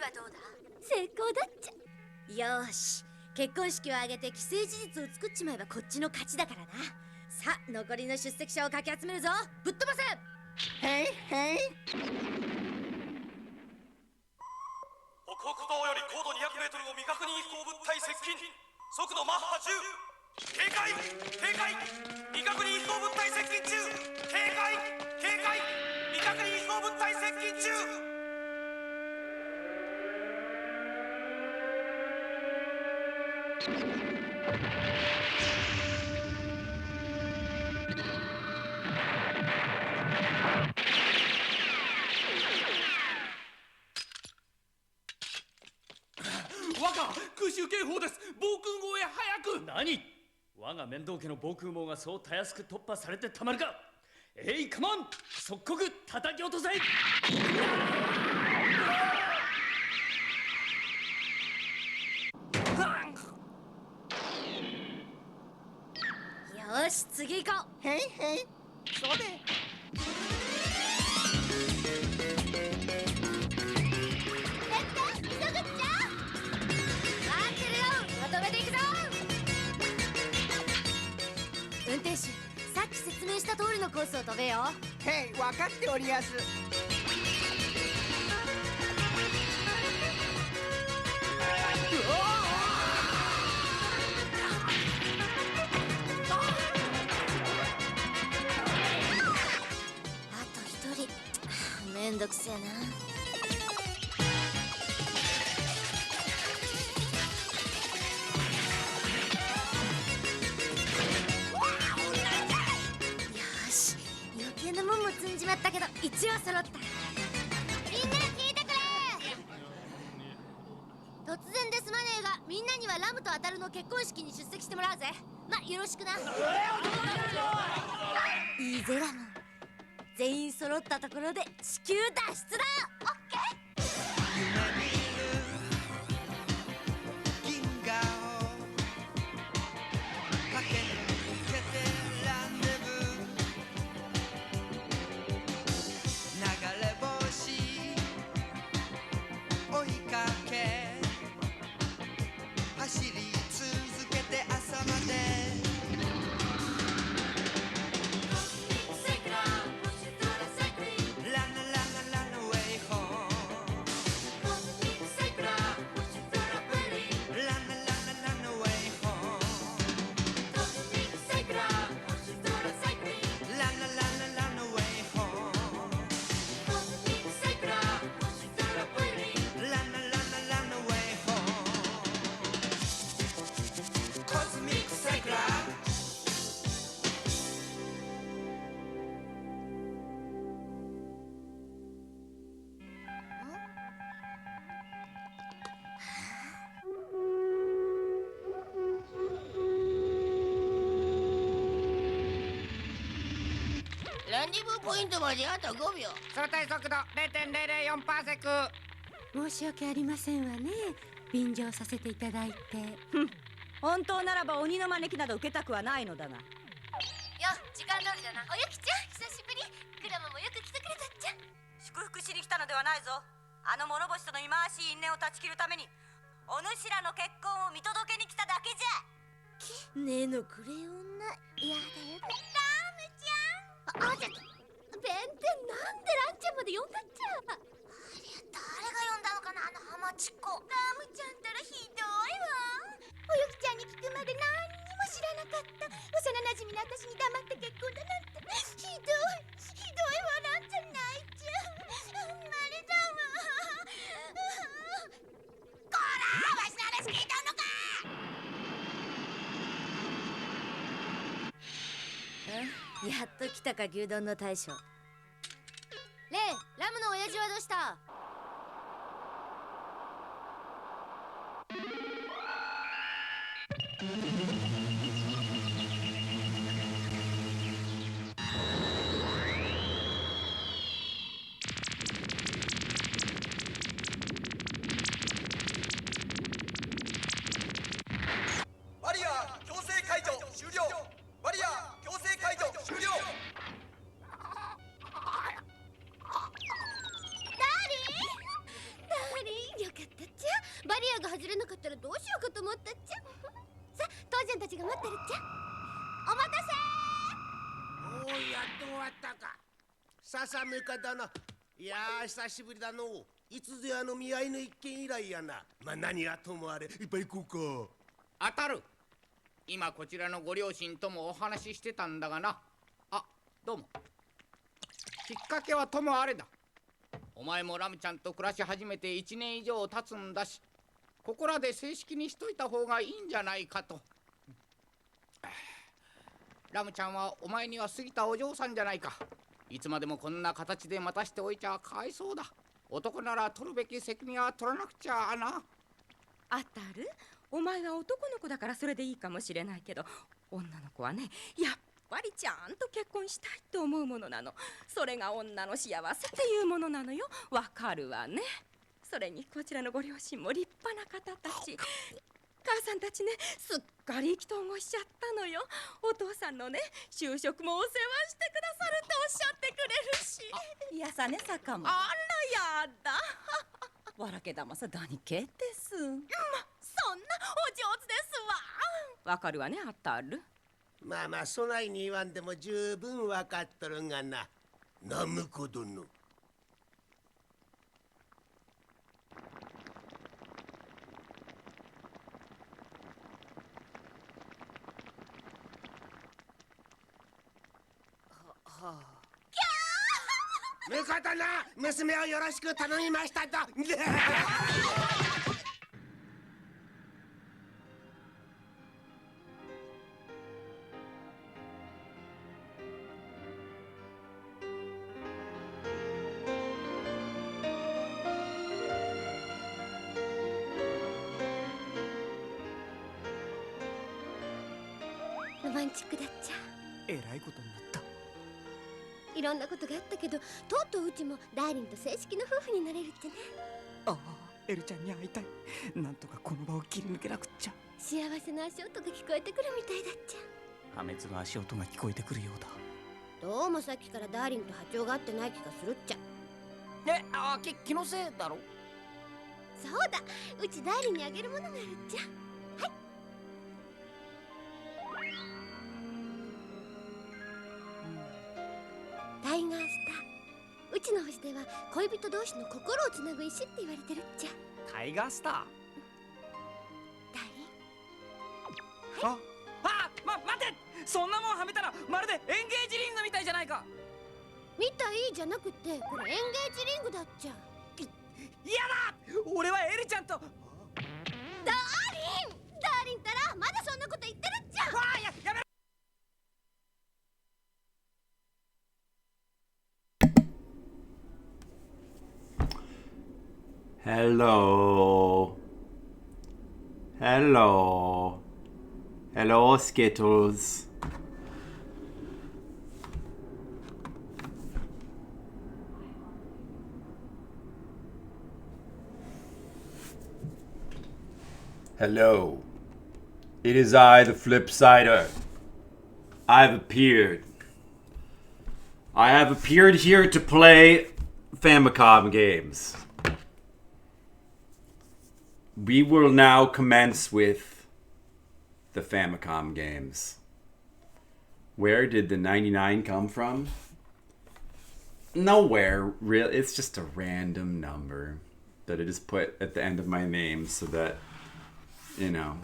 はどうだ？成功だっちゃ。よし、結婚式を挙げて既成事実を作っちまえばこっちの勝ちだからな。さあ、残りの出席者をかき集めるぞ。ぶっ飛ばせ。へいへい。北北東より高度 200m の未確認飛行物体接近。速度マッハ10。警戒警戒、未確認飛行物体接近中。警戒警戒、未確認飛行物体接近中。若、空襲警報です。防空壕へ早く。何？我が面倒家の防空網がそうたやすく突破されてたまるか。えい、カモン、即刻叩き落とせ。よし、次行こう。へいへい。それ。運転手、さっき説明した通りのコースを飛べよ。へい、分かっておりやす。あと一人。めんどくせえな。もんも積んじまったけど一応揃った。みんな聞いてくれ。突然ですまねえが、みんなにはラムとアタルの結婚式に出席してもらうぜ。ま、よろしくな。いいぜラム。全員揃ったところで地球脱出だ。オッケー。走り続けて朝まで。ランディブーポイントまであと5秒。相対速度 0.004 パーセク。申し訳ありませんわね、便乗させていただいて。本当ならば鬼の招きなど受けたくはないのだが。よ、時間通りだな。おゆきちゃん、久しぶり。クラマもよく来てくれたっちゃ。祝福しに来たのではないぞ。あの諸星との忌まわしい因縁を断ち切るために、お主らの結婚を見届けに来ただけじゃ。ねえのくれ女、やだやだ。ラムちゃん。あ、ちょっと。弁天、なんでランちゃんまで呼んだっちゃ。あれ、誰が呼んだのかな、あのハマチっ子。ラムちゃんったらひどいわ。おゆきちゃんに聞くまで何にも知らなかった。幼なじみの私に黙って結婚だなんて。ひどいわ。ランちゃん泣いちゃう。生まれたわ。こら、わしの話聞いたのか。やっと来たか、牛丼の大将。レイ、ラムの親父はどうした？バリア強制解除終了。バリア強制解除終了。ダーリン、よかっったか。笹目か殿。いやー、久しぶりだの。いつぞやの見合いの一件以来やな。まあ何はともあれ、いっぱい行こうか。当たる。今こちらのご両親ともお話ししてたんだがな。あ、どうも。きっかけはともあれだ。お前もラムちゃんと暮らし始めて1年以上経つんだし、ここらで正式にしといた方がいいんじゃないかと。ラムちゃんはお前には過ぎたお嬢さんじゃないか。いつまでもこんな形で待たしておいちゃかわいそうだ。男なら取るべき責任は取らなくちゃな。あたる、お前は男の子だからそれでいいかもしれないけど、女の子はね、やっぱりちゃんと結婚したいと思うものなの。それが女の幸せっていうものなのよ。わかるわね。それにこちらのご両親も立派な方たち。母さんたちね、すっかり意気投合しちゃったのよ。お父さんのね、就職もお世話してくださるっておっしゃってくれるし。いやさね、坂も。あらやだ。わらけだまさだにけです。そんなお上手ですわ。わかるわね、あたる。まあまあ、そないに言わんでも十分わかっとるがな。ナムコ殿。ムコ殿、娘をよろしく頼みましたと。ロマンチックだっちゃ。えらいことになった。いろんなことがあったけど、とうとううちもダーリンと正式な夫婦になれるってね。ああ、エルちゃんに会いたい。なんとかこの場を切り抜けなくっちゃ。幸せな足音が聞こえてくるみたいだっちゃ。破滅の足音が聞こえてくるようだ。どうもさっきからダーリンと波長が合ってない気がするっちゃ。気のせいだろ。そうだ、うちダーリンにあげるものがあるっちゃ。はい。タイガースター。うちの星では恋人同士の心をつなぐ石って言われてるっちゃ。タイガースター。ダーリン。待て。そんなもんはめたらまるでエンゲージリングみたいじゃないか。みたいじゃなくて、これエンゲージリングだっちゃ。嫌だ。俺はエルちゃんと。ダーリンったらまだそんなこと言ってるっちゃ。やめろ。Hello, Skittles. Hello. It is I, the Flipsider. I've appeared. I have appeared here to play Famicom games. We will now commence with the Famicom games. Where did the 99 come from? Nowhere, really. It's just a random number that I just put at the end of my name so that, you know,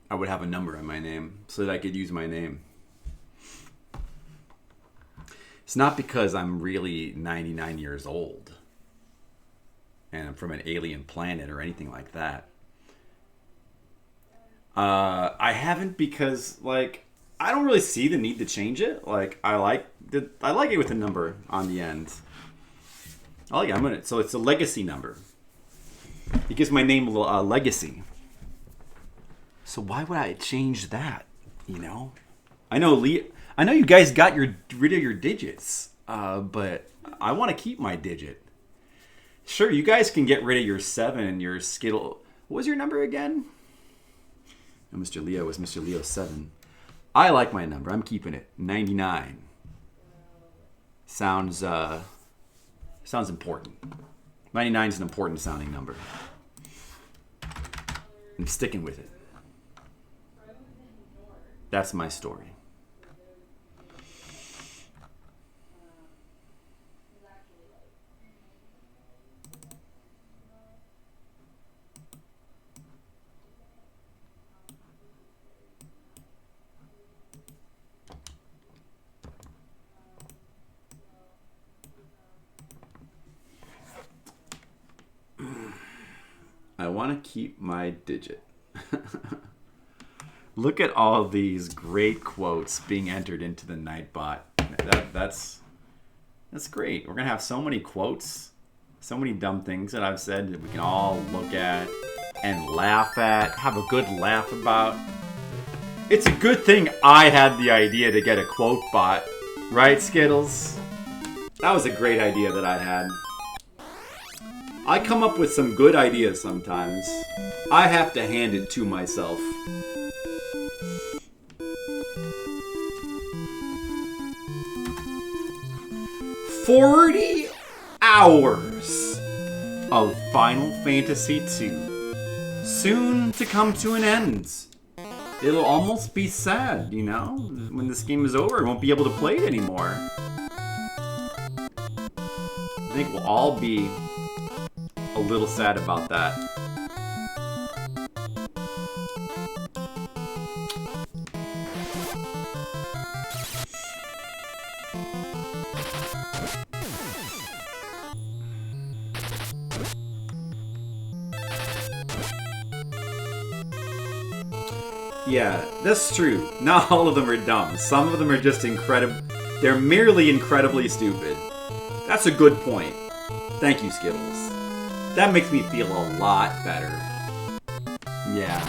I would have a number in my name so that I could use my name. It's not because I'm really 99 years old and I'm from an alien planet or anything like that. I haven't because, like, I don't really see the need to change it. Like, I like it with a number on the end. Oh yeah, so it's a legacy number. It gives my name a legacy. So why would I change that? You know, I know you guys got rid of your digits, but I want to keep my digit. Sure, you guys can get rid of your 7, your Skittle. What was your number again? No, Mr. Leo was Mr. Leo 7. I like my number. I'm keeping it. 99. Sounds important. 99 is an important sounding number. I'm sticking with it. That's my story. I want to keep my digit. Look at all these great quotes being entered into the Nightbot. That's great. We're going to have so many quotes, so many dumb things that I've said that we can all look at and laugh at, have a good laugh about. It's a good thing I had the idea to get a quote bot. Right, Skittles? That was a great idea that I had. I come up with some good ideas sometimes. I have to hand it to myself. "40 hours of Final Fantasy II. Soon to come to an end. It'll almost be sad, you know? When this game is over, I won't be able to play it anymore. I think we'll all be a little sad about that. Yeah, that's true. Not all of them are dumb. Some of them are just incredible. They're merely incredibly stupid. That's a good point. Thank you, Skittles. That makes me feel a lot better. Yeah.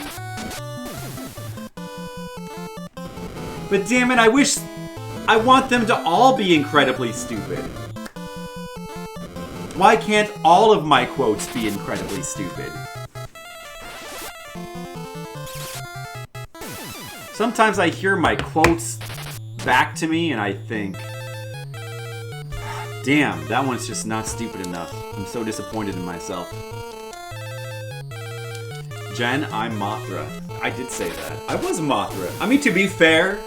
But damn it, I want them to all be incredibly stupid. Why can't all of my quotes be incredibly stupid? Sometimes I hear my quotes back to me and I think, damn, that one's just not stupid enough. I'm so disappointed in myself. Jen, I'm Mothra. I did say that. I was Mothra. I mean, to be fair,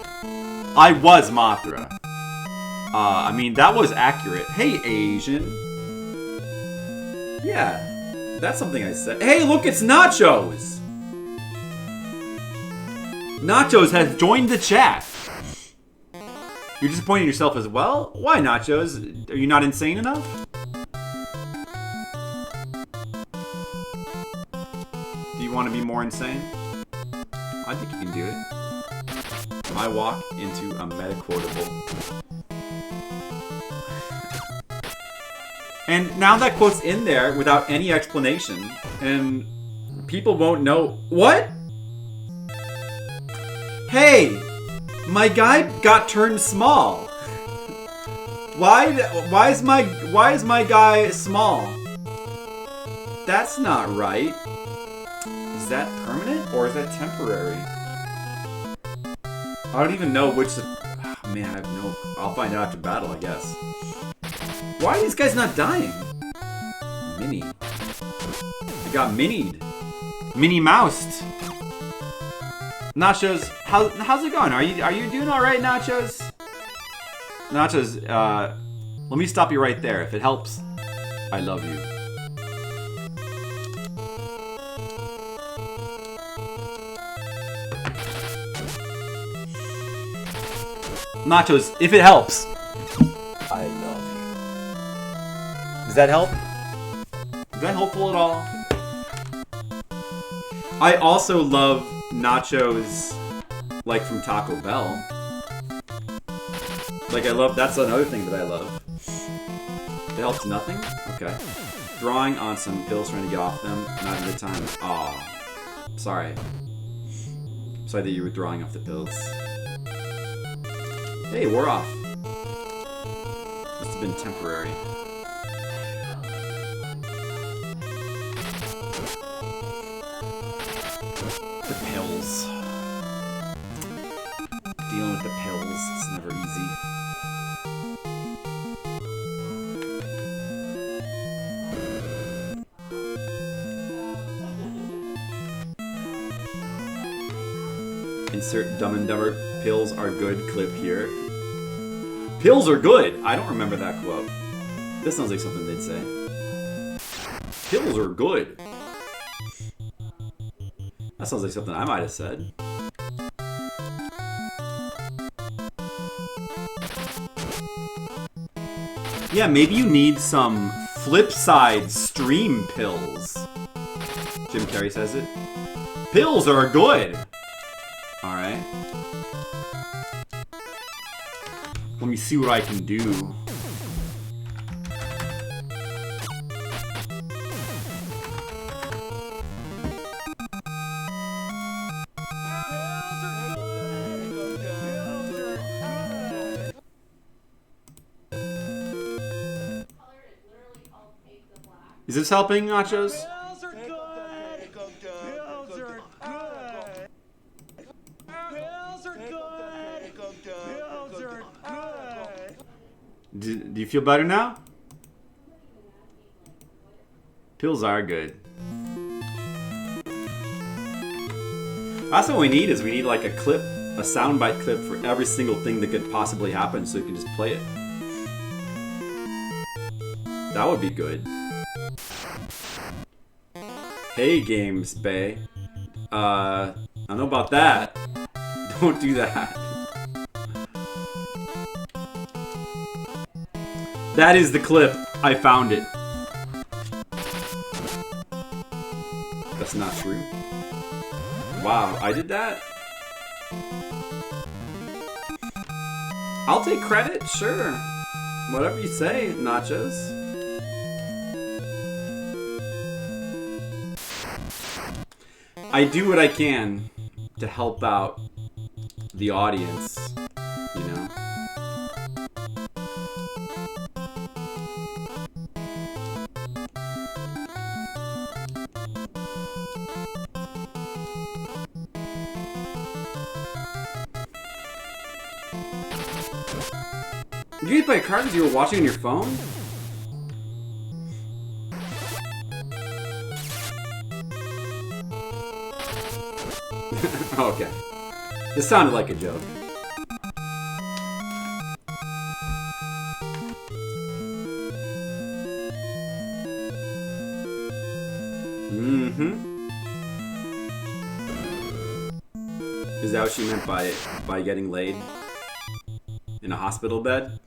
I was Mothra. I mean, that was accurate. Hey, Asian. Yeah, that's something I said. Hey, look, it's Nachos! Nachos has joined the chat. You're disappointing yourself as well? Why, Nachos? Are you not insane enough? Do you want to be more insane? I think you can do it. I walk into a metaquotable. And now that quote's in there without any explanation, and people won't know. What? Hey, my guy got turned small. Why is my guy small? That's not right. Is that permanent or is that temporary? I don't even know which. Oh, man, I have no. I'll find out after battle, I guess. Why are these guys not dying? Minnie. They got minied. Minnie Moused. Nachos, how's it going? Are you doing all right, Nachos? Nachos, let me stop you right there. If it helps, I love you. Nachos, if it helps, I love you. Does that help? Is that helpful at all? I also love nachos, like from Taco Bell. Like, I love, that's another thing that I love. It helps nothing? Okay. Drawing on some pills, trying to get off them, not a good time. Aw. Sorry. Sorry that you were drawing off the pills. Hey, we're off. Must have been temporary. The pills. Dealing with the pills, it's never easy. Insert Dumb and Dumber pills are good clip here. Pills are good! I don't remember that quote. This sounds like something they'd say. Pills are good! That sounds like something I might have said. Yeah, maybe you need some flip side stream pills. Jim Carrey says it. Pills are good. All right. Let me see what I can do. Is this helping, Nachos? Do you feel better now? Pills are good. That's what we need, is we need like a clip, a soundbite clip for every single thing that could possibly happen so you can just play it. That would be good. Hey, Games Bay. I don't know about that. Don't do that. That is the clip. I found it. That's not true. Wow, I did that? I'll take credit, sure. Whatever you say, Nachos. I do what I can to help out the audience, you know? You didn't play a card because you were watching on your phone? Okay. This sounded like a joke. Is that what she meant by getting laid? In a hospital bed?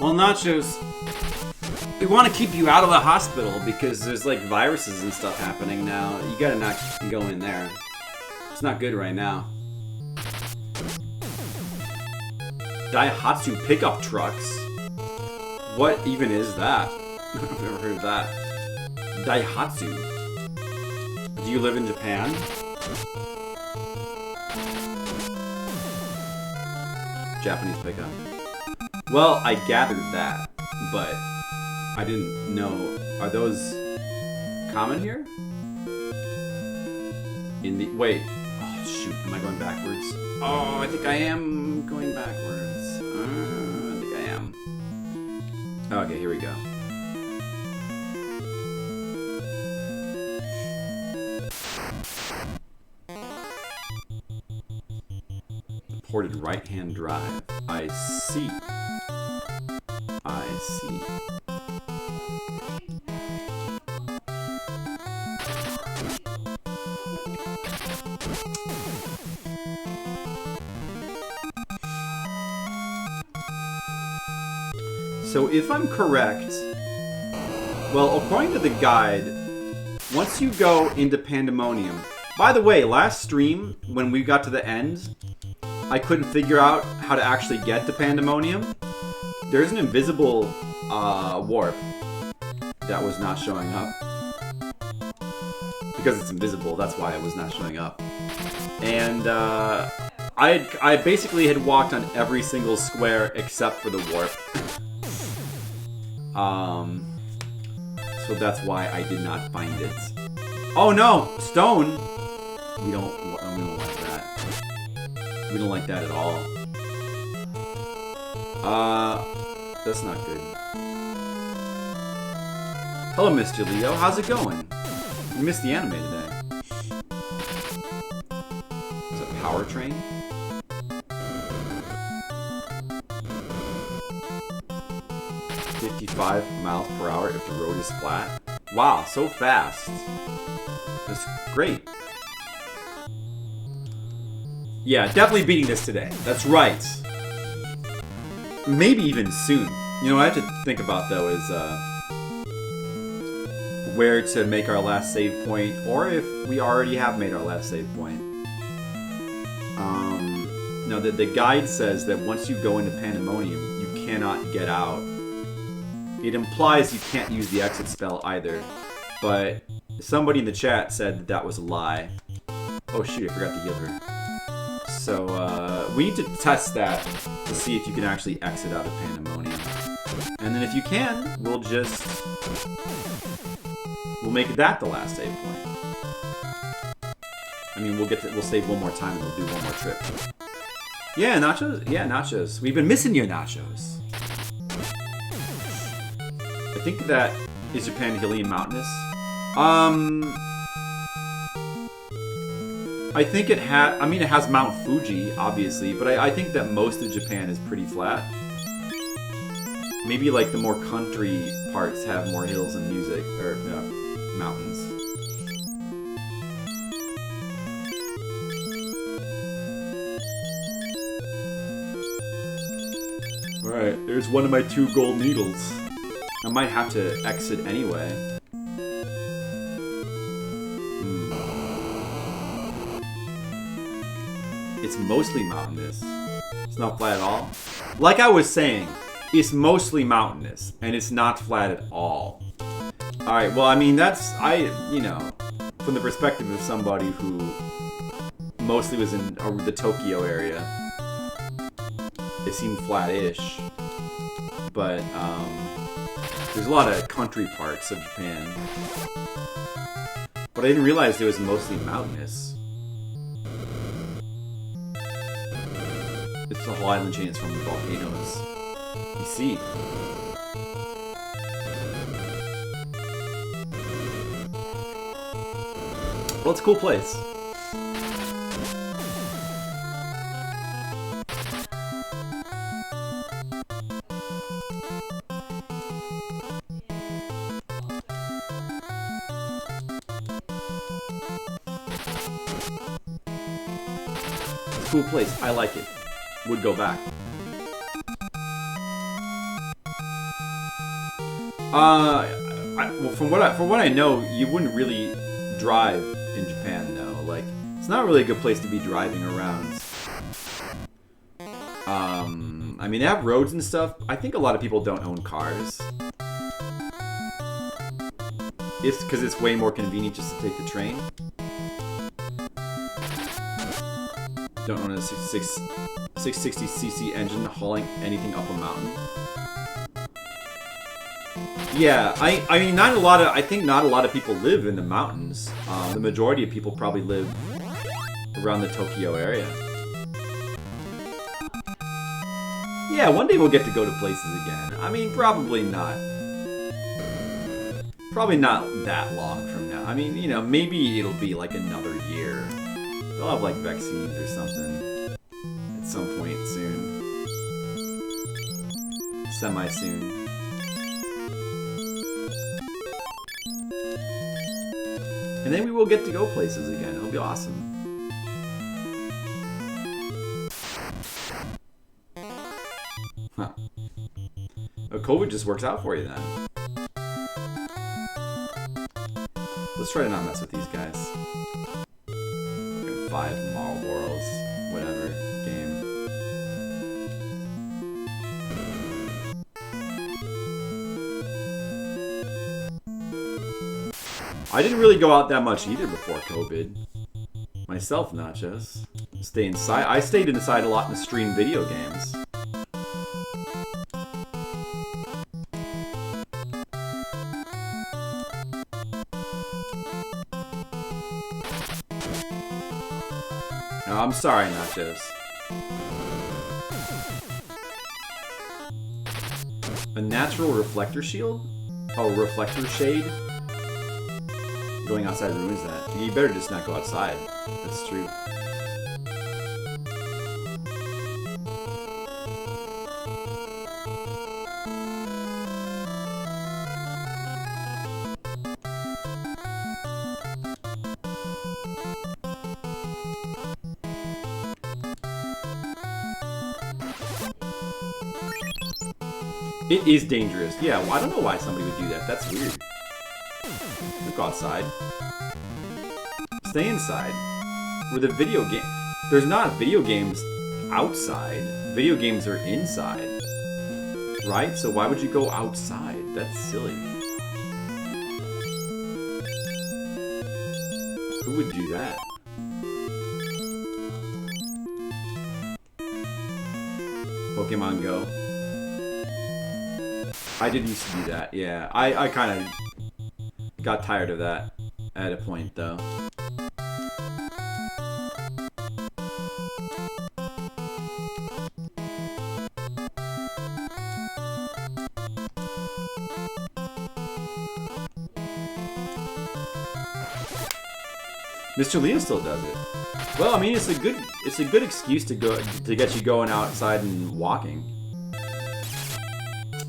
Well, Nachos, we want to keep you out of the hospital because there's like viruses and stuff happening now. You gotta not go in there. It's not good right now. Daihatsu pickup trucks? What even is that? I've never heard of that. Daihatsu. Do you live in Japan? Japanese pickup. Well, I gathered that, but I didn't know. Are those common here? In the wait. Oh shoot! Am I going backwards? Oh, I think I am going backwards. I think I am. Okay, here we go. Ported right-hand drive. I see. I see. So if I'm correct, well, according to the guide, once you go into Pandemonium, by the way, last stream, when we got to the end, I couldn't figure out how to actually get to Pandemonium. There's an invisible warp that was not showing up. Because it's invisible, that's why it was not showing up. And I basically had walked on every single square except for the warp. So that's why I did not find it. Oh no! Stone! We don't like that. We don't like that at all. That's not good. Hello, Mr. Leo. How's it going? You missed the anime today. Is it Power Train? "55 miles per hour if the road is flat." Wow, so fast. That's great. Yeah, definitely beating this today. That's right. Maybe even soon. You know what I have to think about though is where to make our last save point, or if we already have made our last save point. Now the guide says that once you go into Pandemonium, you cannot get out. It implies you can't use the exit spell either, but somebody in the chat said that that was a lie. Oh shoot, I forgot to heal her. So we need to test that to see if you can actually exit out of Pandemonium. And then if you can, we'll make that the last save point. I mean, we'll save one more time and we'll do one more trip. Yeah, Nachos. Yeah, Nachos. We've been missing you, Nachos. I think that is Japan hilly and mountainous. I think it has Mount Fuji, obviously, but I think that most of Japan is pretty flat. Maybe like the more country parts have more hills and music, or mountains. Alright, there's one of my 2 gold needles. I might have to exit anyway. It's mostly mountainous. It's not flat at all. Like I was saying, it's mostly mountainous, and it's not flat at all. Alright, well, I mean, that's, you know, from the perspective of somebody who mostly was in the Tokyo area, it seemed flat-ish. But, there's a lot of country parts of Japan. But I didn't realize it was mostly mountainous. It's the whole island chain is from the volcanoes. You see. Well, it's a cool place. It's a cool place. I like it. Would go back. Well, from what I know, you wouldn't really drive in Japan, though. Like, it's not really a good place to be driving around. I mean, they have roads and stuff. I think a lot of people don't own cars. It's because it's way more convenient just to take the train. Don't own a 660cc engine hauling anything up a mountain. Yeah, I mean, I think not a lot of people live in the mountains. The majority of people probably live around the Tokyo area. Yeah, one day we'll get to go to places again. I mean, probably not. Probably not that long from now. I mean, you know, maybe it'll be like another year. They'll have like vaccines or something at some point soon. Semi-soon. And then we will get to go places again. It'll be awesome. Huh. Oh, COVID just works out for you then. Let's try to not mess with these guys. Fucking 5 Marlboros, whatever, game. I didn't really go out that much either before COVID. Myself, Nachos. Stay inside. I stayed inside a lot and streamed video games. No, I'm sorry, Nachos. A natural reflector shield? Oh, reflector shade? Going outside ruins that. You better just not go outside. That's true. It is dangerous. Yeah, well, I don't know why somebody would do that. That's weird. Don't go outside. Stay inside. Where the video game... There's not video games outside. Video games are inside. Right? So why would you go outside? That's silly. Who would do that? Pokemon Go. I did used to do that, yeah. I kind of got tired of that at a point, though. Mr. Leo still does it. Well, I mean, it's a good excuse to get you going outside and walking.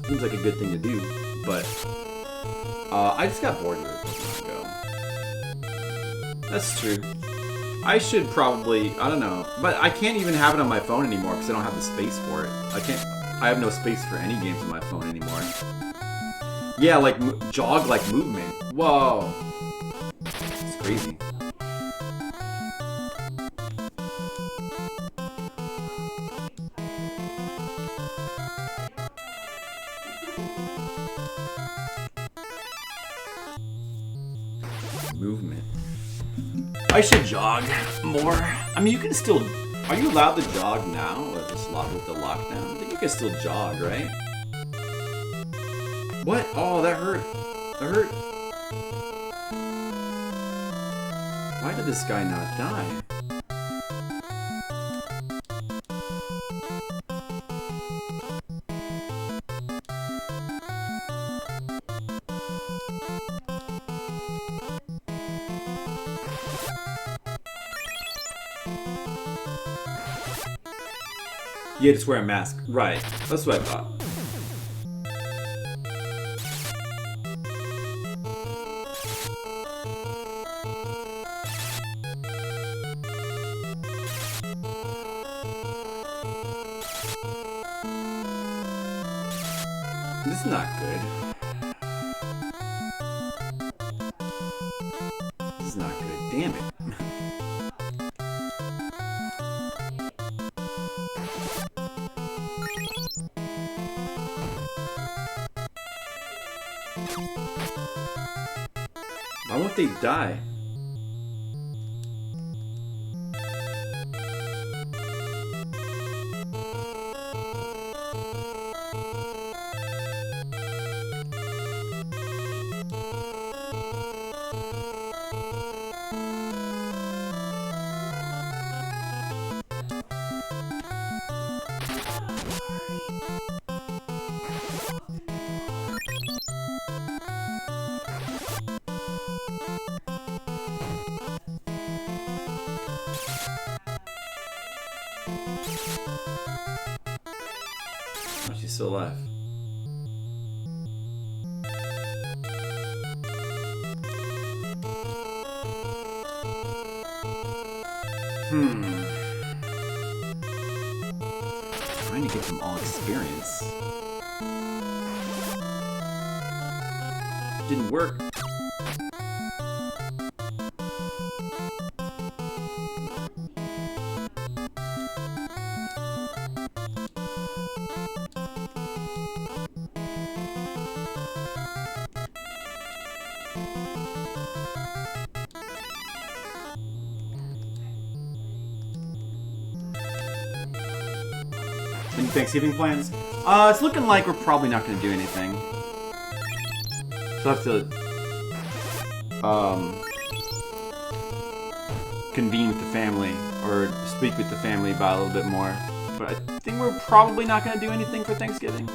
Seems like a good thing to do, but I just got bored with it. Pokemon Go. That's true. I should probably, I don't know, but I can't even have it on my phone anymore because I don't have the space for it. I have no space for any games on my phone anymore. Yeah, like jog like movement. Whoa, it's crazy. Movement. I should jog more. I mean, you can still... Are you allowed to jog now with the lockdown? I think you can still jog, right? What? Oh, that hurt. That hurt. Why did this guy not die? You had to wear a mask. Right. That's what I thought. This is not good. This is not good. Damn it. Why won't they die? Oh, she's still alive. Trying to get them all experience. Didn't work. Any Thanksgiving plans? It's looking like we're probably not going to do anything. So I have to convene with the family or speak with the family about it a little bit more. But I think we're probably not going to do anything for Thanksgiving.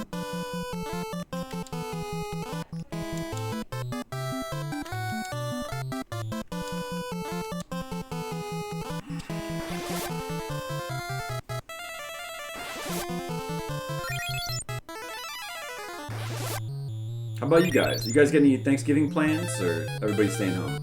How about you guys? You guys got any Thanksgiving plans, or everybody staying home?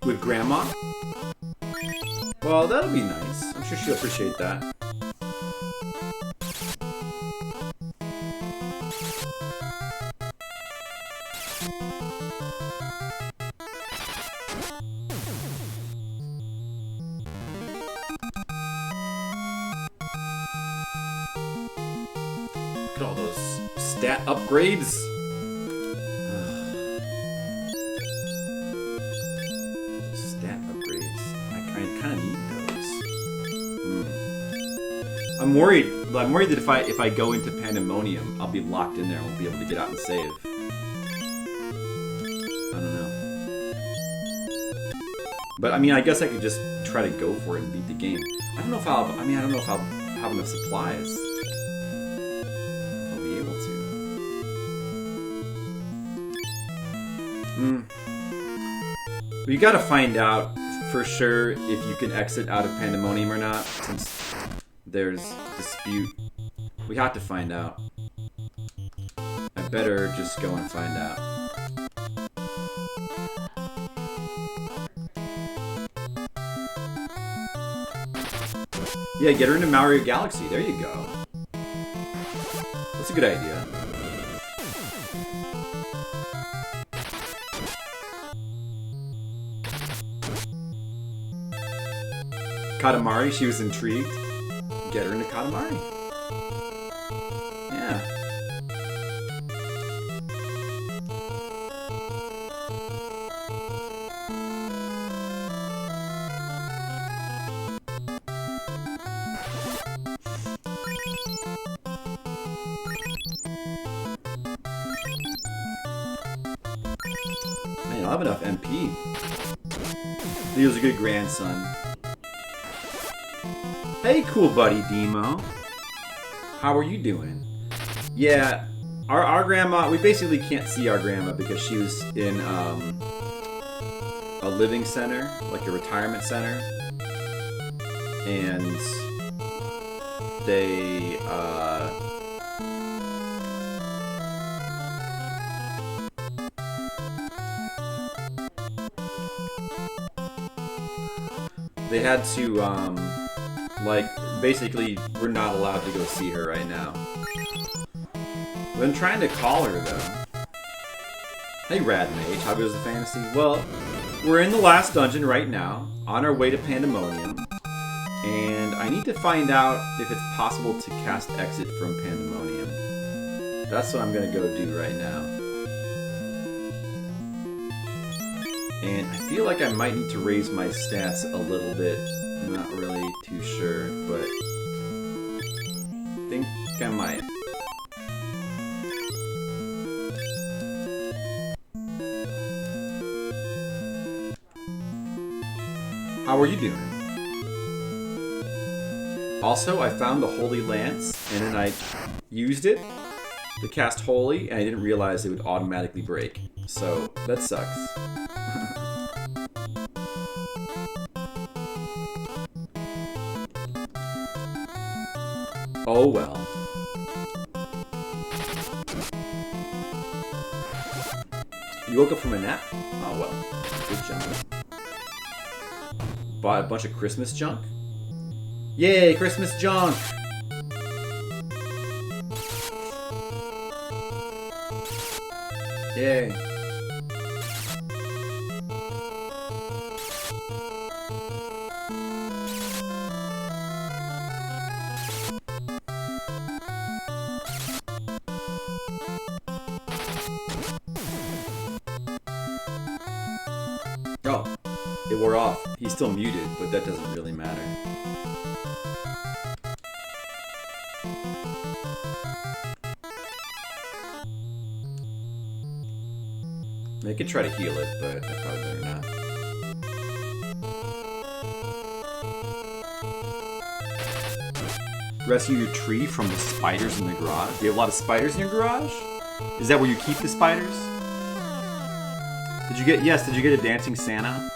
with Grandma? Well, that'll be nice. I'm sure she'll appreciate that. Look at all those stat upgrades. Stat upgrades. I kind of need those. I'm worried that if I go into Pandemonium, I'll be locked in there and won't be able to get out and save. I don't know. But I mean, I guess I could just try to go for it and beat the game. I don't know if I'll have enough supplies. If I'll be able to. But you gotta find out for sure if you can exit out of Pandemonium or not, since there's dispute. We have to find out. I better just go and find out. Yeah, get her into Mario Galaxy. There you go. That's a good idea. Katamari, she was intrigued. Get her into Katamari. Yeah. Man, I'll have enough MP. He was a good grandson. Hey, cool buddy Demo. How are you doing? Yeah, our grandma, we basically can't see our grandma because she was in a living center, like a retirement center. And they, they had to, like, basically, we're not allowed to go see her right now. I've been trying to call her, though. Hey, Rad Mage, how goes the fantasy? Well, we're in the last dungeon right now, on our way to Pandemonium, and I need to find out if it's possible to cast exit from Pandemonium. That's what I'm gonna go do right now. And I feel like I might need to raise my stats a little bit. I'm not really too sure, but I think I might. How are you doing? Also, I found the Holy Lance, and then I used it to cast Holy, and I didn't realize it would automatically break. So, that sucks. Oh well. You woke up from a nap? Oh well. Good junk. Bought a bunch of Christmas junk? Yay, Christmas junk! Yay. Oh, it wore off. He's still muted, but that doesn't really matter. I could try to heal it, but I probably better not. Rescue your tree from the spiders in the garage. Do you have a lot of spiders in your garage? Is that where you keep the spiders? Did you get, yes, did you get a dancing Santa?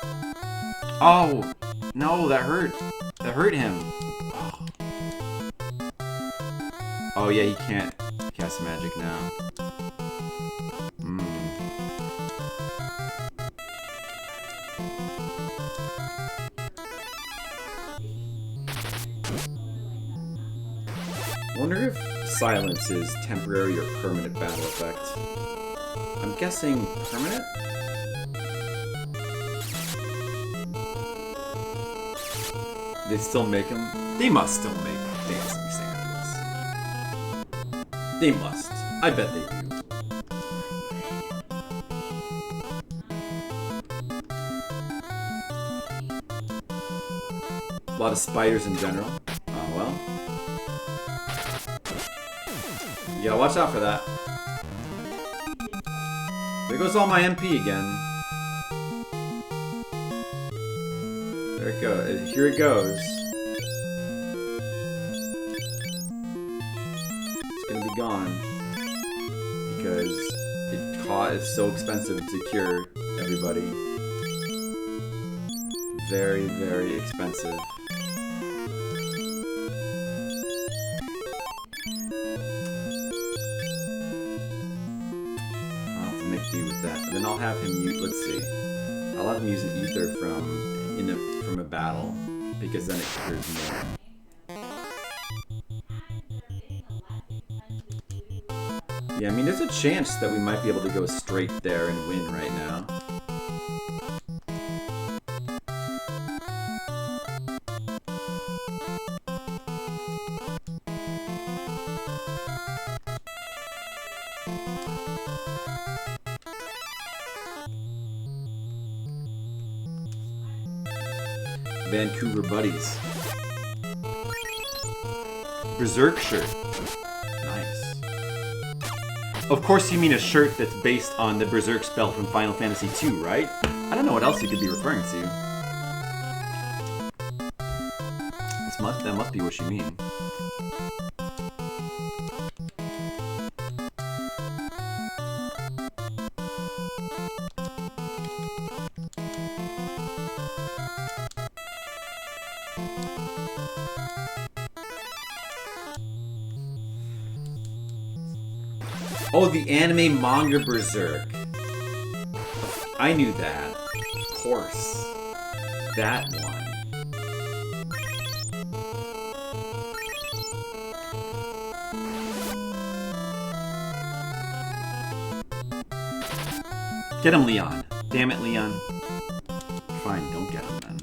Oh, no, that hurt. That hurt him. Oh yeah, he can't cast magic now. wonder if silence is temporary or permanent battle effect. I'm guessing permanent? They still make them? They must still make dancing sandals. They must. I bet they do. A lot of spiders in general. Oh well. You gotta watch out for that. There goes all my MP again. There it goes. Here it goes. It's gonna be gone because it's so expensive to cure everybody. Very, very expensive. I'll have to make do with that. And then I'll have him use. Let's see. I'll have him use an ether from a battle because then it cures more. Yeah, I mean, there's a chance that we might be able to go straight there and win right now. Vancouver buddies. Berserk shirt. Nice. Of course you mean a shirt that's based on the Berserk spell from Final Fantasy II, right? I don't know what else you could be referring to. That must be what you mean. Oh, the anime manga Berserk. I knew that. Of course. That one. Get him, Leon. Damn it, Leon. Fine, don't get him then.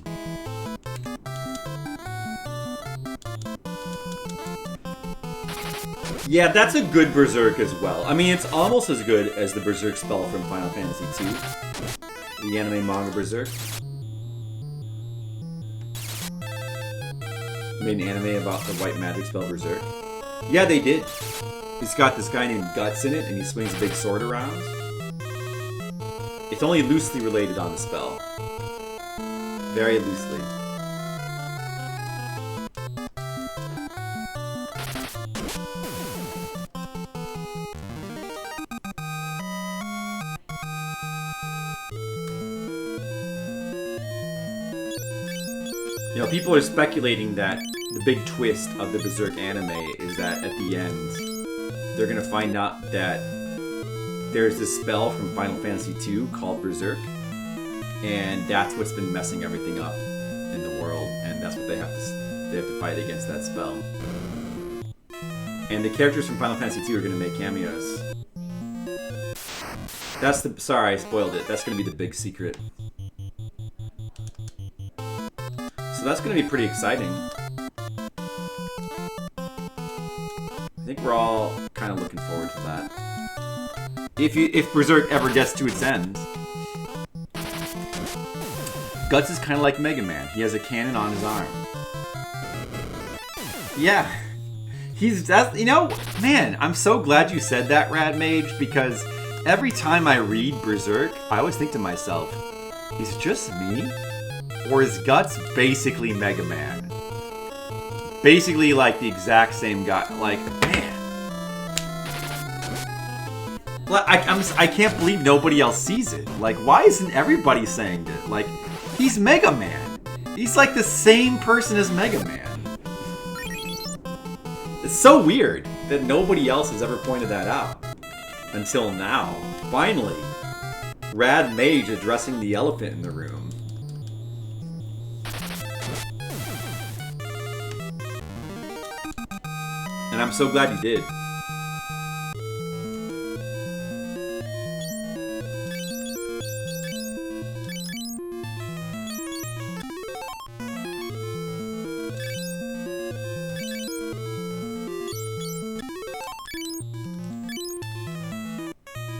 Yeah, that's a good Berserk as well. I mean, it's almost as good as the Berserk spell from Final Fantasy II. The anime manga Berserk. Made an anime about the white magic spell Berserk. Yeah, they did. It's got this guy named Guts in it, and he swings a big sword around. It's only loosely related on the spell. Very loosely. You know, people are speculating that the big twist of the Berserk anime is that at the end, they're gonna find out that there's this spell from Final Fantasy II called Berserk, and that's what's been messing everything up in the world, and that's what they have to fight against that spell. And the characters from Final Fantasy II are gonna make cameos. That's the sorry, I spoiled it. That's gonna be the big secret. So that's going to be pretty exciting. I think we're all kind of looking forward to that. If Berserk ever gets to its end. Guts is kind of like Mega Man. He has a cannon on his arm. Yeah. You know, man, I'm so glad you said that, Rad Mage, because every time I read Berserk, I always think to myself, is it just me? Or is Guts basically Mega Man? Basically like the exact same guy. Like, man. I can't believe nobody else sees it. Like, why isn't everybody saying it? Like, he's Mega Man. He's like the same person as Mega Man. It's so weird that nobody else has ever pointed that out. Until now. Finally. Rad Mage addressing the elephant in the room. And I'm so glad you did.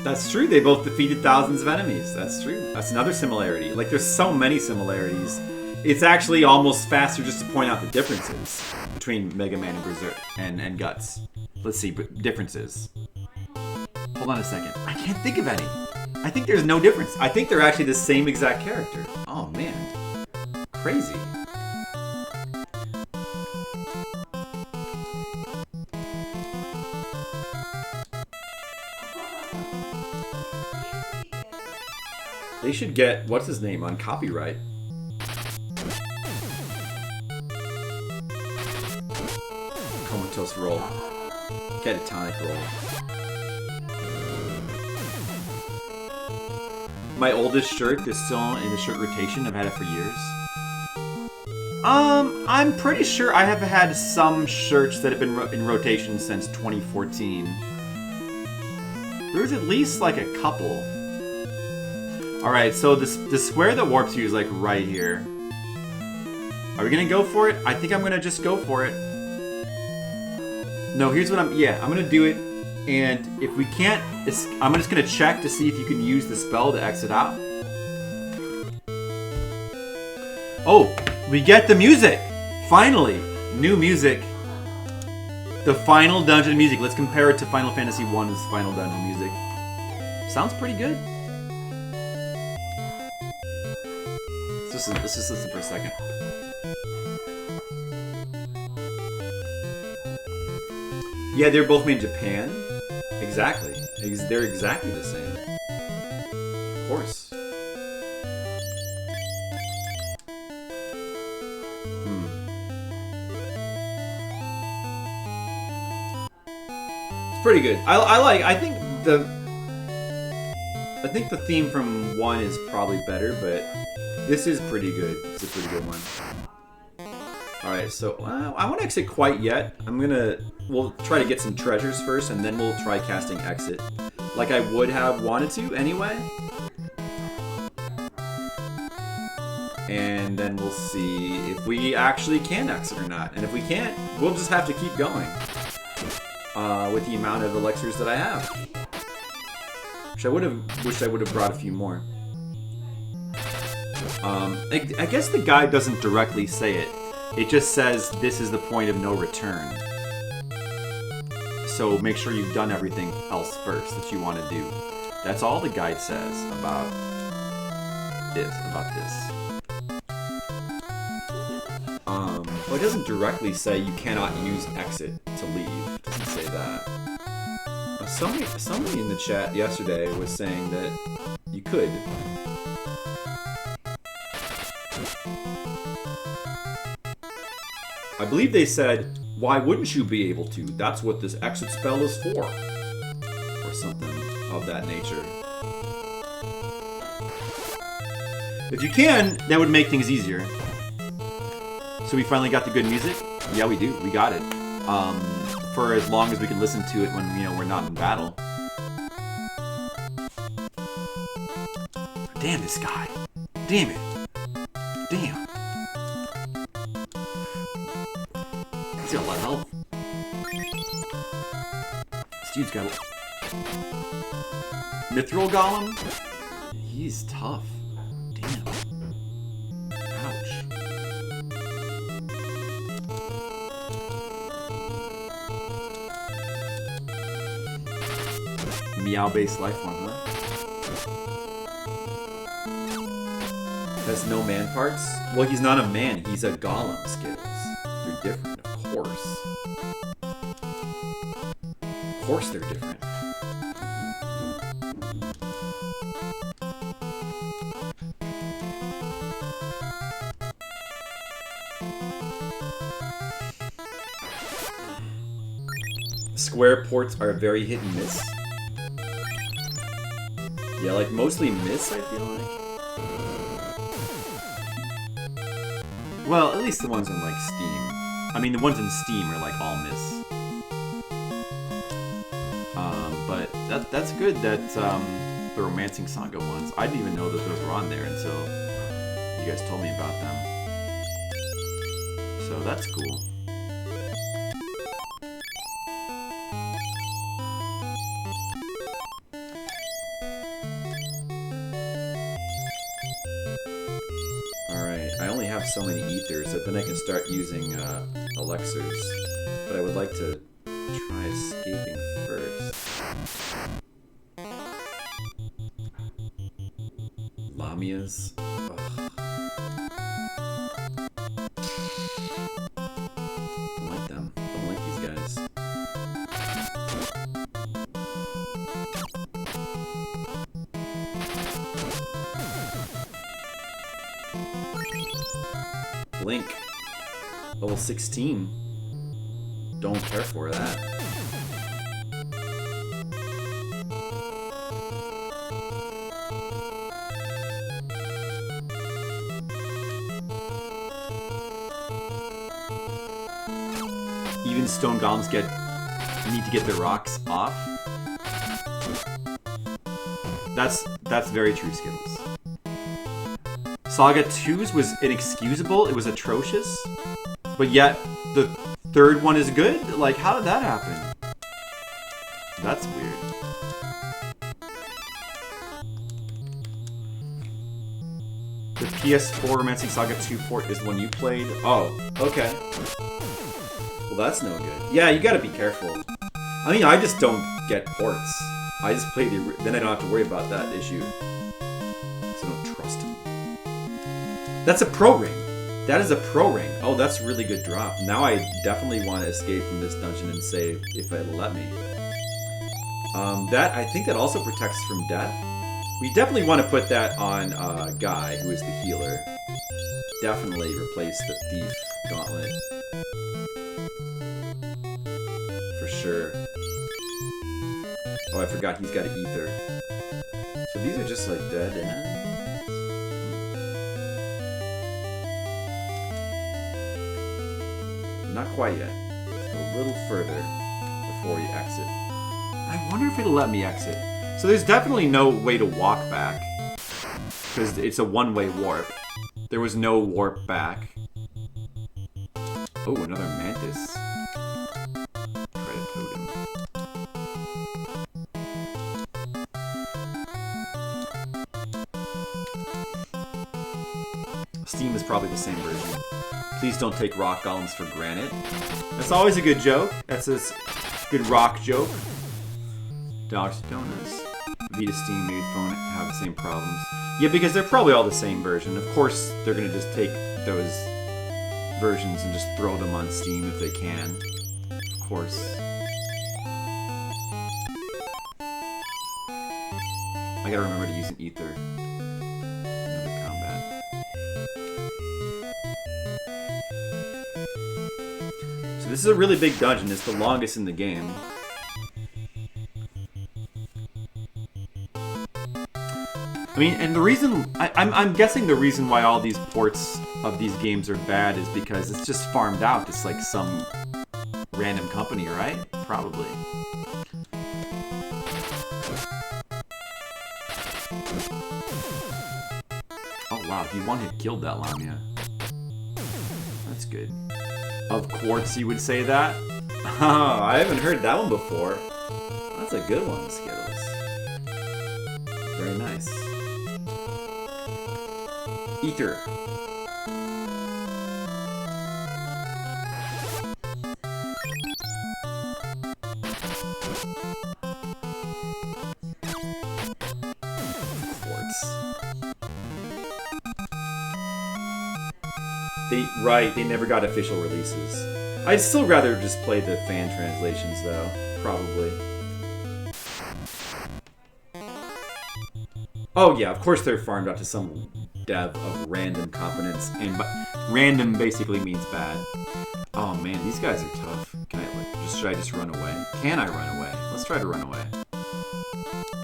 That's true, they both defeated thousands of enemies. That's true. That's another similarity. Like, there's so many similarities. It's actually almost faster just to point out the differences between Mega Man and Berserk and Guts. Let's see, differences. Hold on a second. I can't think of any. I think there's no difference. I think they're actually the same exact character. Oh, man. Crazy. They should get, what's his name, on copyright. Comatose roll. Catatonic roll. My oldest shirt is still in the shirt rotation. I've had it for years. I'm pretty sure I have had some shirts that have been in rotation since 2014. There's at least like a couple. Alright, so the square that warps you is like right here. Are we gonna go for it? I think I'm gonna just go for it. No, here's what I'm gonna do it. And if we can't, I'm just gonna check to see if you can use the spell to exit out. Oh, we get the music! Finally! New music. The final dungeon music. Let's compare it to Final Fantasy I's final dungeon music. Sounds pretty good. Let's just listen for a second. Yeah, they're both made in Japan. Exactly. They're exactly the same. Of course. It's pretty good. I think the theme from 1 is probably better, but this is pretty good. It's a pretty good one. Alright, so I won't exit quite yet. We'll try to get some treasures first, and then we'll try casting exit. Like I would have wanted to anyway. And then we'll see if we actually can exit or not. And if we can't, we'll just have to keep going. With the amount of elixirs that I have. Which I wished I would have brought a few more. I guess the guide doesn't directly say it. It just says this is the point of no return. So make sure you've done everything else first that you want to do. That's all the guide says about this. Well, it doesn't directly say you cannot use exit to leave. It doesn't say that. Somebody in the chat yesterday was saying that you could. I believe they said, why wouldn't you be able to? That's what this exit spell is for. Or something of that nature. If you can, that would make things easier. So we finally got the good music? Yeah, we do. We got it. For as long as we can listen to it when, we're not in battle. Damn this guy. Damn it. Damn. He's got a lot of health. This dude's got a... Mithril Golem? He's tough. Damn. Ouch. Meow-based life form, huh? Has no man parts? Well, he's not a man. He's a golem skills. They're different, of course. Of course they're different. Square ports are very hit and miss. Yeah, like mostly miss, I feel like. Well, at least the ones on like Steam. I mean, the ones in Steam are like all miss. But that's good that the Romancing Saga ones. I didn't even know that those were on there until you guys told me about them. So that's cool. Alright, I only have so many ethers, but then I can start using elixirs. But I would like to try escaping first. Lamias. Ugh. Don't like them. Don't like these guys. Blink. Level 16. Don't care for that. Even stone golems need to get their rocks off. That's very true, Skittles. Saga 2's was inexcusable, it was atrocious, but yet the third one is good? Like, how did that happen? That's weird. The PS4 Romancing Saga 2 port is the one you played? Oh, okay. Well, that's no good. Yeah, you gotta be careful. I mean, I just don't get ports. I just play the... Then I don't have to worry about that issue. So I don't trust him. That's a pro ring. That is a pro ring. Oh, that's really good drop. Now I definitely want to escape from this dungeon and save if it'll let me. I think that also protects from death. We definitely want to put that on Guy, who is the healer. Definitely replace the Thief Gauntlet. For sure. Oh, I forgot he's got an ether. So these are just like dead ends. Not quite yet. Let's go a little further before you exit. I wonder if it'll let me exit. So there's definitely no way to walk back. Because it's a one-way warp. There was no warp back. Oh, another mantis. Credit totem. Steam is probably the same version. Please don't take rock golems for granted. That's always a good joke. That's a good rock joke. Dogs Donuts. Vita, Steam, Made Phone have the same problems. Yeah, because they're probably all the same version. Of course, they're gonna just take those versions and just throw them on Steam if they can. Of course. I gotta remember to use an ether. Another combat. So this is a really big dungeon. It's the longest in the game. I mean, and the reason, I'm guessing the reason why all these ports of these games are bad is because it's just farmed out. It's like some random company, right? Probably. Oh wow, he one-hit killed that Lamia. That's good. Of course you would say that? Oh, I haven't heard that one before. That's a good one, Skittles. Very nice. Ether. Quartz. They never got official releases. I'd still rather just play the fan translations though, probably. Oh yeah, of course they're farmed out to some dev of random competence, and random basically means bad. Oh man, these guys are tough. Can I should I just run away? Can I run away? Let's try to run away.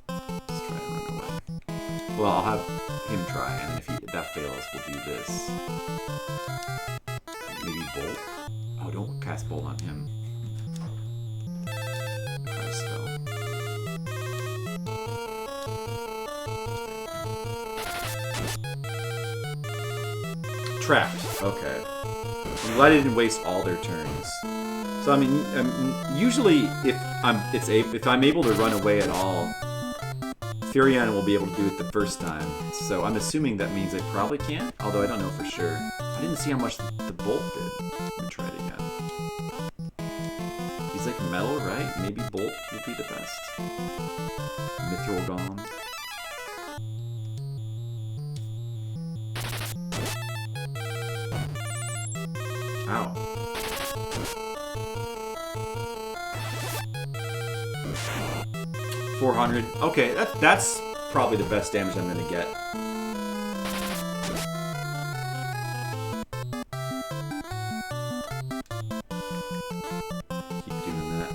Let's try to run away. Well, I'll have him try, and then if that fails, we'll do this. Maybe bolt. Oh, don't cast bolt on him. Try spell. Trapped. Okay. I'm glad I didn't waste all their turns. So I mean, usually if I'm able to run away at all, Furion will be able to do it the first time. So I'm assuming that means I probably can't. Although I don't know for sure. I didn't see how much the bolt did. Let me try it again. He's like metal, right? Maybe bolt would be the best. Mithril Golem. Ow. $400. Okay, that's probably the best damage I'm gonna get. Keep doing that.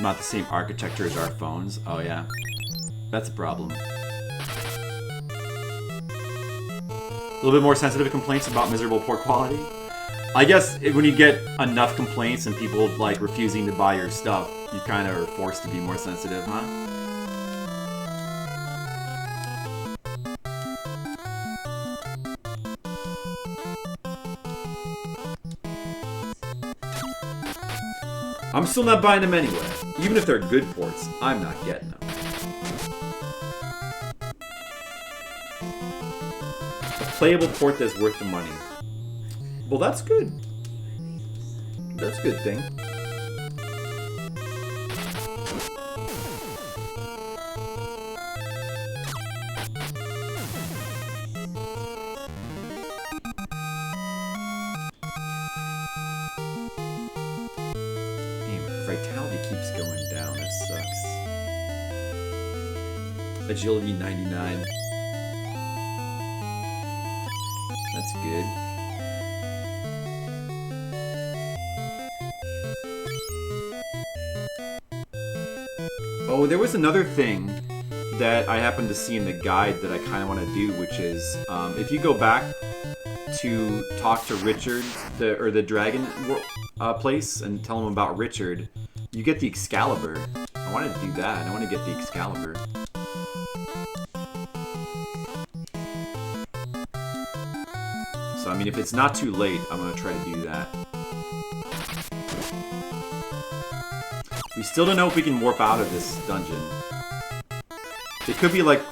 Not the same architecture as our phones. Oh yeah, that's a problem. A little bit more sensitive to complaints about miserable poor quality. I guess when you get enough complaints and people like refusing to buy your stuff, you kind of are forced to be more sensitive, huh? I'm still not buying them anyway. Even if they're good ports, I'm not getting them. A playable port that's worth the money. Well, that's good. That's a good thing. Vitality keeps going down. That sucks. Agility 99. That's good. Oh, there was another thing that I happened to see in the guide that I kind of want to do, which is if you go back to talk to Richard, the dragon place, and tell him about Richard, you get the Excalibur. I wanted to do that. I want to get the Excalibur. So, I mean, if it's not too late, I'm going to try to do that. We still don't know if we can warp out of this dungeon. It could be like...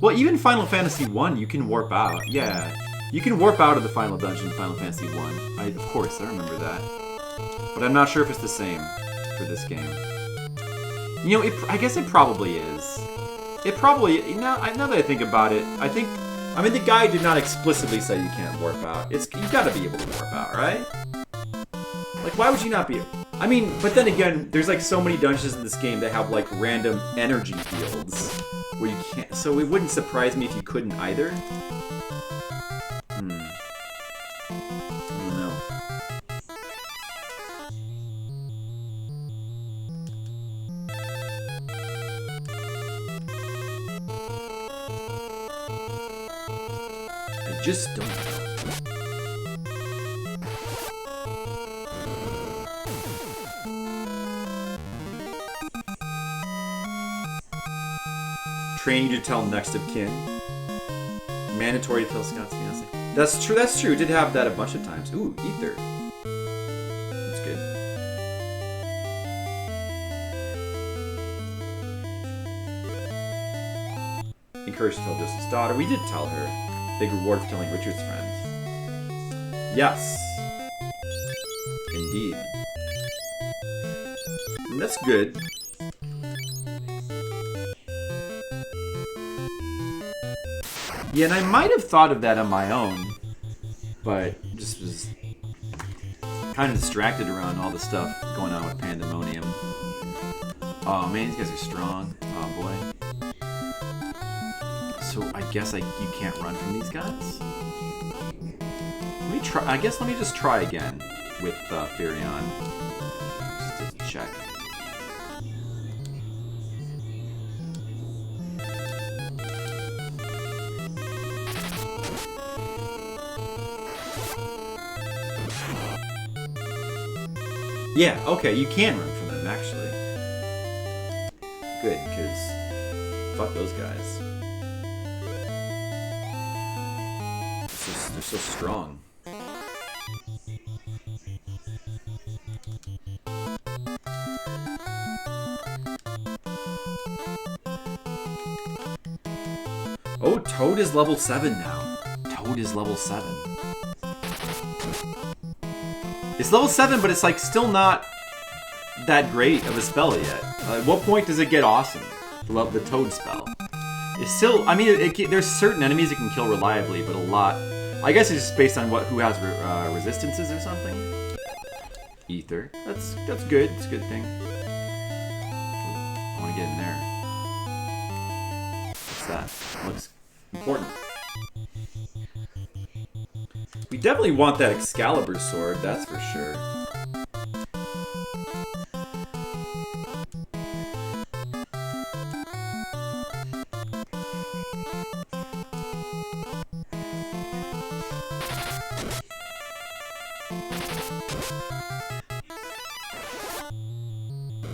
Well, even Final Fantasy 1, you can warp out. Yeah. You can warp out of the final dungeon in Final Fantasy 1. Of course, I remember that. But I'm not sure if it's the same for this game. You know, I guess it probably is. It probably... now that I think about it, I mean, the guide did not explicitly say you can't warp out. You gotta be able to warp out, right? Like, why would you not be... I mean, but then again, there's like so many dungeons in this game that have like random energy fields where you can't... So it wouldn't surprise me if you couldn't either. I don't know. I just don't know. Training to tell next of kin. Mandatory to tell Scott's fiance. That's true, that's true. It did have that a bunch of times. Ooh, ether. That's good. Encouraged to tell Joseph's daughter. We did tell her. Big reward for telling Richard's friends. Yes. Indeed. And that's good. Yeah, and I might have thought of that on my own, but just was kind of distracted around all the stuff going on with Pandemonium. Oh man, these guys are strong. Oh boy. So I guess you can't run from these guys? Let me try. I guess let me just try again with Furion. Just to check. Yeah, okay, you can run from them, actually. Good, because fuck those guys. They're so strong. Oh, Toad is level 7 now. Toad is level 7. It's level 7, but it's like still not that great of a spell yet. At what point does it get awesome? The Toad spell. It's still, I mean, there's certain enemies it can kill reliably, but a lot. I guess it's just based on who has resistances or something. Ether. That's good. It's a good thing. I want to get in there. What's that? Looks important. We definitely want that Excalibur sword, that's for sure.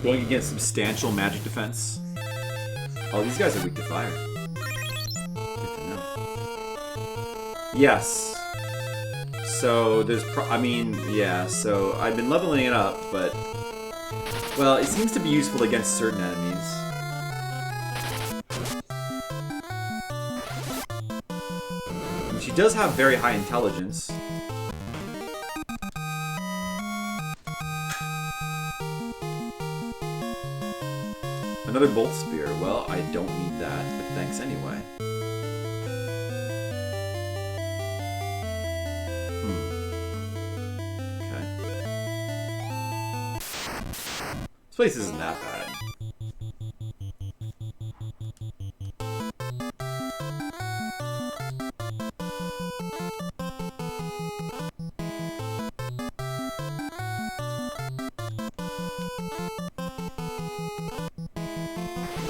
Going against substantial magic defense. Oh, these guys are weak to fire. Good to know. Yes. So there's, yeah. So I've been leveling it up, but well, it seems to be useful against certain enemies. She does have very high intelligence. Another bolt spear. Well, I don't need that, but thanks anyway. Okay. This place isn't that bad.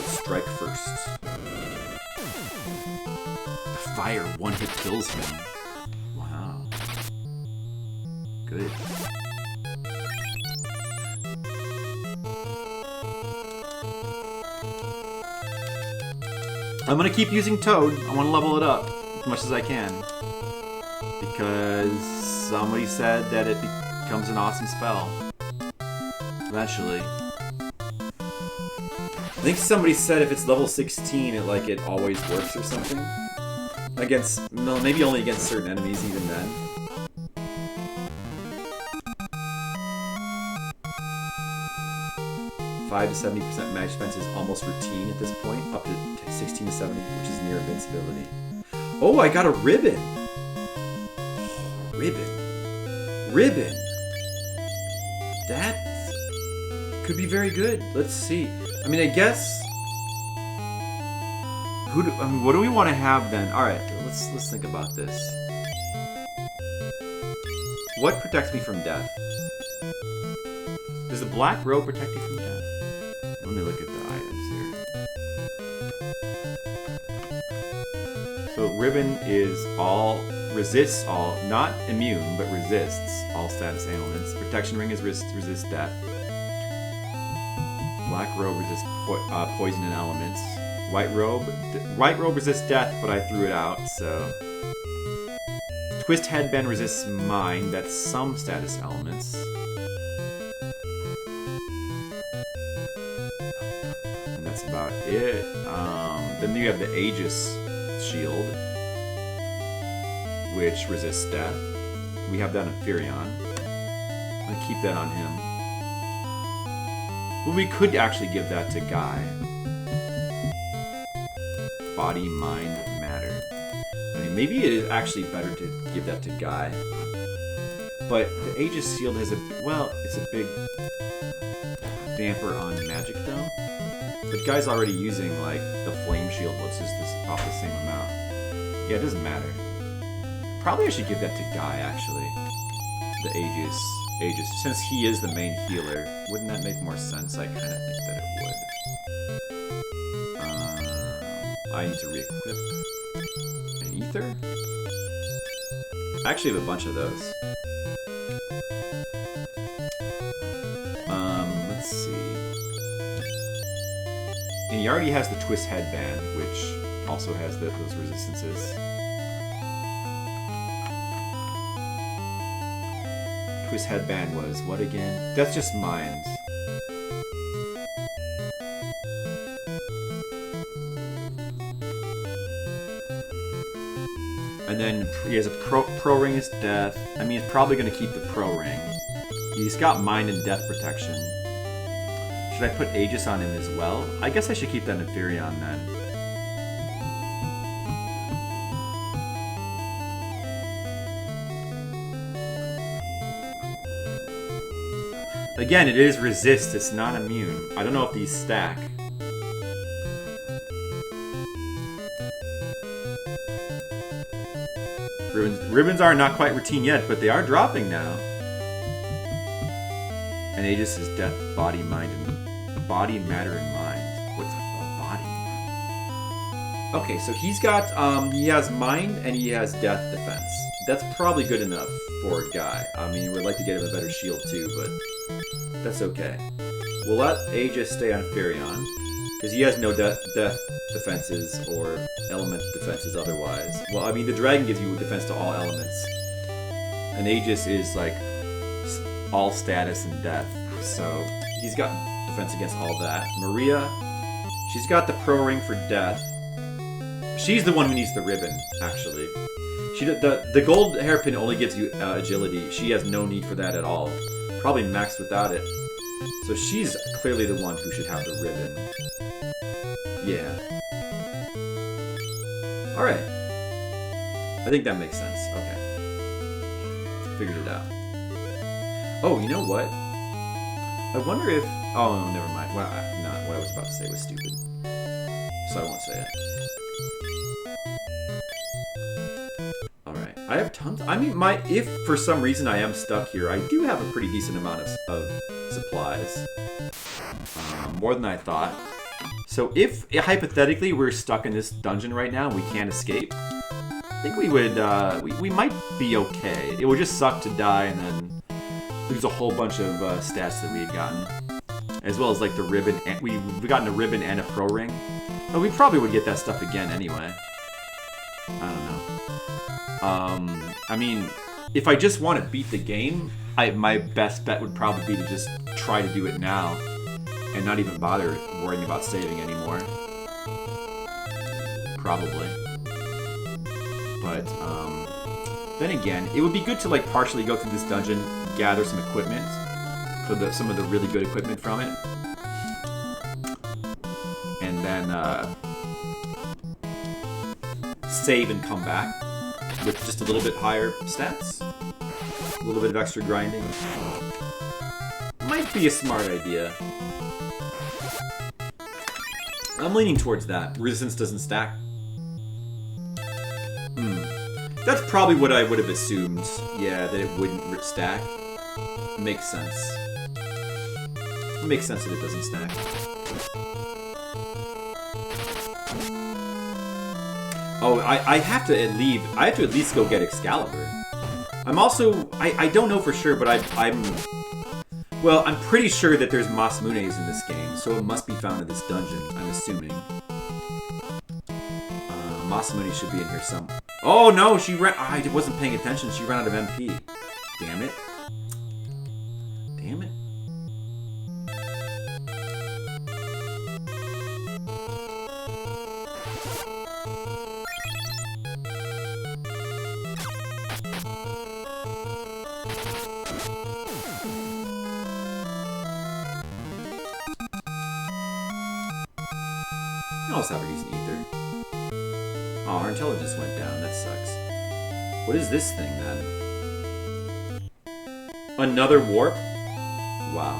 Strike first. The fire one-hit kills him. Wow. Good. I'm gonna keep using Toad. I want to level it up as much as I can. Because somebody said that it becomes an awesome spell. Eventually. I think somebody said if it's level 16, it always works or something. Against, no, maybe only against certain enemies even then. $5 to 70% magic defense is almost routine at this point, up to 16 to 70, which is near invincibility. Oh, I got a ribbon! Ribbon. Ribbon! That could be very good. Let's see. I mean, I guess. What do we want to have then? All right, let's think about this. What protects me from death? Does the black robe protect you from death? Let me look at the items here. So ribbon is resists all, not immune, but resists all status ailments. Protection ring is resists death. Black robe resists poison and elements. White robe resists death, but I threw it out, so. Twist headband resists mind, that's some status elements. And that's about it. Then you have the Aegis shield, which resists death. We have that on Furion. I'm gonna keep that on him. Well, we could actually give that to Guy. Body, mind, matter. I mean, maybe it is actually better to give that to Guy. But the Aegis Shield has it's a big damper on magic though. But Guy's already using like the Flame Shield, which is about the same amount. Yeah, it doesn't matter. Probably I should give that to Guy actually. The Aegis, since he is the main healer, wouldn't that make more sense? I kind of think that it would. I need to re-equip an ether. I actually have a bunch of those. Let's see. And he already has the twist headband, which also has those resistances. Twist headband was what again? That's just mines. And then he has a pro ring is death. I mean, he's probably going to keep the pro ring. He's got mind and death protection. Should I put Aegis on him as well? I guess I should keep that Inferion then. Again, it is resist, it's not immune. I don't know if these stack. Ribbons are not quite routine yet, but they are dropping now. And Aegis is death, body, mind, and body, matter, and mind. What's a body? Okay, so he's got he has mind and he has death defense. That's probably good enough for a guy. I mean, we'd like to get him a better shield too, but that's okay. We'll let Aegis stay on Furion because he has no death defenses or element defenses otherwise. Well, I mean, the dragon gives you defense to all elements, and Aegis is like all status and death, so he's got defense against all that. Maria, she's got the pro ring for death. She's the one who needs the ribbon, actually. The gold hairpin only gives you agility. She has no need for that at all. Probably maxed without it. So she's clearly the one who should have the ribbon. Yeah. Alright. I think that makes sense. Okay. Figured it out. Oh, you know what? I wonder if... Oh, no, never mind. Well, what I was about to say was stupid. So I won't say it. Alright. I have tons... I mean, if for some reason I am stuck here, I do have a pretty decent amount of supplies. More than I thought. So if, hypothetically, we're stuck in this dungeon right now and we can't escape, I think we would, we might be okay. It would just suck to die and then lose a whole bunch of stats that we had gotten. As well as, like, the ribbon, and we've gotten a ribbon and a pro ring. But we probably would get that stuff again anyway. I don't know. I mean, if I just want to beat the game, my best bet would probably be to just try to do it now. And not even bother worrying about saving anymore. Probably. But, then again, it would be good to, like, partially go through this dungeon, gather some equipment, for some of the really good equipment from it. And then, save and come back with just a little bit higher stats. A little bit of extra grinding. Might be a smart idea. I'm leaning towards that. Resistance doesn't stack. That's probably what I would have assumed. Yeah, that it wouldn't stack. Makes sense. It makes sense that it doesn't stack. Oh, I have to leave. I have to at least go get Excalibur. I'm also... I don't know for sure, but well, I'm pretty sure that there's Masmunes in this game, so it must be found in this dungeon, I'm assuming. Masamune should be in here some... Oh no, she ran... I wasn't paying attention, she ran out of MP. Damn it. Damn it. I also have her using ether. Oh, her intelligence went down. That sucks. What is this thing, then? Another warp? Wow.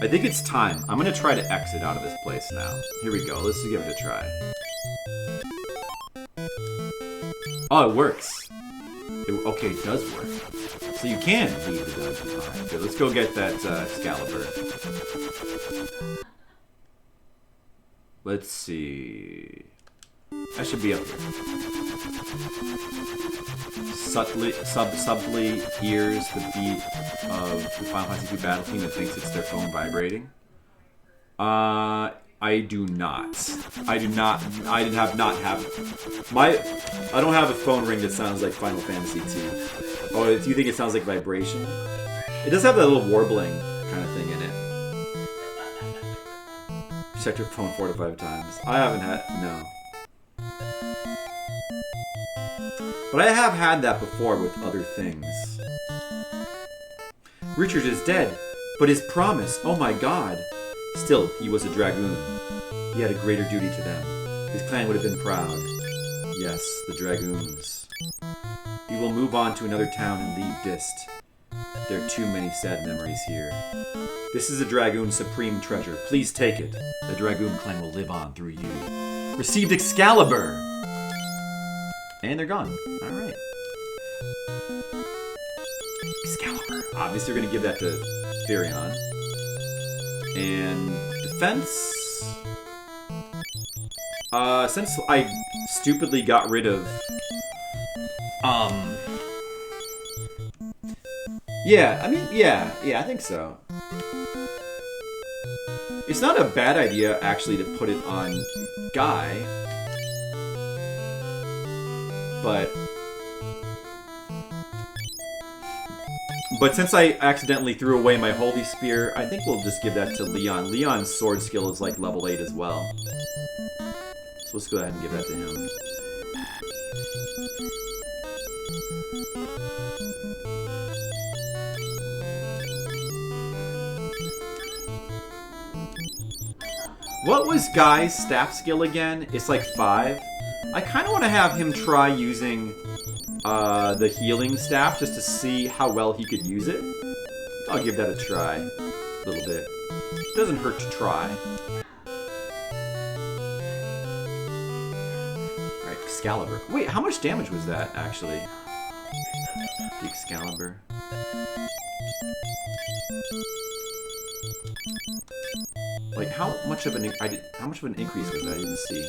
I think it's time. I'm going to try to exit out of this place now. Here we go. Let's give it a try. Oh, it works. Okay, it does work. So you can leave the dungeon. Alright, okay, let's go get that Excalibur. Let's see. I should be up here. Subtly hears the beat of the Final Fantasy II battle theme and thinks it's their phone vibrating. I do not. I do not. I don't have a phone ring that sounds like Final Fantasy II. Oh, do you think it sounds like vibration? It does have that little warbling kind of thing in it. Check your phone 4 to 5 times. I haven't had, no. But I have had that before with other things. Richard is dead, but his promise, oh my god. Still, he was a dragoon. He had a greater duty to them. His clan would have been proud. Yes, the dragoons. We will move on to another town and leave Dist. There are too many sad memories here. This is a dragoon's supreme treasure. Please take it. The dragoon clan will live on through you. Received Excalibur! And they're gone. Alright. Excalibur. Obviously, we're going to give that to Firion. And defense. Since I stupidly got rid of, yeah, I mean, yeah, I think so. It's not a bad idea, actually, to put it on Guy, but since I accidentally threw away my Holy Spear, I think we'll just give that to Leon. Leon's sword skill is like level 8 as well. So let's go ahead and give that to him. What was Guy's staff skill again? It's like 5. I kind of want to have him try using the healing staff just to see how well he could use it. I'll give that a try. A little bit. Doesn't hurt to try. Alright, Excalibur. Wait, how much damage was that, actually? The Excalibur. Like, how much of an increase was that? I didn't see.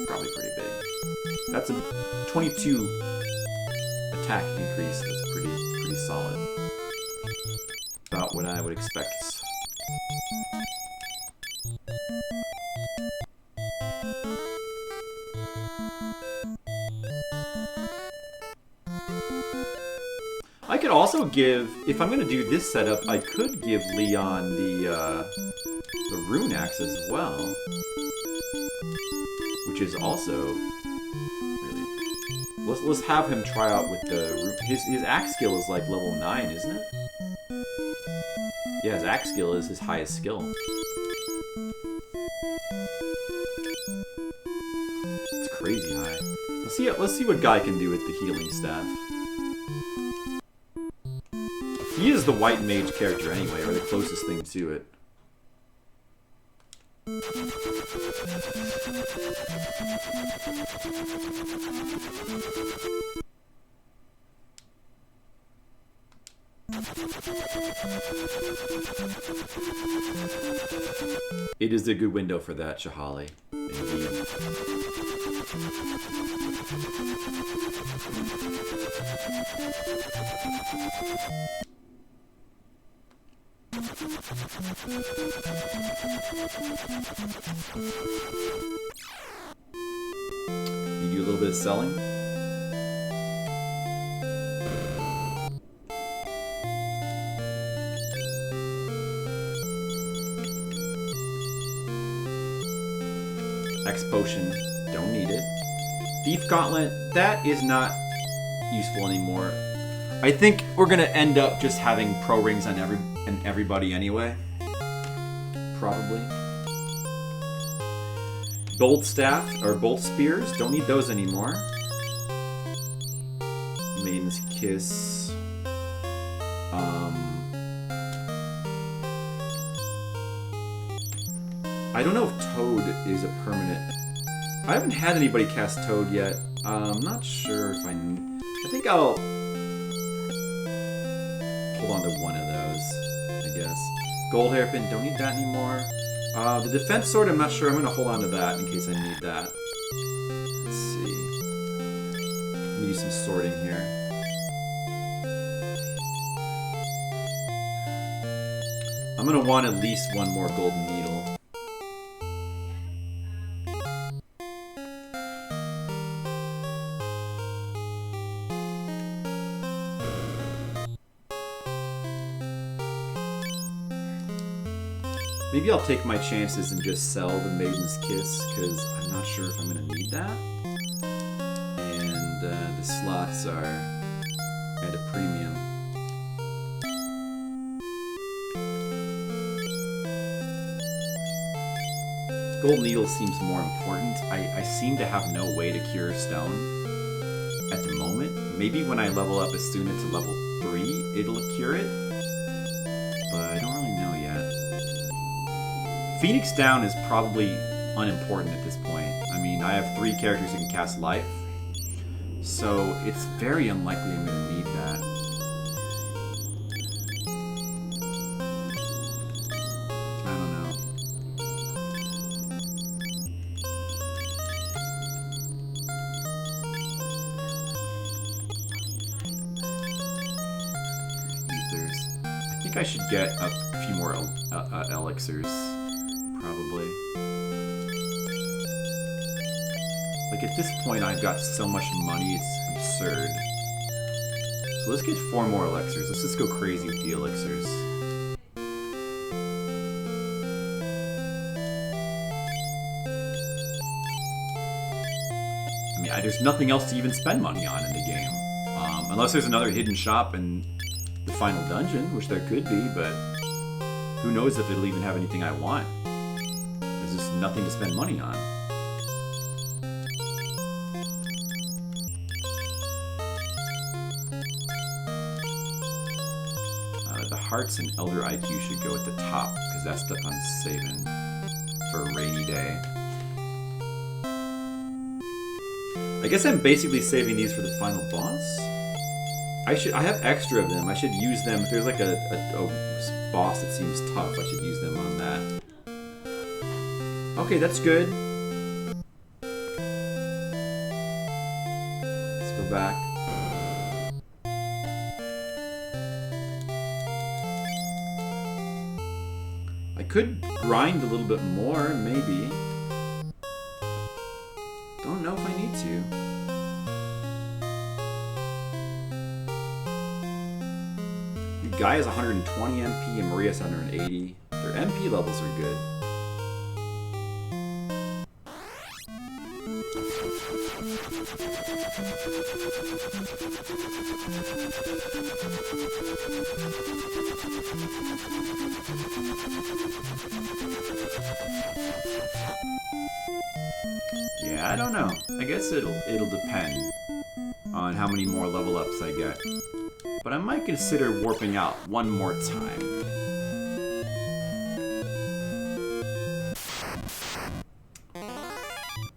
Probably pretty big. That's a 22 attack increase. That's pretty solid. About what I would expect. I could also give, if I'm going to do this setup, I could give Leon the rune axe as well, which is also really. Let's have him try out with the his axe skill is like level 9, isn't it? Yeah, his axe skill is his highest skill. It's crazy high. Let's see what Guy can do with the healing staff. He is the white mage character anyway, or the closest thing to it. It is a good window for that, Shahali. Indeed. You do a little bit of selling. X potion, don't need it. Thief Gauntlet, that is not useful anymore. I think we're gonna end up just having pro rings on everybody anyway. Probably. Bolt staff or bolt spears, don't need those anymore. Maiden's Kiss. I don't know if Toad is a permanent. I haven't had anybody cast Toad yet. I'm not sure if I think I'll hold on to one of those, I guess. Gold hairpin, don't need that anymore. The defense sword, I'm not sure. I'm going to hold on to that in case I need that. Let me do some sorting here. I'm gonna want at least one more golden needle. Maybe I'll take my chances and just sell the Maiden's Kiss, because I'm not sure if I'm going to need that. And the slots are at a premium. Gold Needle seems more important. I seem to have no way to cure stone at the moment. Maybe when I level up Asuna to level 3, it'll cure it. But I don't really know yet. Phoenix Down is probably unimportant at this point. I mean, I have 3 characters who can cast life, so it's very unlikely I'm going to need that. I don't know. Ethers. I think I should get a few more elixirs. Probably. Like at this point I've got so much money, it's absurd. So let's get 4 more elixirs. Let's just go crazy with the elixirs. I mean, there's nothing else to even spend money on in the game. Unless there's another hidden shop in the final dungeon, which there could be, but who knows if it'll even have anything I want. There's just nothing to spend money on. The hearts and Elder IQ should go at the top, because that's stuff I'm saving for a rainy day. I guess I'm basically saving these for the final boss. I have extra of them. I should use them. If there's like a boss that seems tough, I should use them on that. Okay, that's good. Let's go back. I could grind a little bit more, maybe. Don't know if I need to. Guy has 120 MP and Maria has 180. Their MP levels are good. Yeah, I don't know. I guess it'll depend on how many more level ups I get. But I might consider warping out one more time.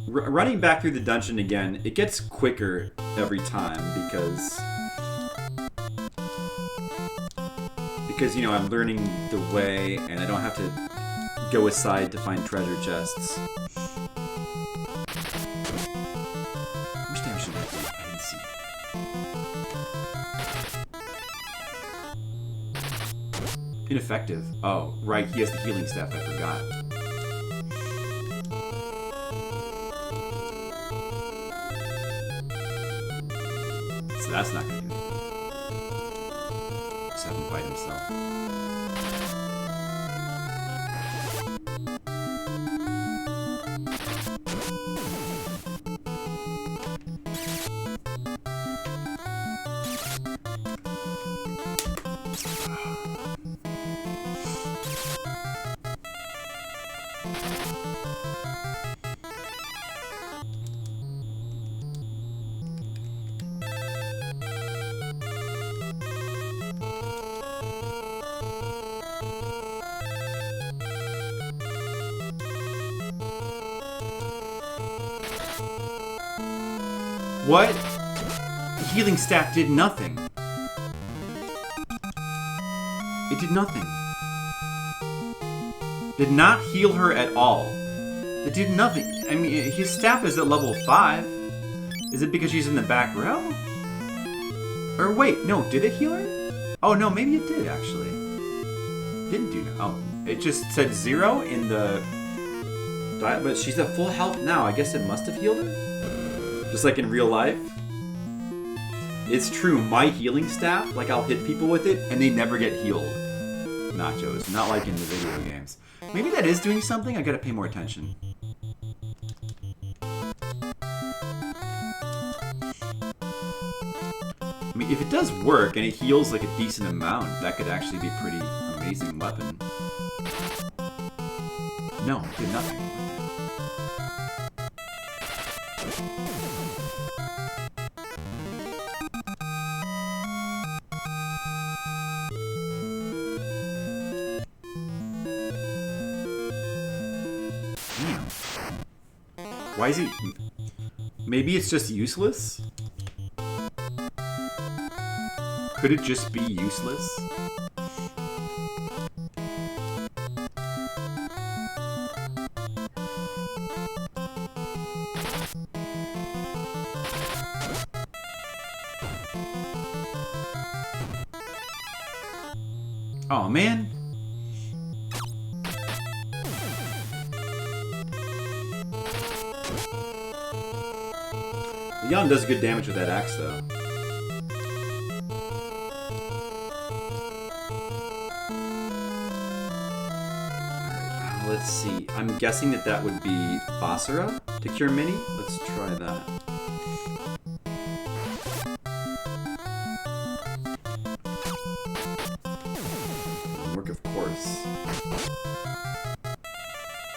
Running back through the dungeon again, it gets quicker every time because you know, I'm learning the way and I don't have to go aside to find treasure chests. How much damage should I do? I didn't see. Ineffective. Oh, right, he has the healing staff, I forgot. So that's not gonna do it. Just have him fight himself. What? The healing staff did nothing. It did nothing. Did not heal her at all. It did nothing. I mean, his staff is at level 5. Is it because she's in the back row? Or wait, no, did it heal her? Oh no, maybe it did actually. Didn't do no. Oh, it just said 0 in the dial, but she's at full health now. I guess it must have healed her? Just like in real life. It's true, my healing staff, like I'll hit people with it and they never get healed. Nachos, not like in the video games. Maybe that is doing something, I gotta pay more attention. I mean, if it does work and it heals like a decent amount, that could actually be a pretty amazing weapon. No, it did nothing. Damn. Why is he... Maybe it's just useless? Could it just be useless? Oh man. Leon does good damage with that axe though. Let's see. I'm guessing that that would be Basara to cure Mini. Let's try that. Work, of course.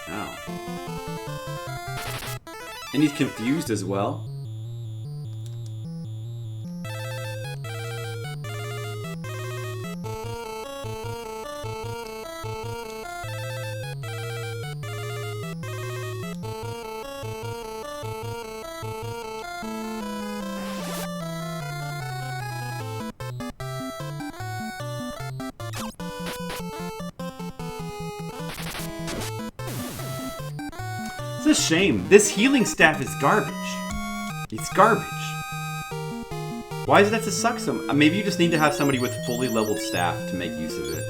Ow. And he's confused as well. It's a shame. This healing staff is garbage. It's garbage. Why does it have to suck so much? Maybe you just need to have somebody with fully leveled staff to make use of it.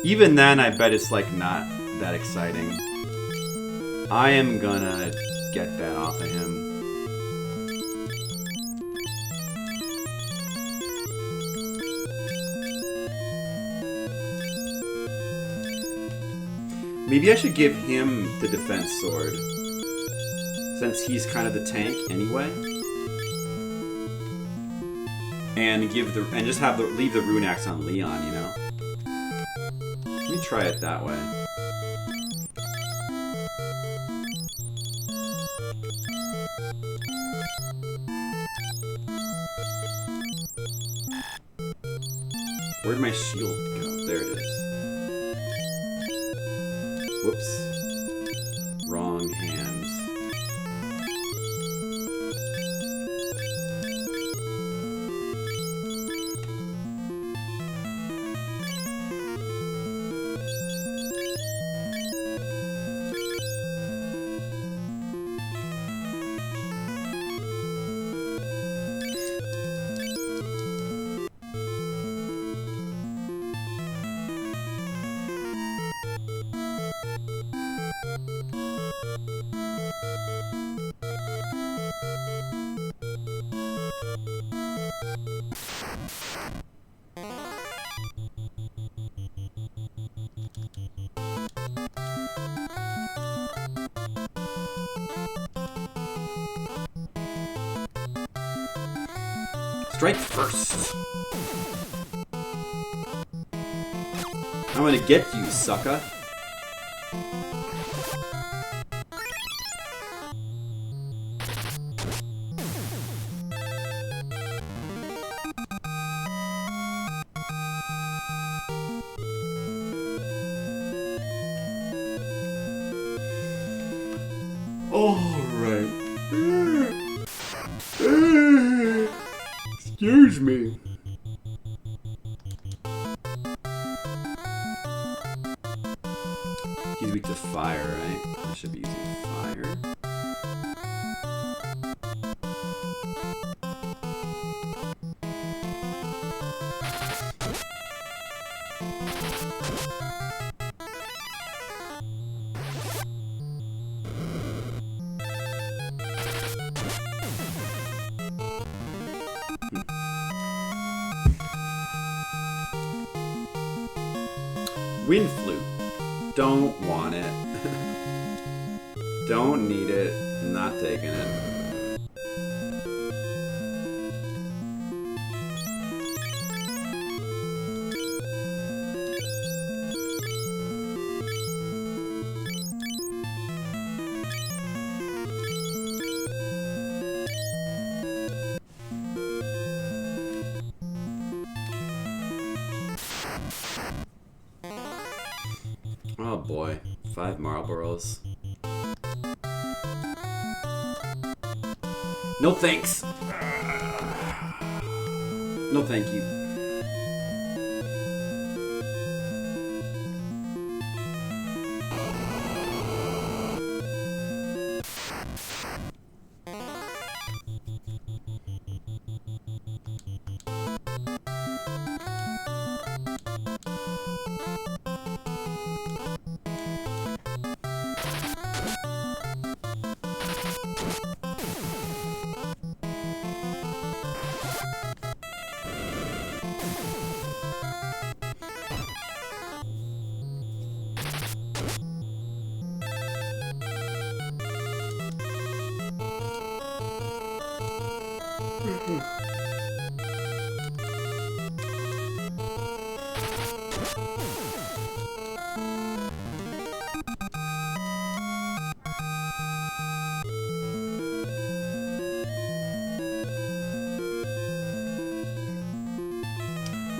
Even then, I bet it's like not that exciting. I am gonna get that off of him. Maybe I should give him the defense sword, since he's kind of the tank anyway, and just leave the rune axe on Leon, you know. Let me try it that way. Where'd my shield go? There it is. Whoops. Wrong hands. Strike first. I'm gonna get you, sucker. All right. Excuse me. He's weak to fire, right? I should be using fire. Wind flute. Don't want it. Don't need it. Not taking it. Oh boy, 5 Marlboros. No thanks. No thank you.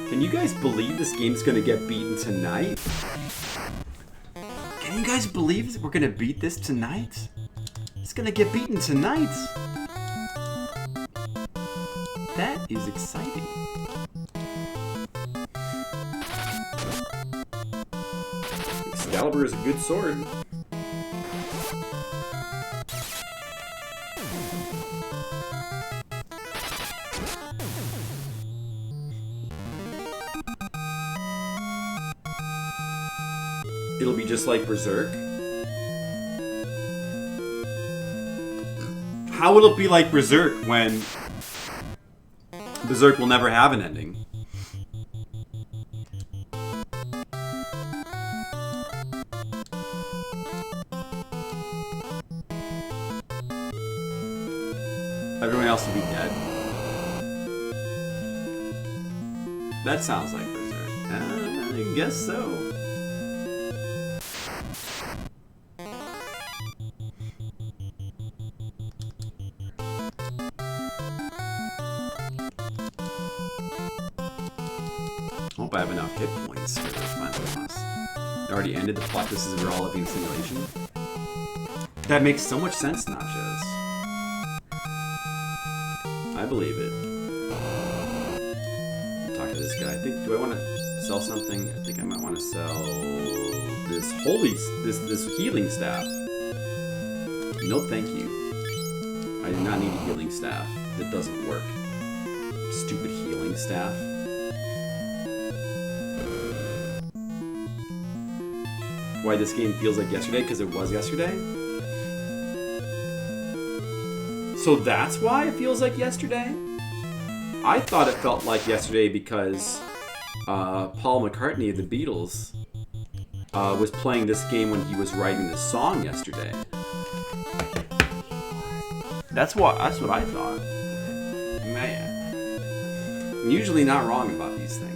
Can you guys believe this game's gonna get beaten tonight? Can you guys believe we're gonna beat this tonight? It's gonna get beaten tonight! That is exciting. Excalibur is a good sword. It'll be just like Berserk. How will it be like Berserk when Berserk will never have an ending? Everyone else will be dead. That sounds like Berserk. I guess so. Hope I have enough hit points for the final boss. It already ended the plot. This is a all living simulation. That makes so much sense, Nachos. I believe it. Talk to this guy. I think. Do I want to sell something? I think I might want to sell this this healing staff. No, thank you. I do not need a healing staff. That doesn't work. Stupid healing staff. Why this game feels like yesterday? Because it was yesterday? So that's why it feels like yesterday? I thought it felt like yesterday because Paul McCartney of the Beatles was playing this game when he was writing the song yesterday. That's what I thought. Man. I'm usually not wrong about these things.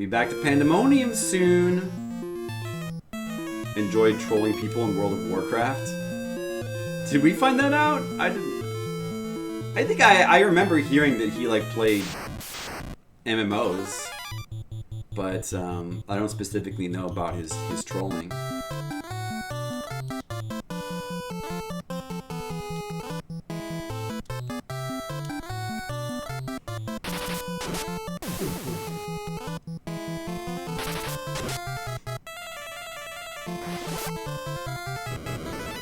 Back to Pandemonium soon. Enjoyed trolling people in World of Warcraft. Did we find that out? I didn't. I think I remember hearing that he like played MMOs, but I don't specifically know about his trolling.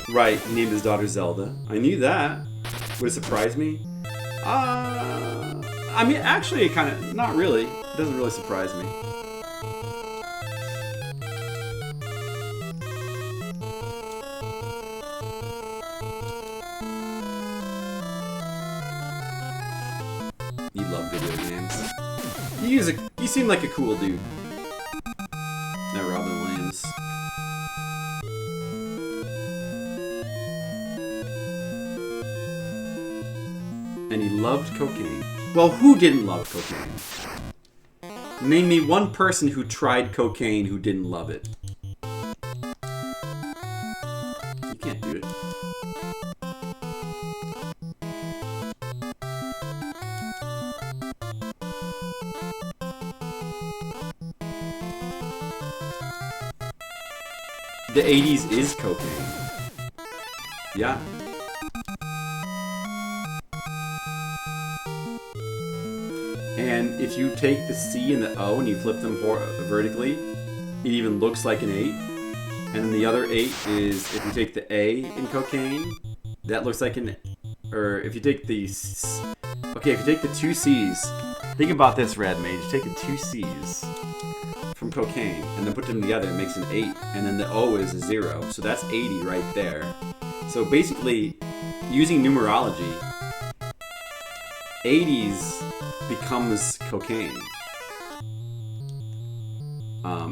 Right, he named his daughter Zelda. I knew that. Would it surprise me? I mean, actually, it kind of, not really. It doesn't really surprise me. You love video games. You seem like a cool dude. That Robin Williams. And he loved cocaine. Well, who didn't love cocaine? Name me one person who tried cocaine who didn't love it. You can't do it. The 80s is cocaine. Yeah. And if you take the C and the O and you flip them vertically, it even looks like an 8. And then the other 8 is if you take the A in cocaine, that looks like an... Or if you take the... Okay, if you take the 2 C's... Think about this, Rad Mage. Take the 2 C's from cocaine and then put them together, it makes an 8. And then the O is a 0. So that's 80 right there. So basically, using numerology, 80s becomes cocaine.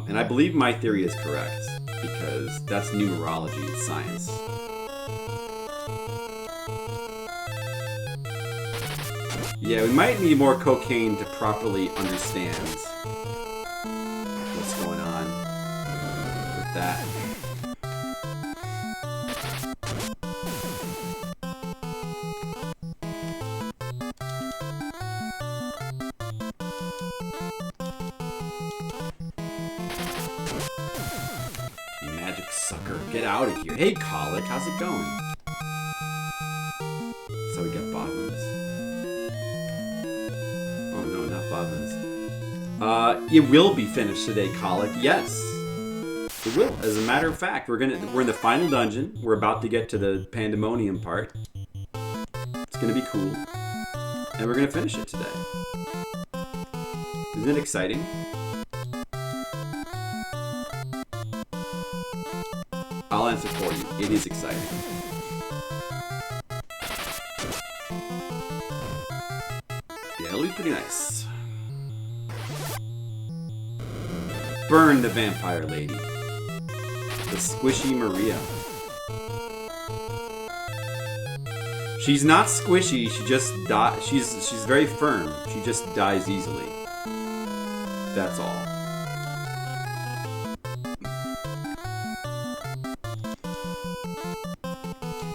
And I believe my theory is correct, because that's numerology, it's science. Yeah, we might need more cocaine to properly understand what's going on with that. Magic sucker, get out of here. Hey, Colic, how's it going? So we got Boblins. Oh no, not Boblins. It will be finished today, Colic. Yes, it will. As a matter of fact, we're in the final dungeon. We're about to get to the pandemonium part. It's gonna be cool, and we're gonna finish it today. Isn't it exciting? I'll answer for you. It is exciting. Yeah, it'll be pretty nice. Burn the vampire lady. The squishy Maria. She's not squishy, she just dies. She's very firm. She just dies easily. That's all.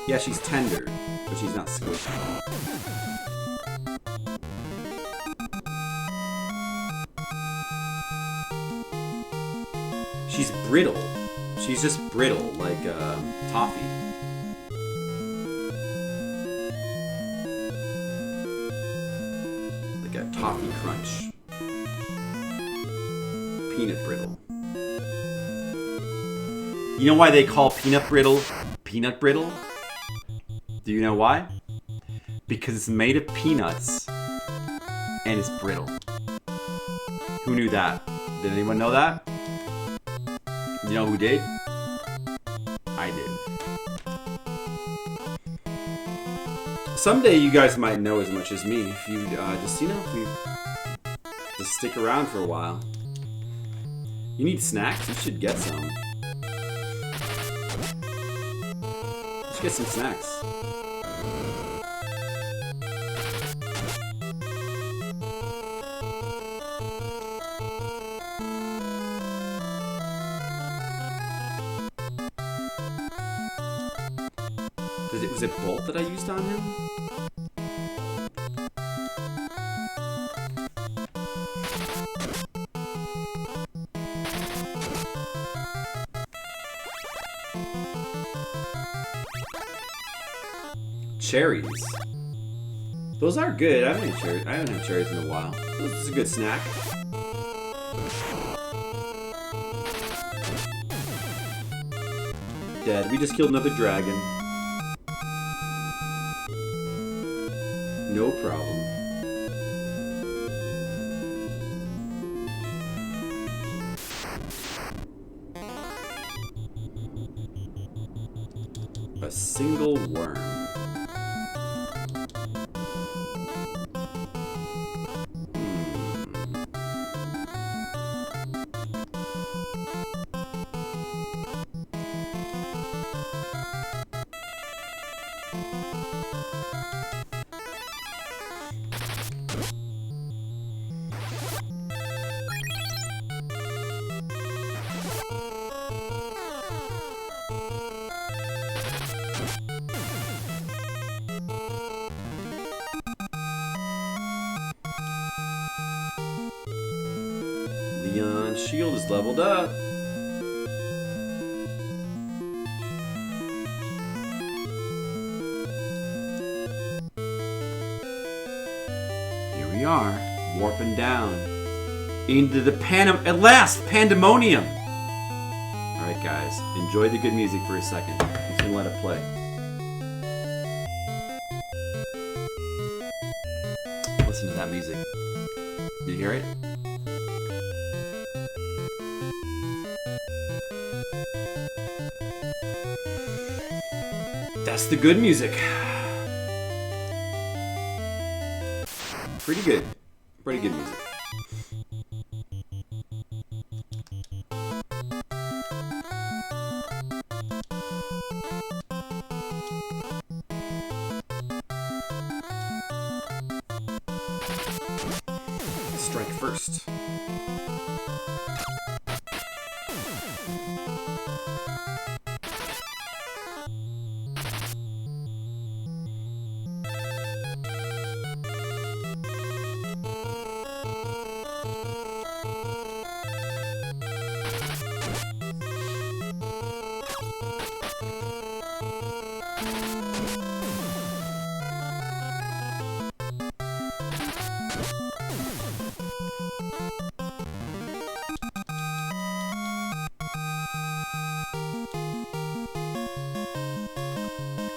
Yeah, she's tender, but she's not squishy. She's brittle. She's just brittle, like toffee. Like a toffee crunch. Peanut brittle. You know why they call peanut brittle peanut brittle? Do you know why? Because it's made of peanuts and it's brittle. Who knew that? Did anyone know that? You know who did? I did. Someday you guys might know as much as me if you just, you know, if you just stick around for a while. You need snacks? You should get some. You should get some snacks. Was it Bolt that I used on him? Cherries. Those are good. I haven't had cherries in a while. This is a good snack. dead. We just killed another dragon. No problem. A single worm. Leon's shield is leveled up. Here we are, warping down into the at last, pandemonium. All right, guys, enjoy the good music for a second. I'm just gonna let it play. Listen to that music. You hear it? That's the good music. Pretty good. Pretty good music. Strike first.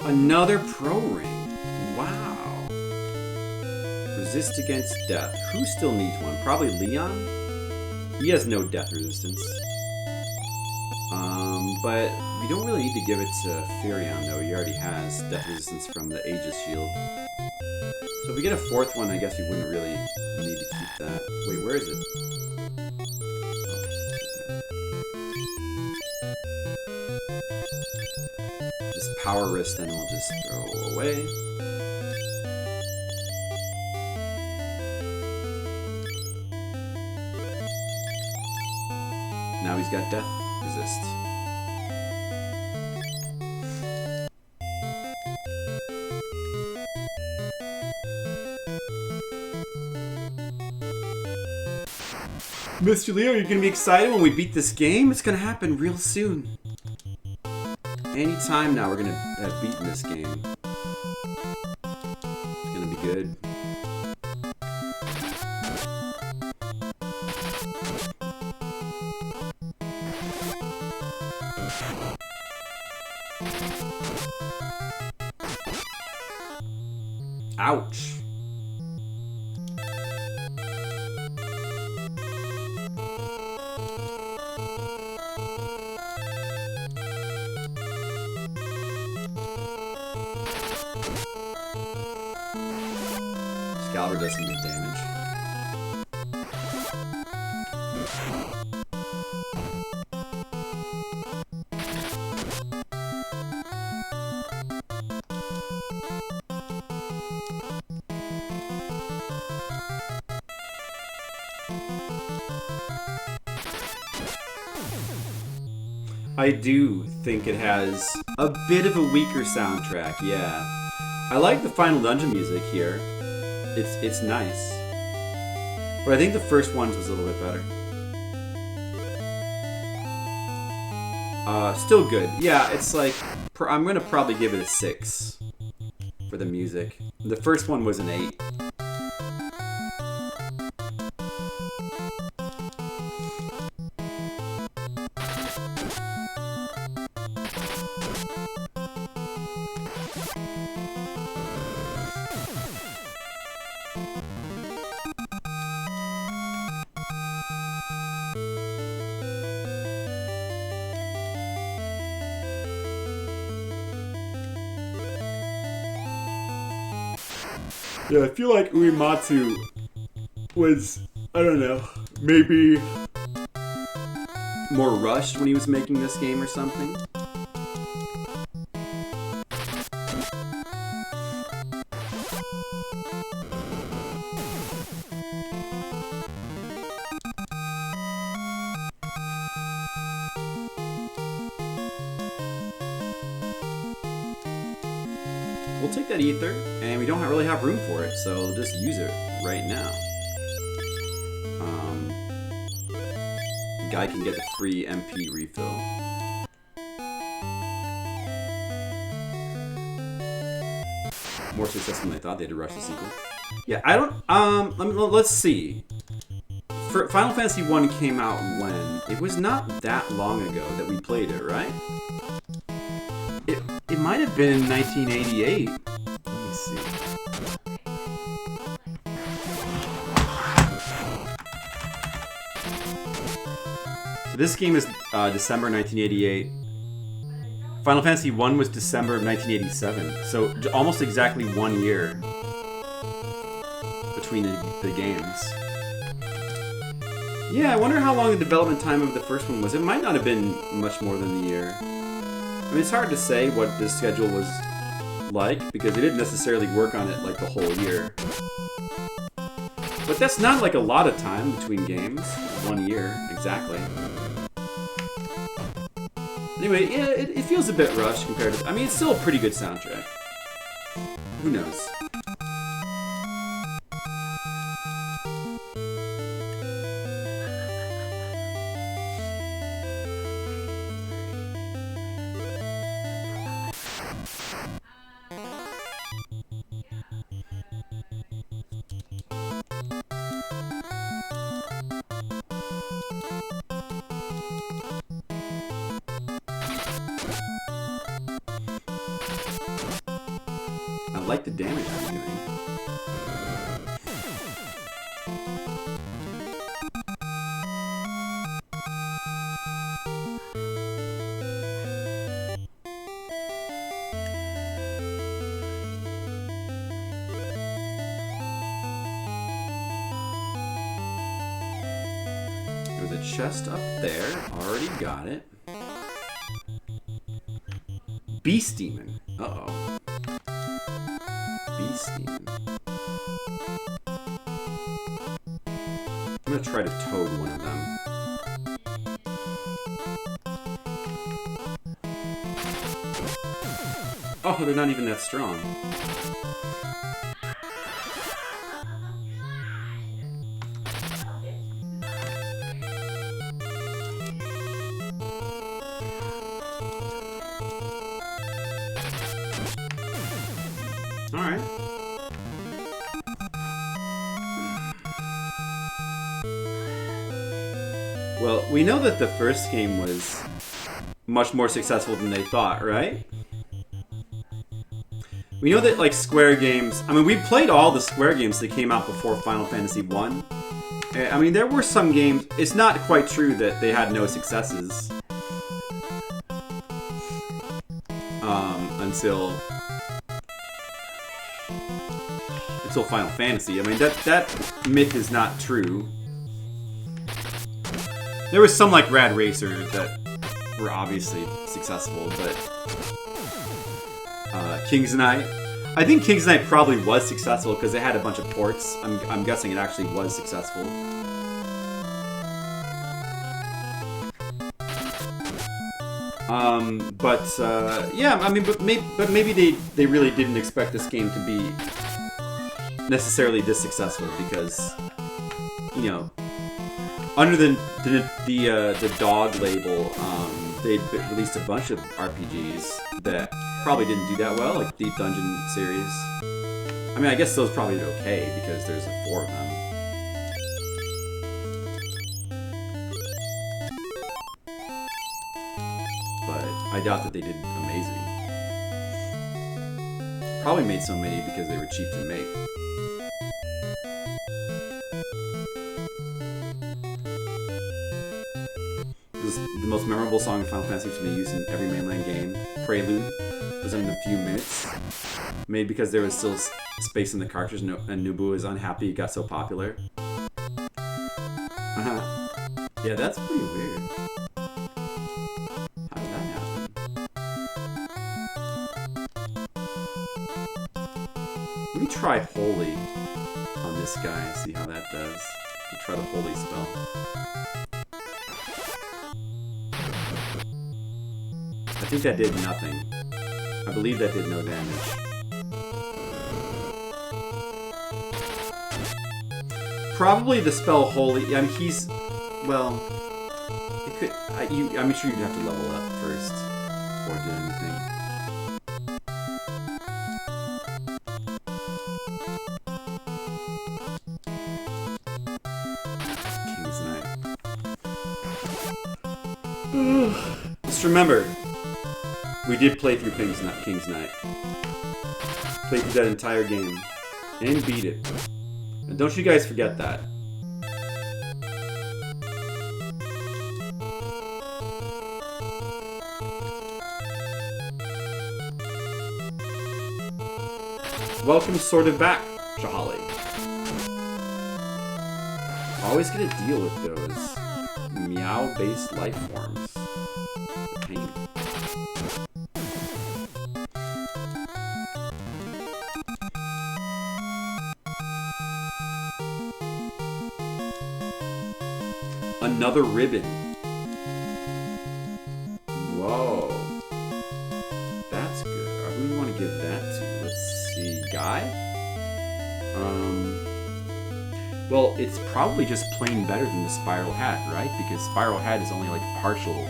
Another pro ring. Wow. Resist against death. Who still needs one? Probably Leon? He has no death resistance. But we don't really need to give it to Furion, though. He already has death resistance from the Aegis shield. So if we get a fourth one, I guess we wouldn't really need to keep that. Wait, where is it? This power wrist, then we'll just throw away. Now he's got death resist. Mr. Leo, you're gonna be excited when we beat this game? It's gonna happen real soon. Anytime now we're gonna have beaten this game. It's gonna be good. Ouch. Scalper does some good damage. I do think it has a bit of a weaker soundtrack, yeah. I like the final dungeon music here. It's nice. But I think the first one was a little bit better. Still good. Yeah, it's like, I'm gonna probably give it a 6 for the music. The first one was an 8. Yeah, I feel like Uematsu was, I don't know, maybe more rushed when he was making this game or something. We'll take that ether, and we don't really have room for it, so we'll just use it right now. Guy can get the free MP refill. More successful than I thought. They had to rush the sequel. Yeah, I don't. Let's see. Final Fantasy 1 came out when? It was not that long ago that we played it, right? It might have been 1988. Let me see. So this game is December 1988. Final Fantasy 1 was December of 1987. So almost exactly 1 year between the games. Yeah, I wonder how long the development time of the first one was. It might not have been much more than a year. I mean, it's hard to say what this schedule was like, because they didn't necessarily work on it like the whole year. But that's not like a lot of time between games. 1 year, exactly. Anyway, yeah, it feels a bit rushed compared to... I mean, it's still a pretty good soundtrack. Who knows? I like the damage I'm doing. There's a chest up there. Already got it. Beast Demon. Uh-oh. Beast Demon. I'm gonna try to toad one of them. Oh, they're not even that strong. Alright. Well, we know that the first game was much more successful than they thought, right? We know that, like, Square games... I mean, we played all the Square games that came out before Final Fantasy 1. I mean, there were some games... It's not quite true that they had no successes. Until Final Fantasy. I mean, that myth is not true. There was some, like, Rad Racer that were obviously successful, but... King's Knight. I think King's Knight probably was successful because it had a bunch of ports. I'm guessing it actually was successful. Yeah, I mean, but maybe they really didn't expect this game to be necessarily this successful because, you know, under the dog label, they released a bunch of RPGs that probably didn't do that well, like Deep Dungeon series. I mean, I guess those probably did okay because there's 4 of them. But I doubt that they did amazing. Probably made so many because they were cheap to make. was the most memorable song in Final Fantasy, which they used in every mainline game. Prelude was in a few minutes. Maybe because there was still space in the cartridge and Nubu was unhappy it got so popular. Yeah, that's pretty weird. How did that happen? Let me try Holy on this guy and see how that does. Let me try the Holy spell. I think that did nothing. I believe that did no damage. Probably the spell Holy. I mean, he's... Well... It could... I'm sure you'd have to level up first before it did anything. King's Knight. Just remember, we did play through King's Knight. Played through that entire game. And beat it. And don't you guys forget that. Welcome sort of back, Shahali. Always get to deal with those meow-based life forms. The pain. Another ribbon. Whoa. That's good. Who do we want to give that to? Let's see. Guy? Well, it's probably just plain better than the Spiral Hat, right? Because Spiral Hat is only like partial.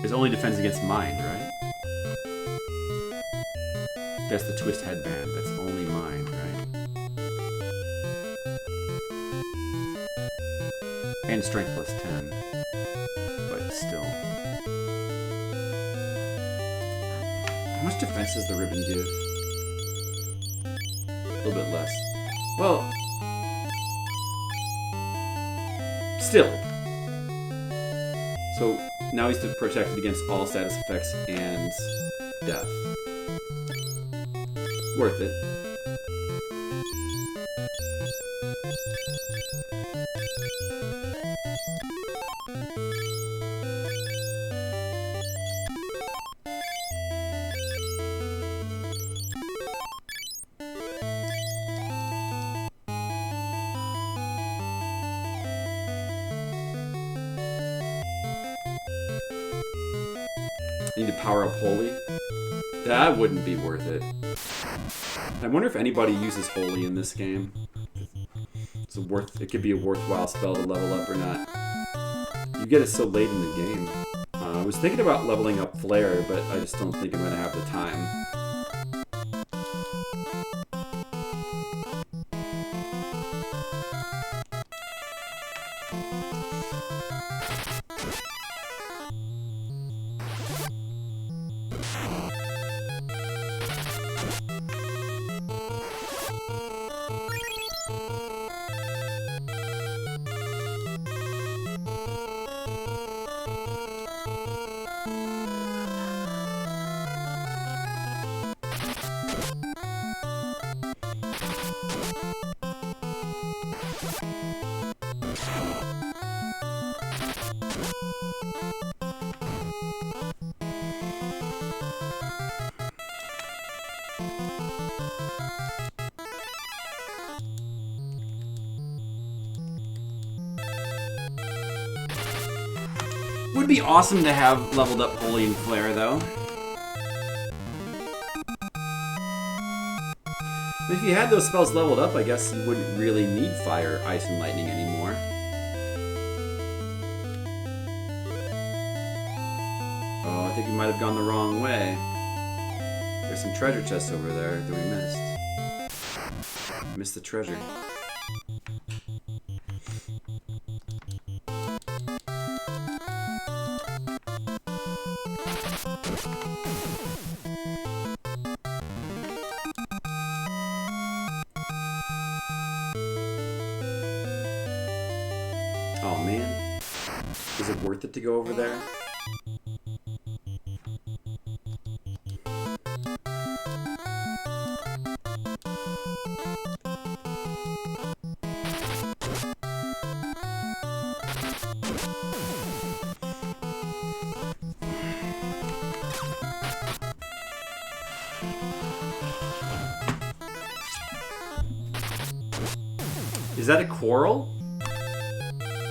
It only defends against mind, right? That's the Twist Headband. That's only mind, right? And Strength plus 10. But still. How much defense does the ribbon give? A little bit less. Well... Still. So, now he's protected against all status effects and death. Worth it. Need to power up Holy? That wouldn't be worth it. I wonder if anybody uses Holy in this game. It could be a worthwhile spell to level up or not. You get it so late in the game. I was thinking about leveling up Flare, but I just don't think I'm going to have the time. Would be awesome to have leveled up Holy and Flare, though. If you had those spells leveled up, I guess you wouldn't really need Fire, Ice, and Lightning anymore. Oh, I think we might have gone the wrong way. There's some treasure chests over there that we missed. Missed the treasure. Oh man. Is it worth it to go over there? Is that a quarrel?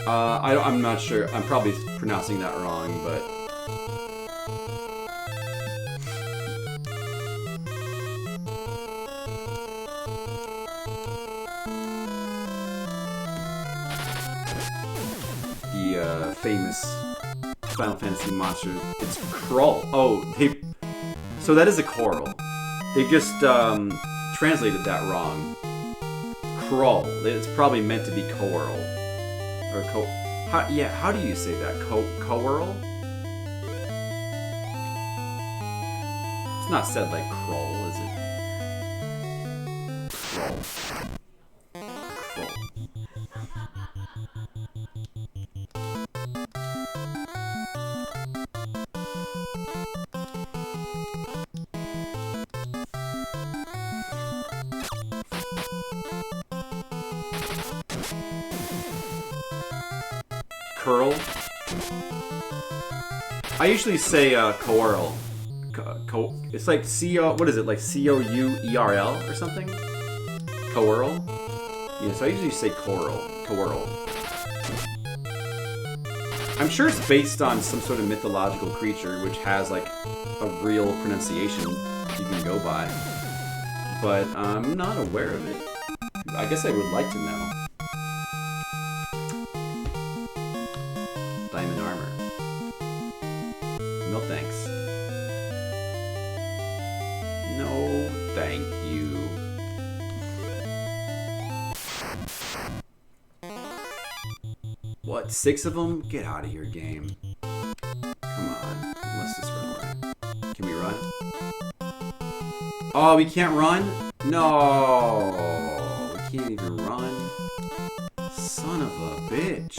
I'm not sure. I'm probably pronouncing that wrong, but... The famous Final Fantasy monster. It's Krull. Oh, so that is a quarrel. They just translated that wrong. Krull. It's probably meant to be coral. Or how do you say that? Coral? It's not said like Krull, is it? Krull. Krull. Curl. I usually say coral. It's like what is it, like C-O-U-E-R-L or something? Coral? Yeah, so I usually say coral. I'm sure it's based on some sort of mythological creature which has like a real pronunciation you can go by. But I'm not aware of it. I guess I would like to know. Diamond armor. No thanks. No thank you. What, 6 of them? Get out of here, game. Come on, let's just run away. Can we run? Oh, we can't run? No, we can't even run. Son of a bitch.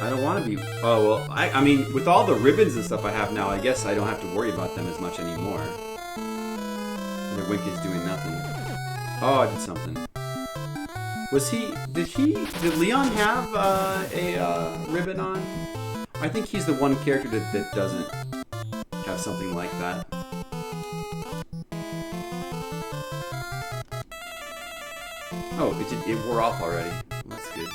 I don't want to be... Oh, well, I mean, with all the ribbons and stuff I have now, I guess I don't have to worry about them as much anymore. The wink is doing nothing. Oh, I did something. Did Leon have a ribbon on? I think he's the one character that doesn't have something like that. Oh, it wore off already. That's good.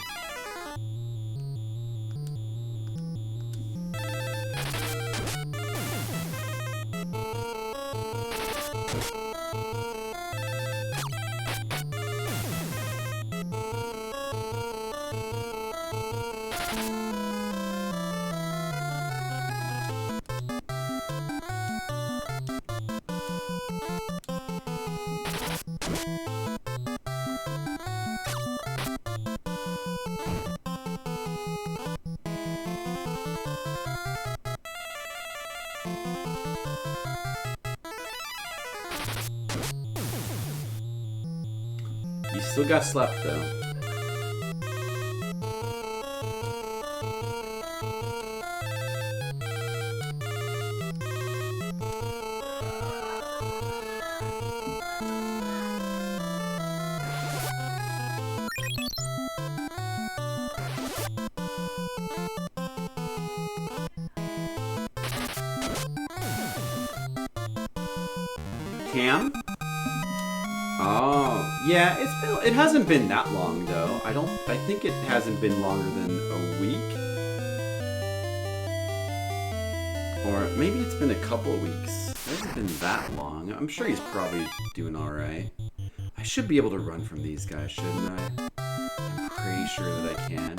You still got slept though. Cam? Oh, yeah, it hasn't been that long though. I think it hasn't been longer than a week. Or maybe it's been a couple weeks. It hasn't been that long. I'm sure he's probably doing alright. I should be able to run from these guys, shouldn't I? I'm pretty sure that I can.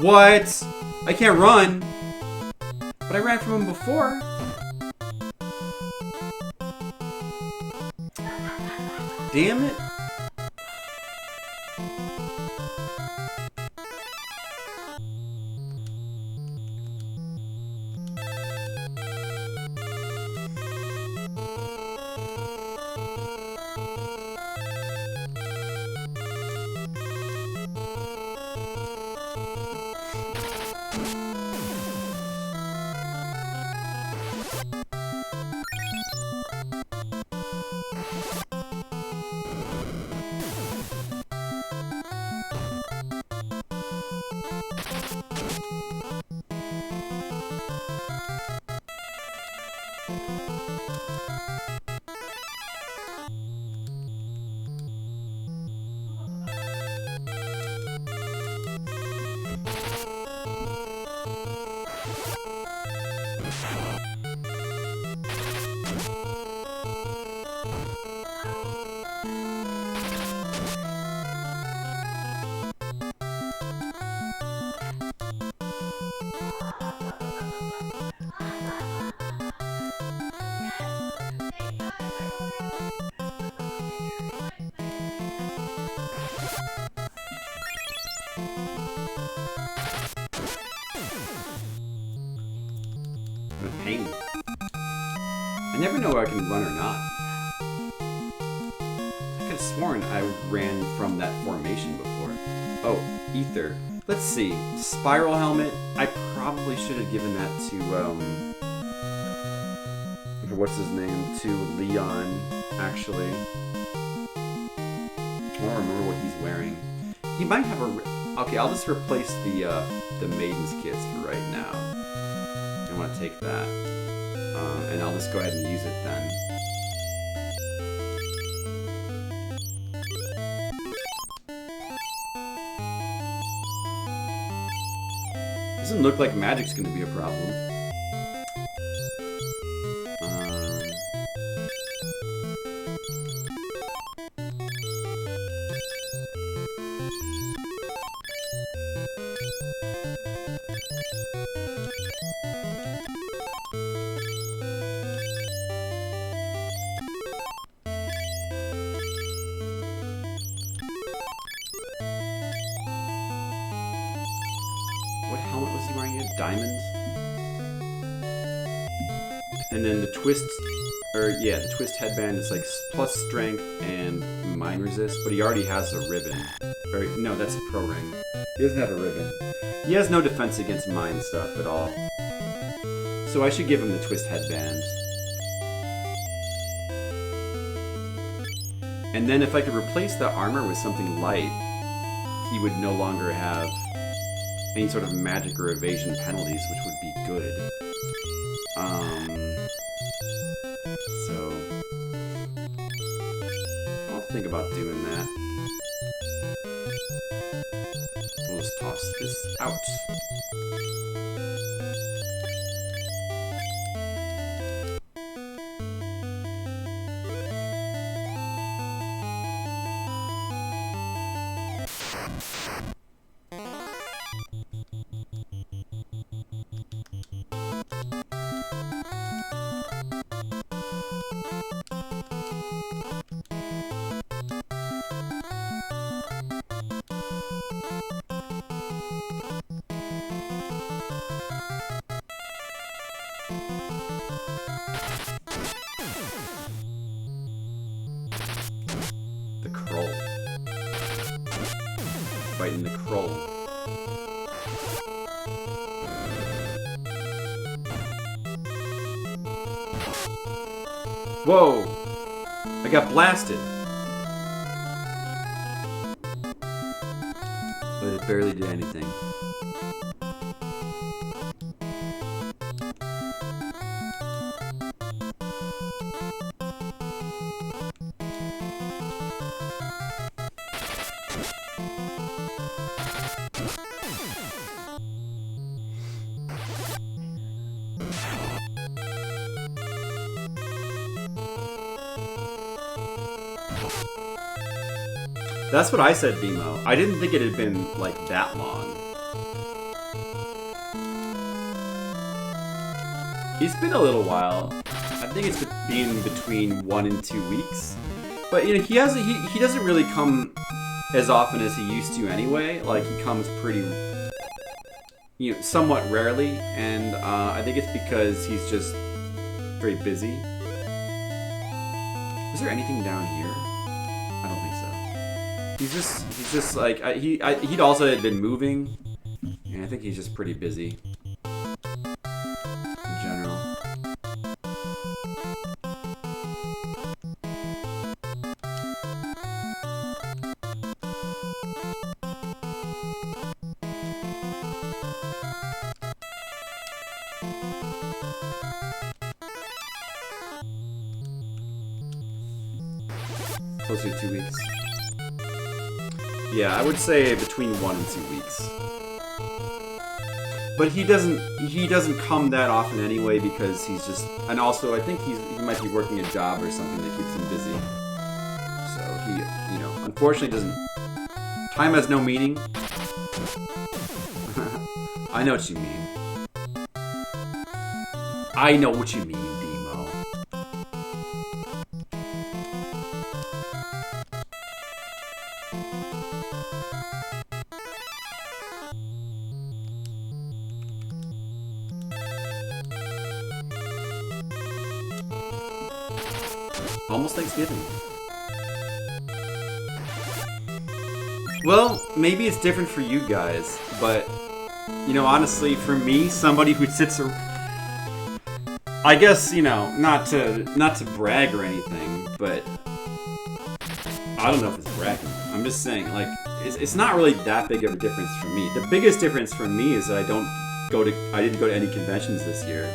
What? I can't run! But I ran from him before. Damn it. never know where I can run or not. I could have sworn I ran from that formation before. Oh, ether. Let's see. Spiral helmet. I probably should have given that to, what's his name? To Leon, actually. I don't remember what he's wearing. He might have a... Okay, I'll just replace the Maiden's kits for right now. I want to take that. And I'll just go ahead and use it then. Doesn't look like magic's gonna be a problem. What helmet was he wearing again? Diamonds? And then the twist, the twist headband is like plus strength and mine resist, but he already has a ribbon. Or, no, that's a pro ring. He doesn't have a ribbon. He has no defense against mine stuff at all. So I should give him the twist headband. And then if I could replace the armor with something light, he would no longer have any sort of magic or evasion penalties, which would be good. So I'll think about doing that. We'll just toss this out. The Kroll. Fighting the Kroll. Whoa! I got blasted! But it barely did anything. That's what I said, Demo. I didn't think it had been, like, that long. It's been a little while. I think it's been between 1 and 2 weeks. But, you know, he doesn't really come as often as he used to anyway. Like, he comes pretty, you know, somewhat rarely. And I think it's because he's just very busy. Is there anything down here? I don't think so. He's just like, he'd also had been moving, and I think he's just pretty busy in general. Closer to 2 weeks. Yeah, I would say between 1 and 2 weeks. But he doesn't come that often anyway because he's just, and also I think he might be working a job or something that keeps him busy. So he, you know, unfortunately doesn't. Time has no meaning. I know what you mean. I know what you mean, Demo. Almost Thanksgiving. Well, maybe it's different for you guys, but you know, honestly, for me, somebody who sits around, I guess, you know, not to brag or anything, but I don't know if it's bragging. I'm just saying, like, it's not really that big of a difference for me. The biggest difference for me is that I didn't go to any conventions this year,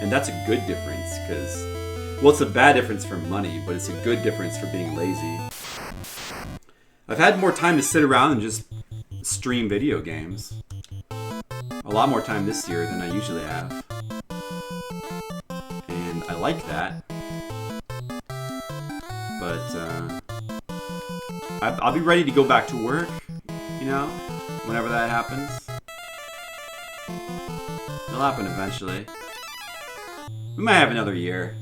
and that's a good difference because, well, it's a bad difference for money, but it's a good difference for being lazy. I've had more time to sit around and just stream video games. A lot more time this year than I usually have. And I like that. But, I'll be ready to go back to work, you know, whenever that happens. It'll happen eventually. We might have another year.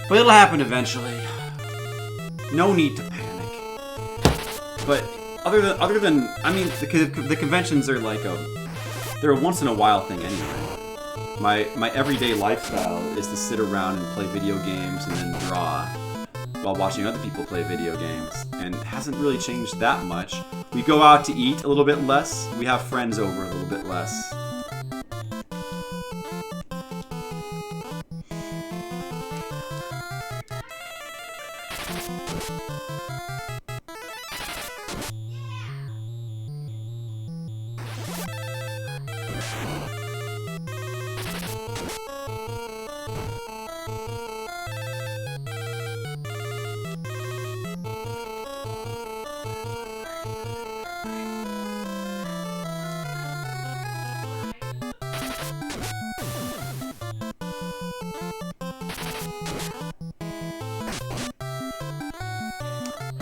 But it'll happen eventually. No need to panic. But other than I mean, the conventions are like they're a once in a while thing anyway. My everyday lifestyle is to sit around and play video games and then draw while watching other people play video games, and it hasn't really changed that much. We go out to eat a little bit less. We have friends over a little bit less.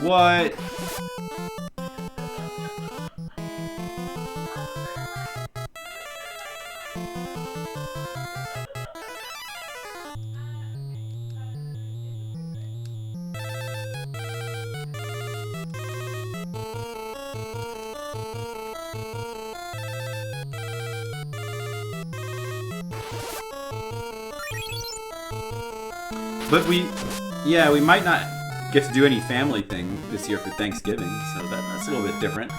What? But we might not get to do any family thing this year for Thanksgiving, so that's a little bit different.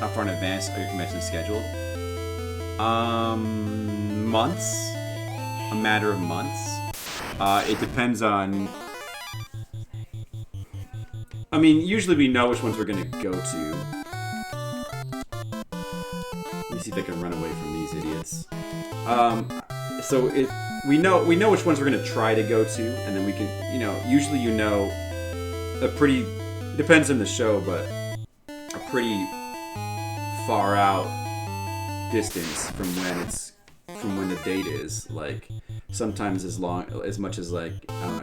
How far in advance are your conventions scheduled? Months. A matter of months. It depends on... I mean, usually we know which ones we're gonna go to. Let me see if I can run away from these idiots. We know which ones we're gonna try to go to, and then we can, you know, usually you know a pretty... It depends on the show, but a pretty far out distance from when the date is, like sometimes as much as like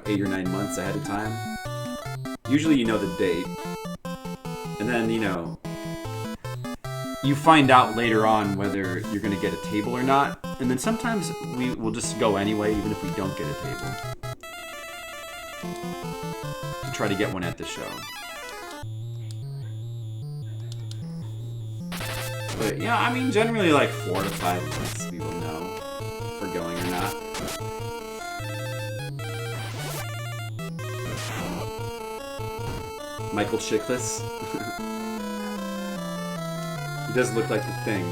8 or 9 months ahead of time. Usually you know the date, and then you know you find out later on whether you're gonna get a table or not, and then sometimes we will just go anyway even if we don't get a table to try to get one at the show. But yeah, I mean, generally like 4 to 5 months we will know if we're going or not. Michael Chiklis. He does look like the Thing.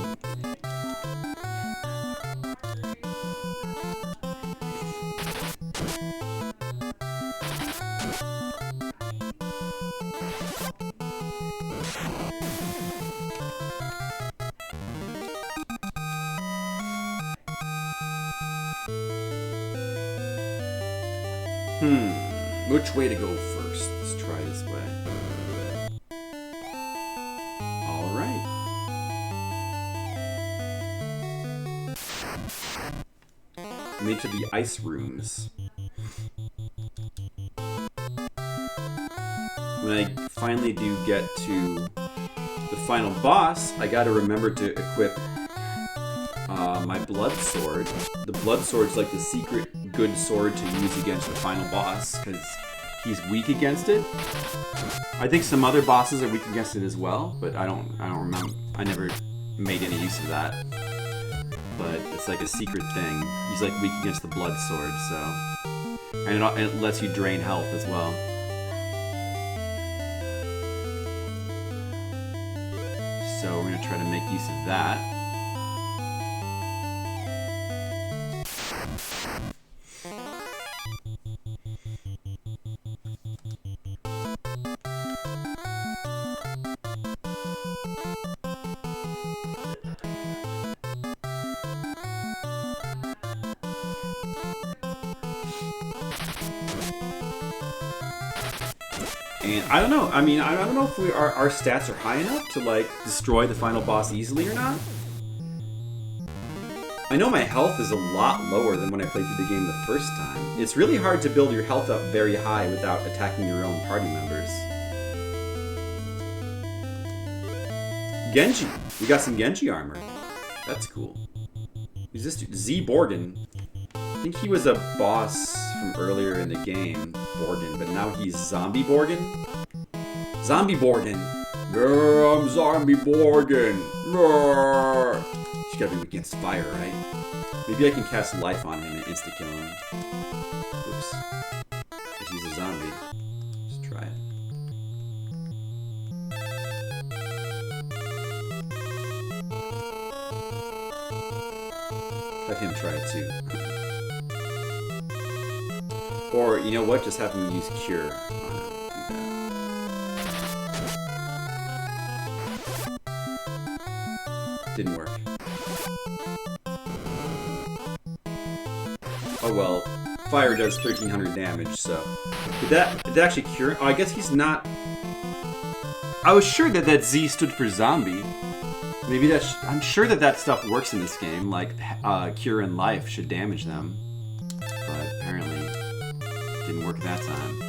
Which way to go first? Let's try this way. Alright. made to the ice rooms. When I finally do get to the final boss, I gotta remember to equip my blood sword. The blood sword's like the secret good sword to use against the final boss, because he's weak against it. I think some other bosses are weak against it as well, but I don't remember. I never made any use of that. But it's like a secret thing. He's like weak against the blood sword, so. And it lets you drain health as well. So we're gonna try to make use of that. And I don't know. I mean, I don't know if our stats are high enough to like destroy the final boss easily or not. I know my health is a lot lower than when I played through the game the first time. It's really hard to build your health up very high without attacking your own party members. Genji. We got some Genji armor. That's cool. Who's this dude? Z Borgin. I think he was a boss from earlier in the game, Borgin, but now he's Zombie Borgin? Zombie Borgin! Yeah, I'm Zombie Borgin! Yeah. He's gotta be against fire, right? Maybe I can cast life on him and insta-kill him. Oops. Because he's a zombie. Let's try it. Have him try it too. Or, you know what? Just have him use Cure on him. Do that. Didn't work. Oh well. Fire does 1300 damage, so... Did that actually cure? Oh, I guess he's not... I was sure that Z stood for zombie. Maybe that's... I'm sure that stuff works in this game. Like, Cure and Life should damage them. But apparently... didn't work that time.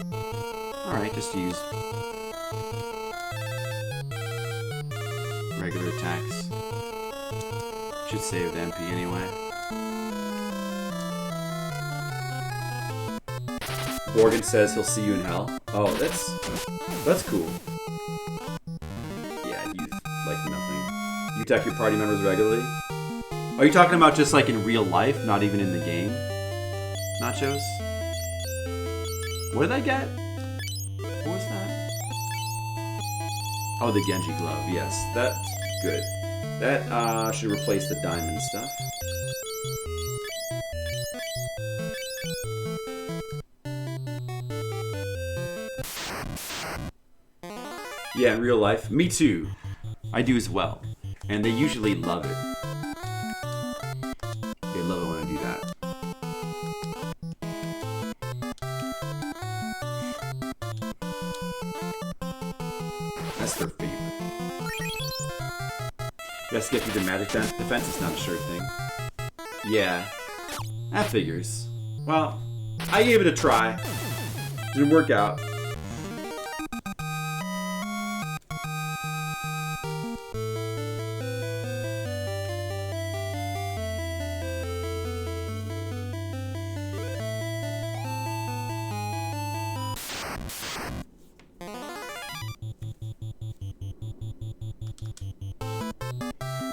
Alright, just use regular attacks. Should save the MP anyway. Borgin says he'll see you in hell. Oh, that's cool. Yeah, use like nothing. You attack your party members regularly? Are you talking about just like in real life, not even in the game? Nachos? What did I get? What was that? Oh, the Genji glove. Yes, that's good. That should replace the diamond stuff. Yeah, in real life. Me too. I do as well. And they usually love it. They love it when I do that. That's their favorite. Yes, get through the magic defense is not a sure thing. Yeah, that figures. Well, I gave it a try. Didn't work out.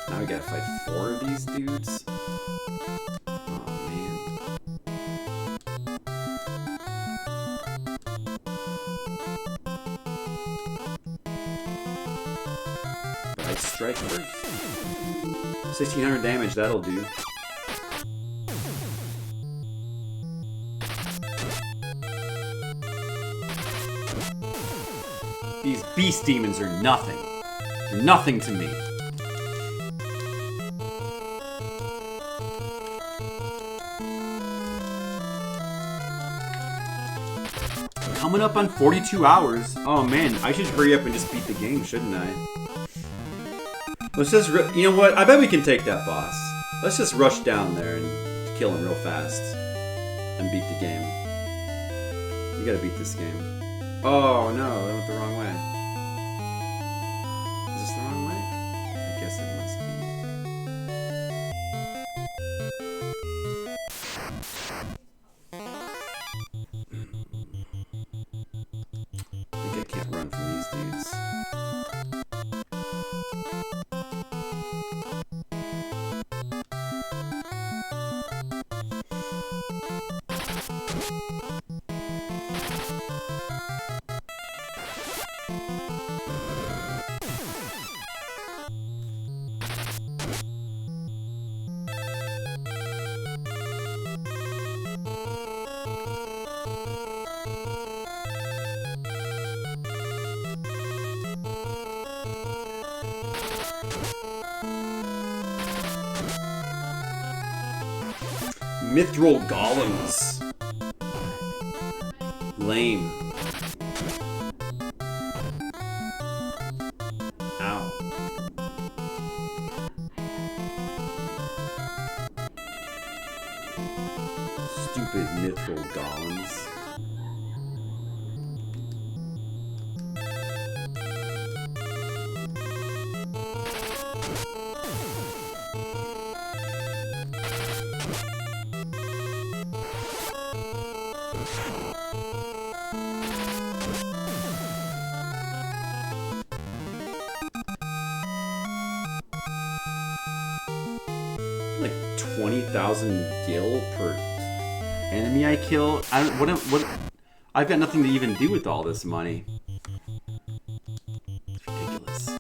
Now we gotta fight 4 of these dudes. Oh man. Ice strike first. 1600 damage, that'll do. These beast demons are nothing. They're nothing to me. Coming up on 42 hours. Oh man, I should hurry up and just beat the game, shouldn't I? Let's just, you know what? I bet we can take that boss. Let's just rush down there and kill him real fast and beat the game. You gotta beat this game. Oh no, I went the wrong way. Is this the wrong way? I guess it must be. I think I can't run from these dudes. Mithril golems. Lame. Ow. Stupid mithril golems. Like 20,000 gil per enemy I kill. I've got nothing to even do with all this money. It's ridiculous.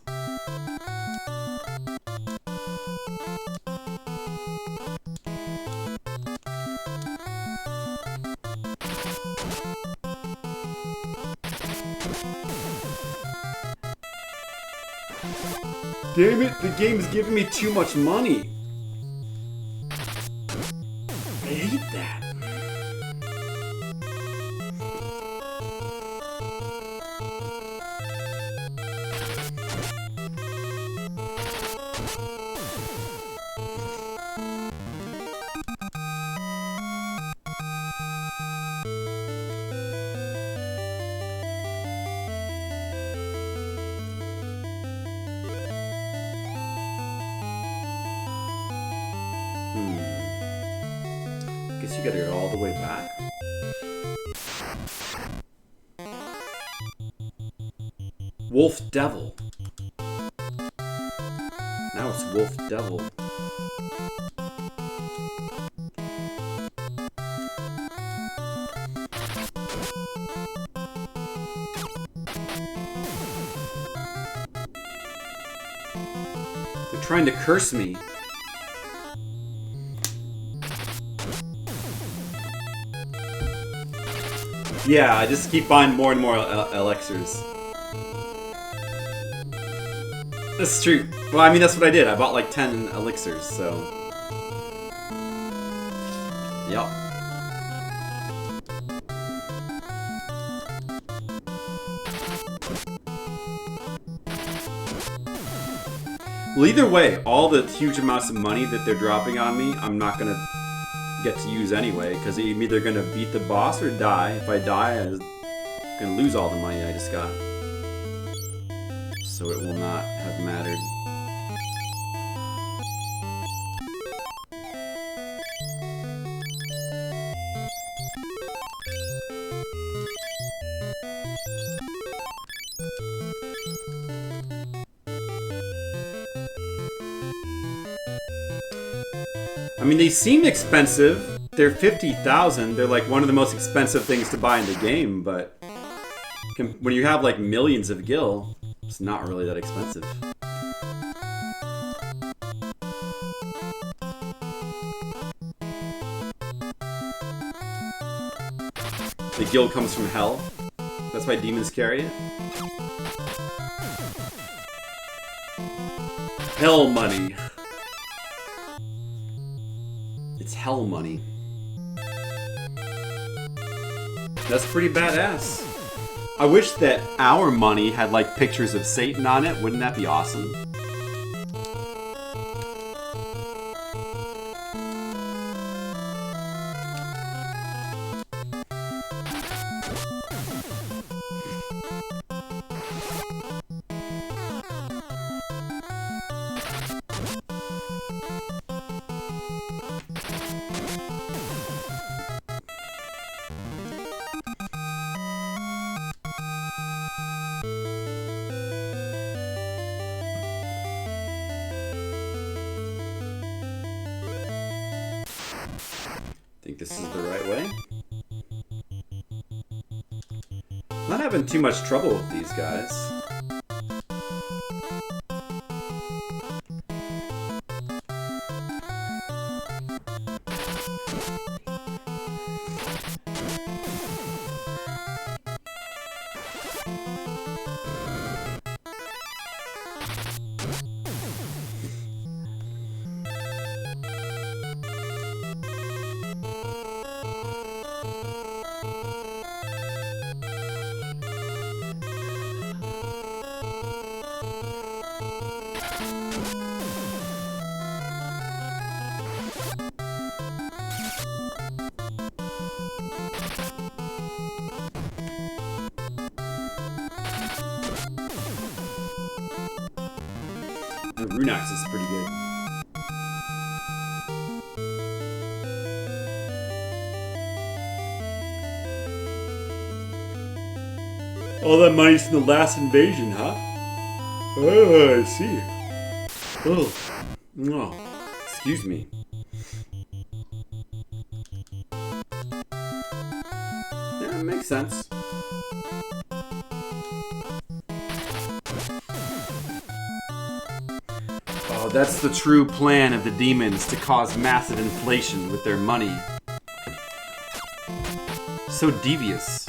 Damn it, the game's giving me too much money. I hate that. Guess you gotta go all the way back. Wolf Devil. Now it's Wolf Devil. They're trying to curse me. Yeah, I just keep buying more and more elixirs. That's true. Well, I mean, that's what I did. I bought like 10 elixirs, so... Yup. Well, either way, all the huge amounts of money that they're dropping on me, I'm not gonna get to use anyway, because I'm either gonna beat the boss or die. If I die, I'm gonna lose all the money I just got. So it will not have mattered. I mean, they seem expensive. They're 50,000. They're like one of the most expensive things to buy in the game, but when you have like millions of gil, it's not really that expensive. The gil comes from hell. That's why demons carry it. Hell money. It's hell money. That's pretty badass. I wish that our money had like pictures of Satan on it. Wouldn't that be awesome? think this is the right way. Not having too much trouble with these guys. The Runax is pretty good. All that money's from the last invasion, huh? Oh, I see. Oh, no. Excuse me. Yeah, it makes sense. Oh, that's the true plan of the demons, to cause massive inflation with their money. So devious.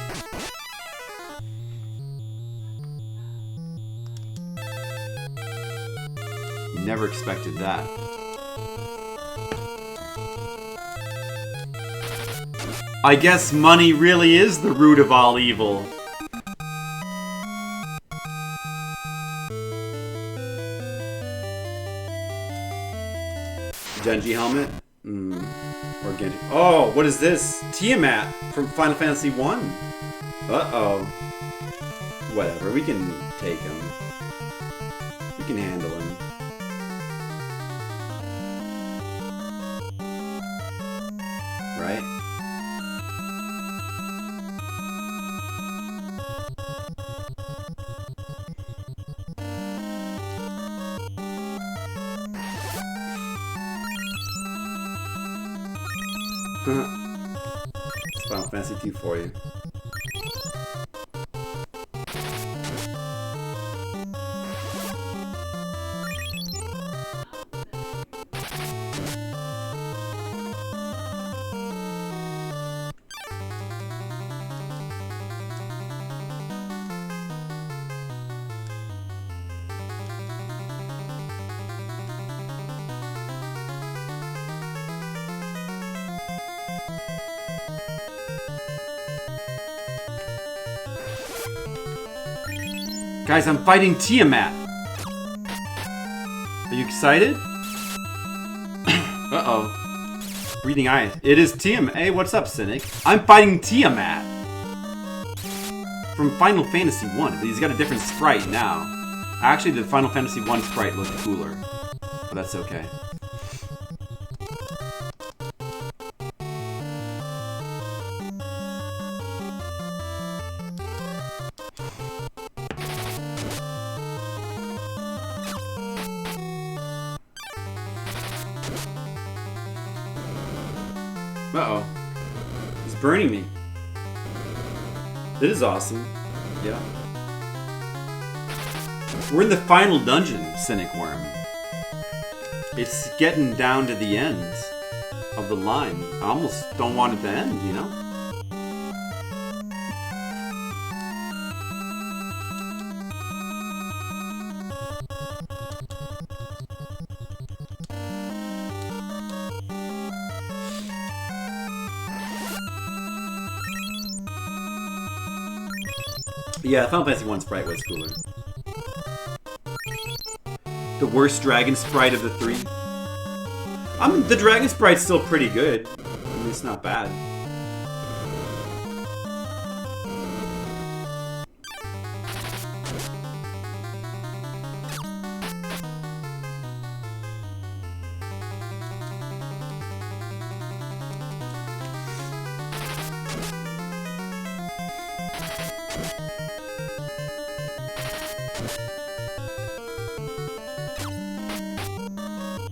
Never expected that. I guess money really is the root of all evil. Genji helmet? Or Genji. Oh, what is this? Tiamat from Final Fantasy 1. Uh-oh. Whatever, we can take him. We can handle him. Right? It's Final Fantasy 2 for you. Guys, I'm fighting Tiamat. Are you excited? Uh-oh. Breathing eyes. It is Tiamat. Hey, what's up, Cynic? I'm fighting Tiamat. From Final Fantasy 1. He's got a different sprite now. Actually, the Final Fantasy 1 sprite looked cooler. But that's okay. Uh-oh. He's burning me. It is awesome. Yeah. We're in the final dungeon, Cynic Worm. It's getting down to the end of the line. I almost don't want it to end, you know? Yeah, Final Fantasy 1 sprite was cooler. The worst dragon sprite of the three. The dragon sprite's still pretty good. I mean, it's not bad.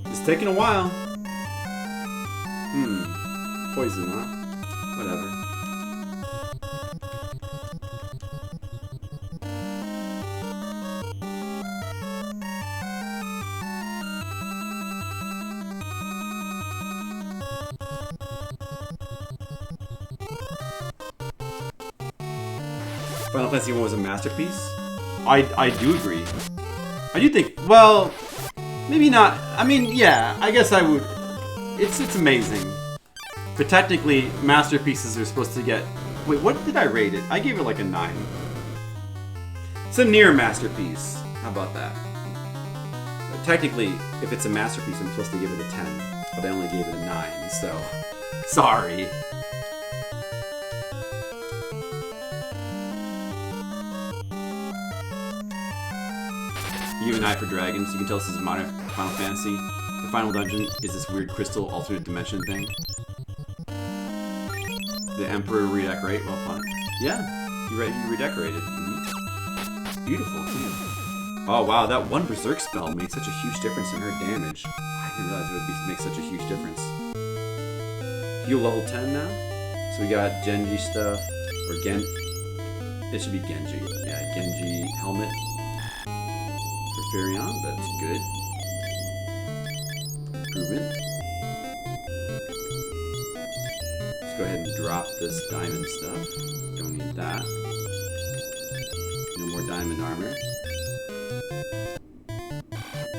It's taking a while. poison, huh? Whatever. Final Fantasy 1 was a masterpiece? I do agree. I do think, well, maybe not. I mean, yeah, I guess I would. It's amazing. But technically, masterpieces are supposed to get... Wait, what did I rate it? I gave it like a 9. It's a near masterpiece. How about that? But technically, if it's a masterpiece, I'm supposed to give it a 10. But I only gave it a 9, so... Sorry. You have an eye for dragons. You can tell this is modern Final Fantasy. The final dungeon is this weird crystal alternate dimension thing. The Emperor redecorate. Well, fun. Yeah, you redecorated. Mm-hmm. Beautiful too. Oh wow, that one berserk spell made such a huge difference in her damage. I didn't realize it would make such a huge difference. Heal level 10 now. So we got Genji stuff, or It should be Genji. Yeah, Genji helmet. Furion, that's good. Improvement. Let's go ahead and drop this diamond stuff. Don't need that. No more diamond armor.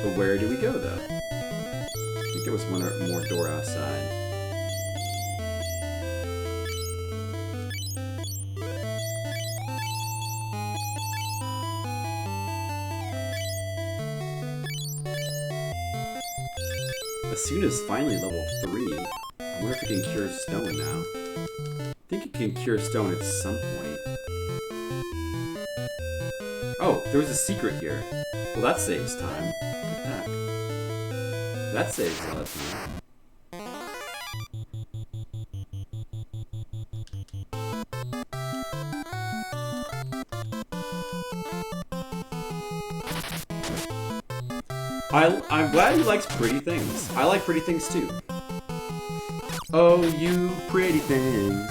But where do we go though? I think there was one more door outside. Asuna's finally level 3. I wonder if it can cure stone now. I think it can cure stone at some point. Oh, there was a secret here. Well, that saves time. Look at that. That saves a lot of time. I'm glad he likes pretty things. I like pretty things too. Oh, you pretty things.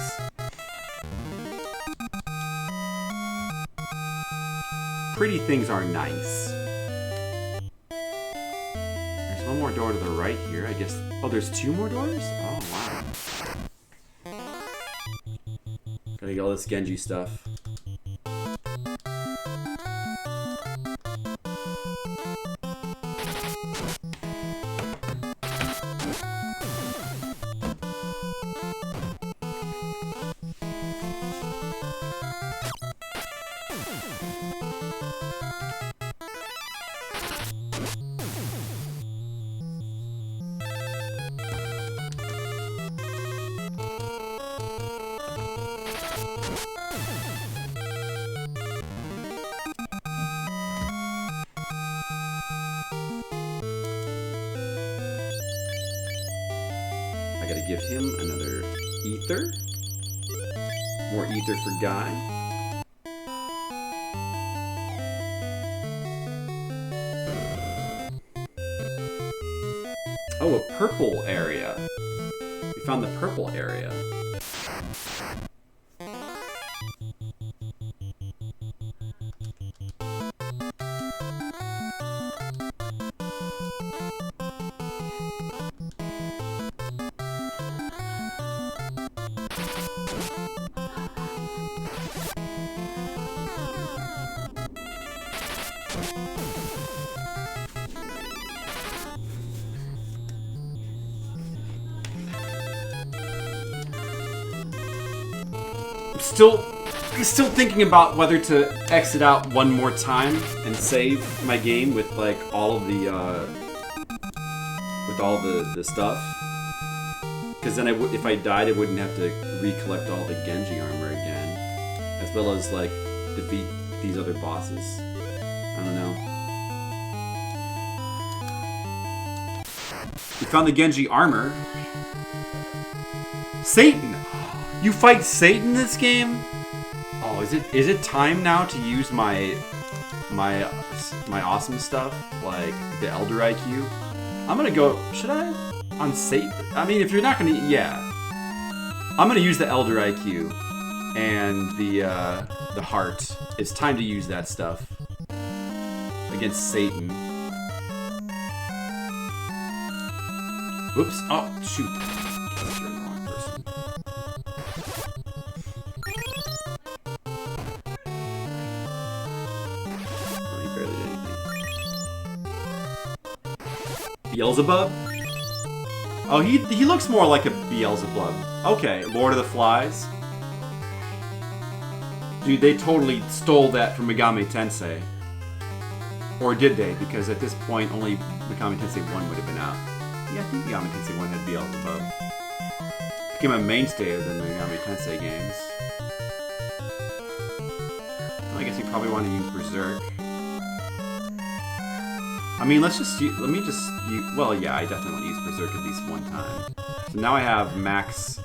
Pretty things are nice. There's one more door to the right here, I guess. Oh, there's 2 more doors? Oh, wow. Gotta get all this Genji stuff. I gotta give him another ether. More ether for Guy. Oh, a purple area. We found the purple area. Still thinking about whether to exit out one more time and save my game with like all of the stuff, because then if I died, I wouldn't have to recollect all the Genji armor again, as well as like defeat these other bosses. I don't know. We found the Genji armor. Satan! You fight Satan in this game? Oh, is it time now to use my awesome stuff, like the Elder IQ? I'm gonna go. Should I on Satan? I mean, if you're not gonna, yeah. I'm gonna use the Elder IQ and the heart. It's time to use that stuff against Satan. Oops. Oh, shoot. Guess you're the wrong person. Oh, he barely did anything. Beelzebub? Oh, he looks more like a Beelzebub. Okay, Lord of the Flies. Dude, they totally stole that from Megami Tensei. Or did they? Because at this point, only Megami Tensei 1 would have been out. Yeah, I think Megami Tensei 1 had Beelzebub. Became a mainstay of the Megami Tensei games. I guess you probably want to use Berserk. I mean, let me just use, well, yeah, I definitely want to use Berserk at least one time. So now I have max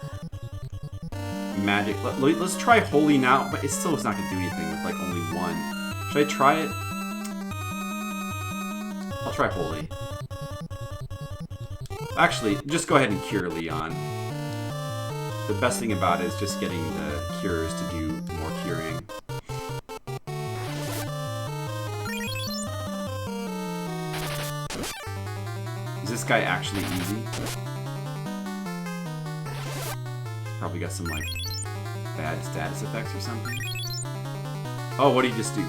magic. Let's try Holy now, but it still is not going to do anything with like only one. Should I try it? I'll try Holy. Actually, just go ahead and cure Leon. The best thing about it is just getting the cures to do more curing. Is this guy actually easy? Probably got some like bad status effects or something. Oh, what did he just do?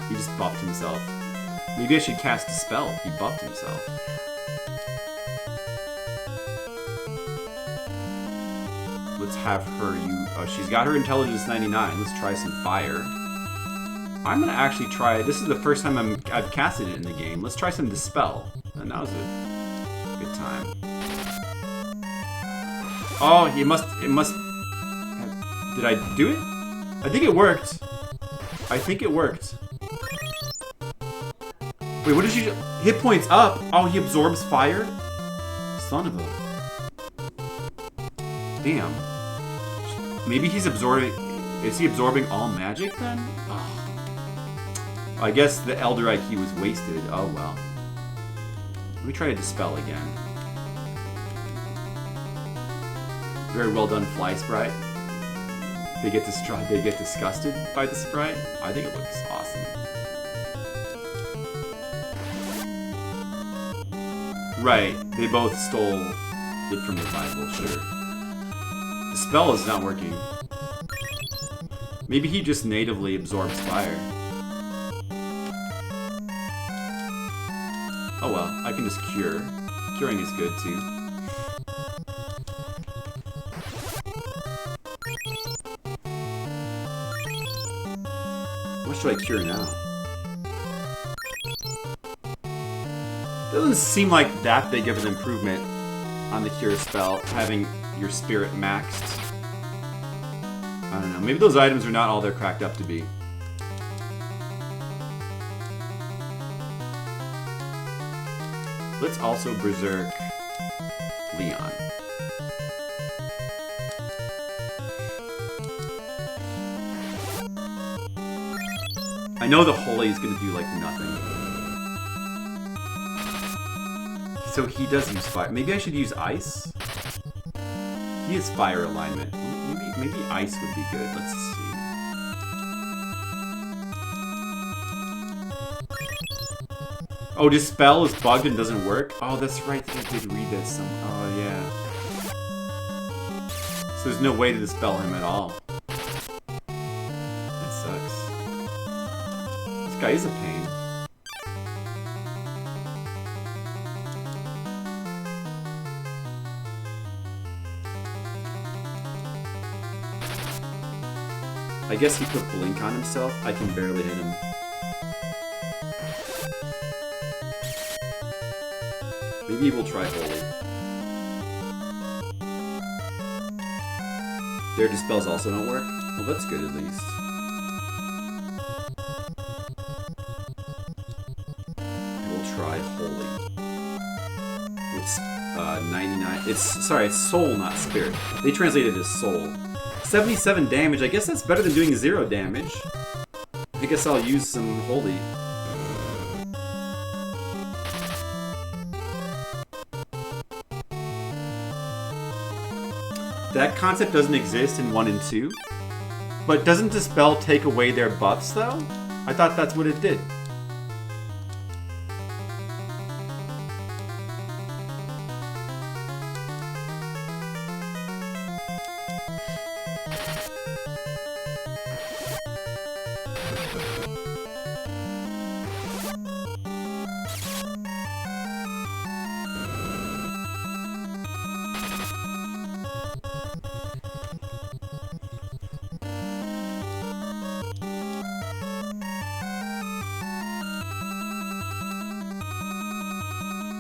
He just buffed himself. Maybe I should cast a spell. He buffed himself. Let's have her use... Oh, she's got her intelligence 99. Let's try some fire. I'm gonna actually try... This is the first time I've casted it in the game. Let's try some dispel. And that was a good time. Oh, it must... Did I do it? I think it worked. I think it worked. Wait, what did you... Hit points up. Oh, he absorbs fire? Son of a... Damn. Maybe he's absorbing... Is he absorbing all magic then? Oh. I guess the Elder IQ was wasted. Oh well. Let me try to dispel again. Very well done, Fly Sprite. They get disgusted by the sprite. I think it looks awesome. Right, they both stole it from the Bible, sure. The spell is not working. Maybe he just natively absorbs fire. Oh well, I can just cure. Curing is good too. What should I cure now? Doesn't seem like that big of an improvement on the cure spell, having your spirit maxed. I don't know, maybe those items are not all they're cracked up to be. Let's also Berserk Leon. I know the Holy is gonna do like nothing. So he does use fire. Maybe I should use ice? He has fire alignment. Maybe ice would be good. Let's see. Oh, Dispel is bugged and doesn't work? Oh, that's right. I did read that some. Oh, yeah. So there's no way to dispel him at all. That sucks. This guy is a pain. I guess he put Blink on himself. I can barely hit him. Maybe we'll try Holy. Their dispels also don't work? Well, that's good at least. We'll try Holy. It's 99. It's Soul, not Spirit. They translated it as Soul. 77 damage. I guess that's better than doing 0 damage. I guess I'll use some Holy. that concept doesn't exist in 1 and 2. But doesn't the spell take away their buffs, though? I thought that's what it did.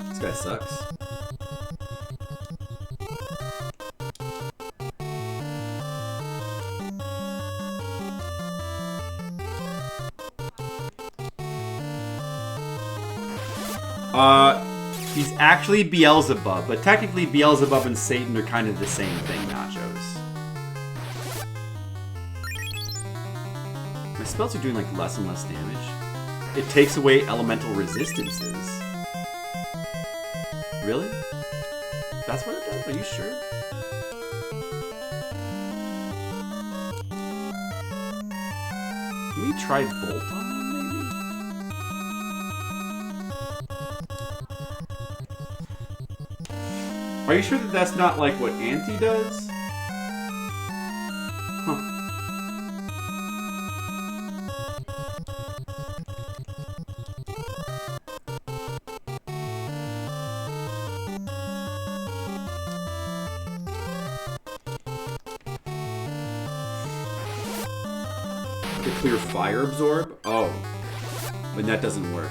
This guy sucks. He's actually Beelzebub, but technically Beelzebub and Satan are kind of the same thing, Nachos. My spells are doing like less and less damage. It takes away elemental resistances. Really? That's what it does? Are you sure? Can we try Bolt on him, maybe? Are you sure that that's not like what Anti does? Huh. The clear fire absorb? Oh. But that doesn't work.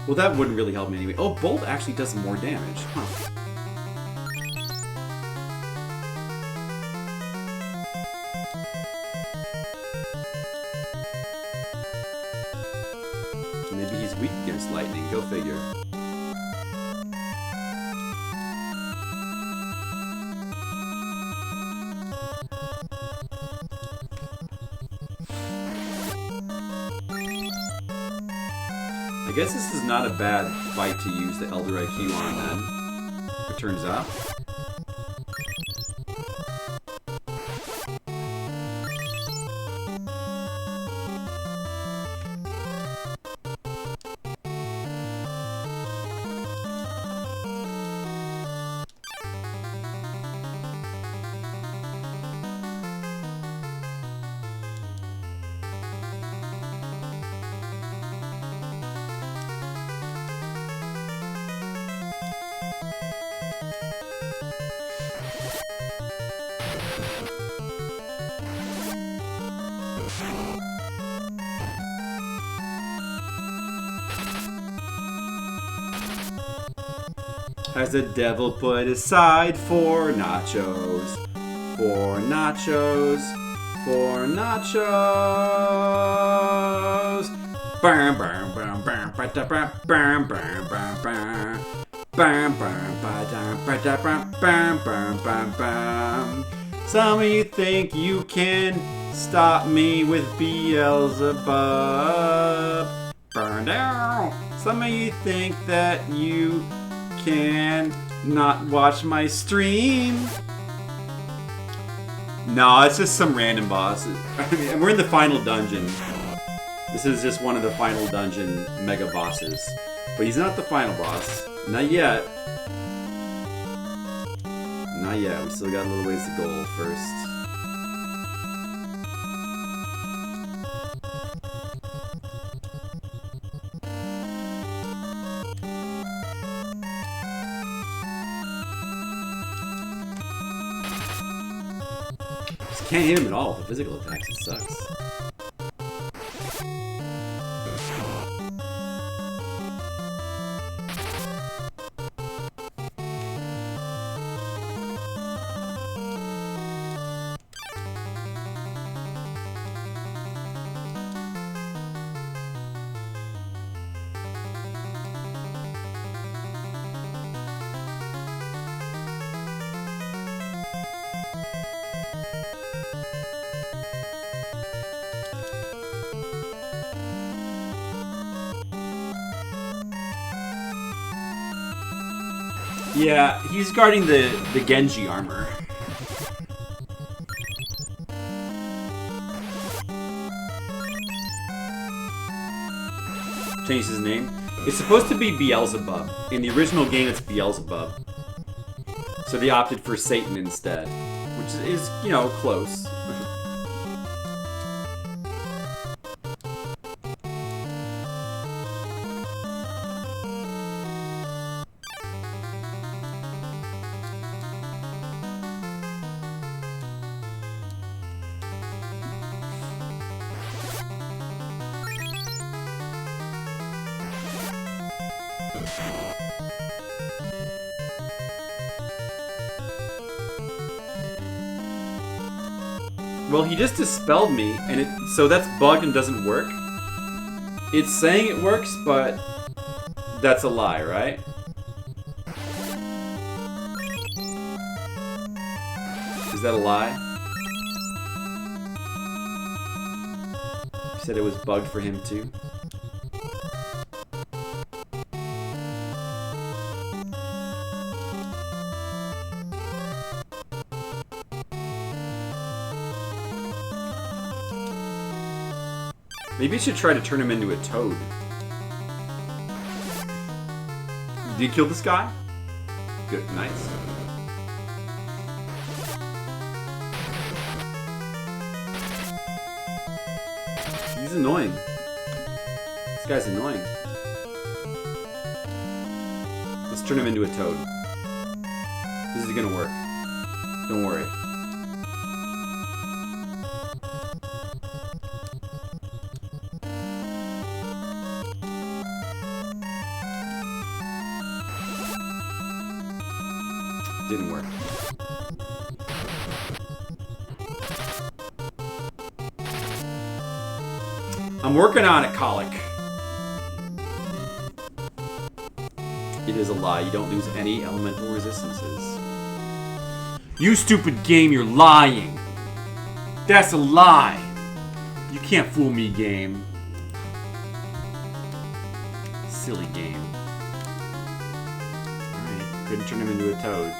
Well, that wouldn't really help me anyway. Oh, Bolt actually does more damage. Huh. Maybe he's weak against lightning. Go figure. I guess this is not a bad fight to use the Elder IQ on then. It turns out. Has the devil put aside for nachos? For nachos? For nachos? Bam bam bam bam bam bam bam bam bam bam bam bam bam. Some of you think you can stop me with Beelzebub. Burn down. Some of you think that you can not watch my stream. No, it's just some random bosses. I mean, we're in the final dungeon. This is just one of the final dungeon mega bosses. But he's not the final boss. Not yet. Not yet. We still got a little ways to go first. Can't hit him at all with the physical attacks, it sucks. Yeah, he's guarding the Genji armor. Changed his name. It's supposed to be Beelzebub. In the original game, it's Beelzebub. So they opted for Satan instead, which is, you know, close. Well, he just dispelled me, and so that's bugged and doesn't work? It's saying it works, but that's a lie, right? Is that a lie? He said it was bugged for him too. Maybe you should try to turn him into a toad. Did you kill this guy? Good, nice. He's annoying. This guy's annoying. Let's turn him into a toad. This is gonna work. Don't worry. Didn't work. I'm working on it, Colic. It is a lie. You don't lose any elemental resistances. You stupid game, you're lying. That's a lie. You can't fool me, game. Silly game. Alright, couldn't turn him into a toad.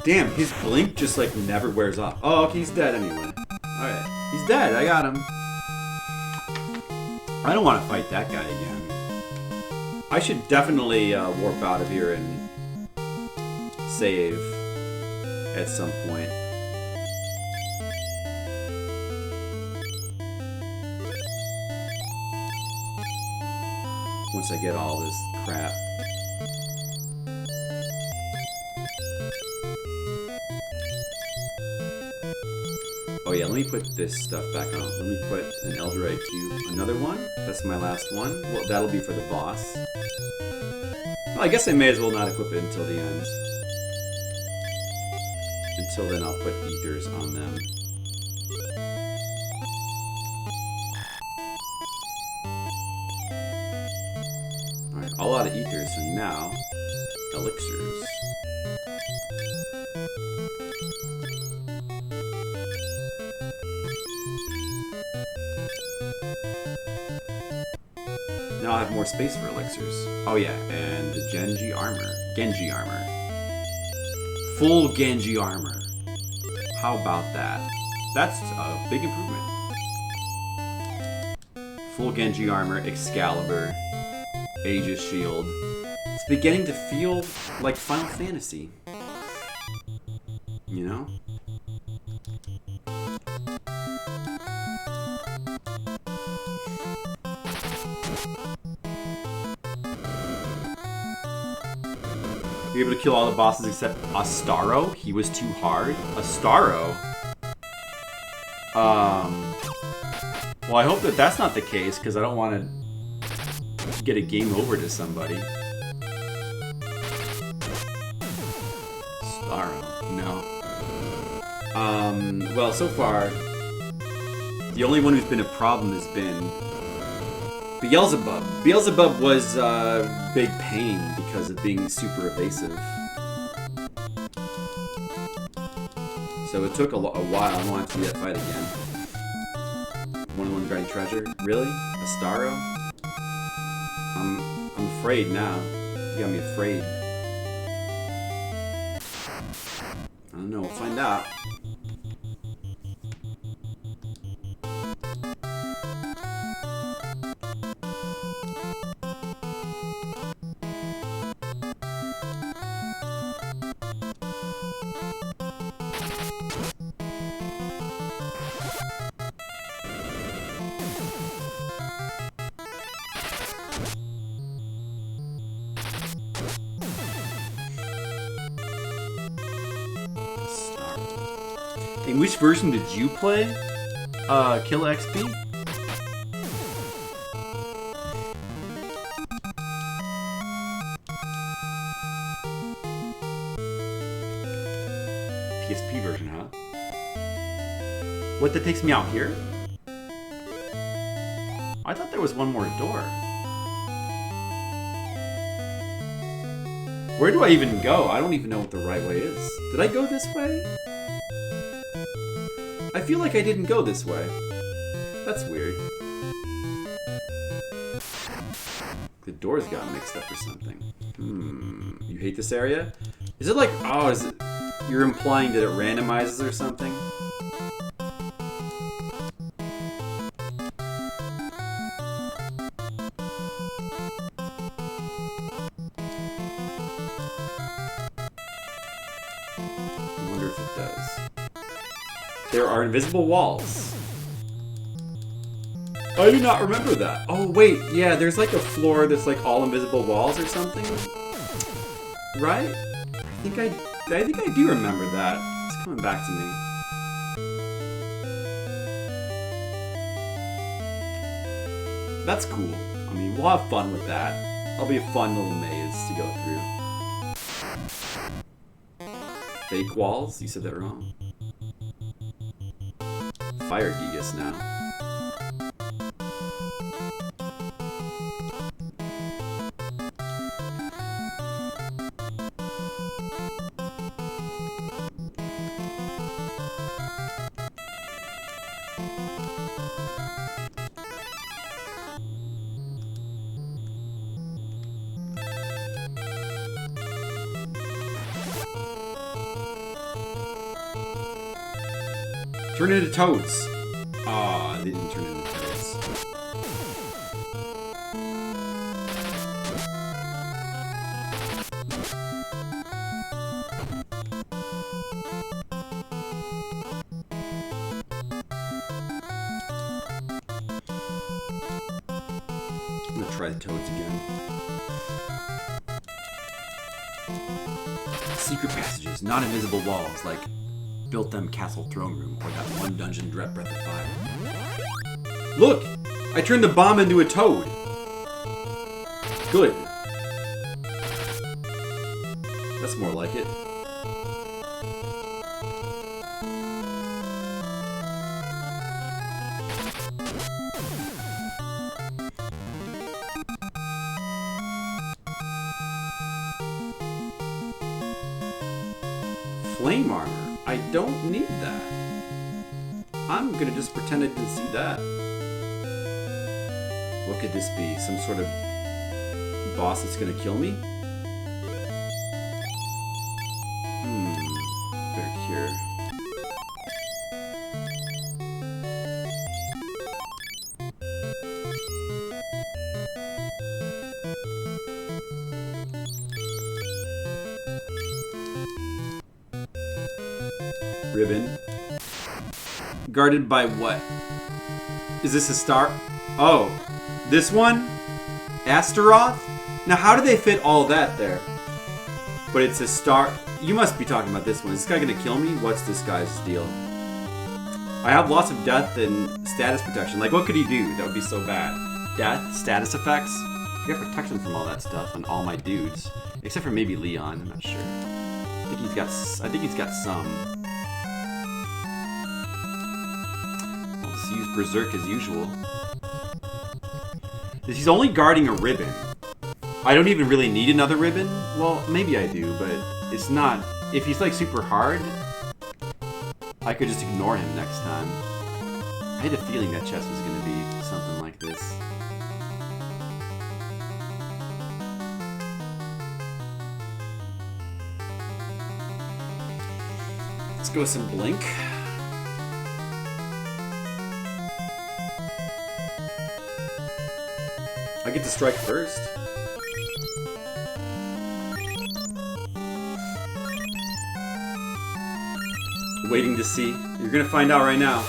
Damn, his blink just like never wears off. Oh, okay, he's dead anyway. Alright, he's dead, I got him. I don't want to fight that guy again. I should definitely warp out of here and save at some point. Once I get all this crap. Oh yeah, let me put this stuff back on. Let me put an Elder IQ. Another one? That's my last one? Well, that'll be for the boss. Well, I guess I may as well not equip it until the end. Until then, I'll put ethers on them. Alright, all out of ethers, so now, elixirs. Now I have more space for elixirs. Oh yeah, and the Genji armor. Genji armor. Full Genji armor. How about that? That's a big improvement. Full Genji armor, Excalibur, Aegis shield. It's beginning to feel like Final Fantasy. You know? You're able to kill all the bosses except Astaro. He was too hard. Astaro? Well, I hope that that's not the case, because I don't want to get a game over to somebody. Astaro, no. Well, so far, the only one who's been a problem has been Beelzebub. Beelzebub was big pain because of being super evasive. So it took a while. I don't have to do that fight again. One of the ones guarding treasure. Really? Astaro? I'm afraid now. You got me afraid. I don't know. We'll find out. In which version did you play? Killer XP? PSP version, huh? What, that takes me out here? I thought there was one more door. Where do I even go? I don't even know what the right way is. Did I go this way? I feel like I didn't go this way. That's weird. The doors got mixed up or something. You hate this area? Is it like, oh, is it, you're implying that it randomizes or something? I wonder if it does. There are invisible walls. I do not remember that. Oh wait, yeah, there's like a floor that's like all invisible walls or something. Right? I think I do remember that. It's coming back to me. That's cool. I mean, we'll have fun with that. That'll be a fun little maze to go through. Fake walls? You said that wrong. Fire Gigas now. Turn into toads. Ah, they didn't turn into toads. I'm gonna try the toads again. Secret passages, not invisible walls, like built them castle throne room or that one dungeon Breath of Fire. Look! I turned the bomb into a toad! Good. That's more like it. Flame armor. I don't need that. I'm gonna just pretend I didn't see that. What could this be? Some sort of boss that's gonna kill me? Better cure. Ribbon. Guarded by what? Is this a star? Oh, this one? Astaroth? Now how do they fit all that there? But it's a star. You must be talking about this one. Is this guy gonna kill me? What's this guy's deal? I have lots of death and status protection. Like, what could he do that would be so bad? Death? Status effects? I got protection from all that stuff on all my dudes. Except for maybe Leon, I'm not sure. I think he's got some. I'll just use Berserk as usual. He's only guarding a ribbon. I don't even really need another ribbon. Well, maybe I do, but it's not. If he's like super hard, I could just ignore him next time. I had a feeling that chest was gonna be something like this. Let's go with some Blink. I get to strike first. Waiting to see. You're gonna find out right now.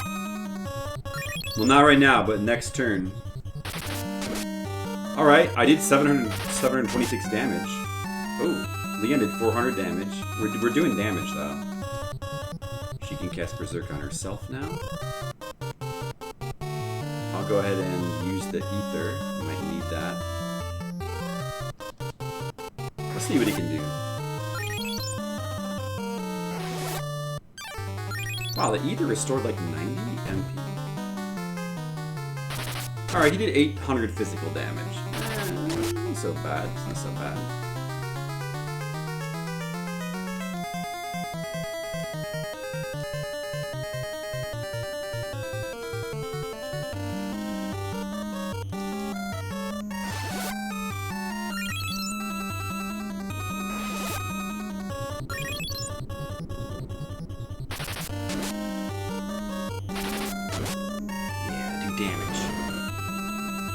Well, not right now, but next turn. Alright, I did 726 damage. Oh, Leon did 400 damage. We're doing damage, though. She can cast Berserk on herself now. I'll go ahead and use the Ether. I might need that. Let's see what he can do. Wow, the Ether restored like 90 MP. Alright, he did 800 physical damage. Not so bad. It's not so bad.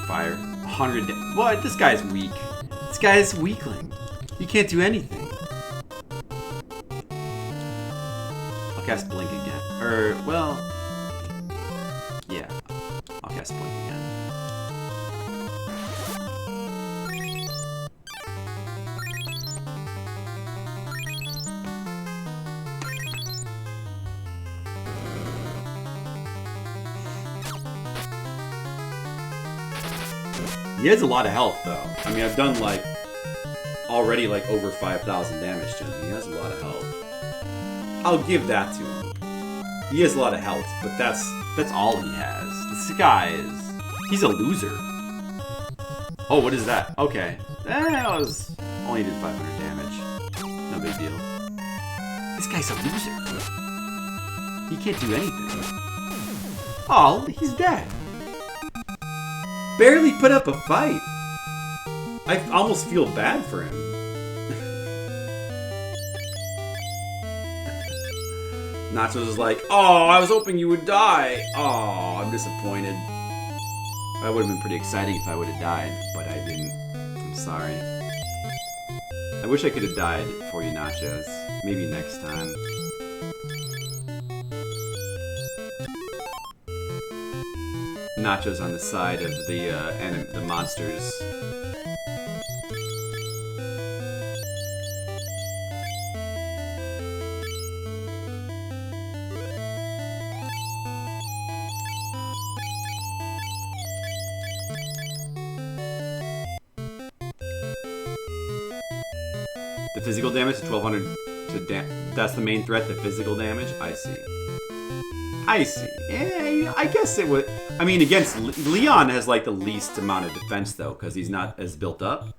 Fire. 100. What? This guy's weak. This guy is weakling. He can't do anything. I'll cast Blink again. Well... yeah. I'll cast Blink again. He has a lot of health, though. I mean, I've done, like, already, like, over 5,000 damage to him. He has a lot of health. I'll give that to him. He has a lot of health, but that's all he has. This guy is... he's a loser. Oh, what is that? Okay. That was... only did 500 damage. No big deal. This guy's a loser. He can't do anything. Oh, he's dead. Barely put up a fight. I almost feel bad for him. Nachos is like, oh, I was hoping you would die. Oh, I'm disappointed. That would have been pretty exciting if I would have died, but I didn't. I'm sorry. I wish I could have died for you, Nachos. Maybe next time. Nachos on the side of the monsters. The physical damage to 1200 to that's the main threat, the physical damage? I see. I see. Yeah, I guess it would. I mean, against Leon has like the least amount of defense though, because he's not as built up.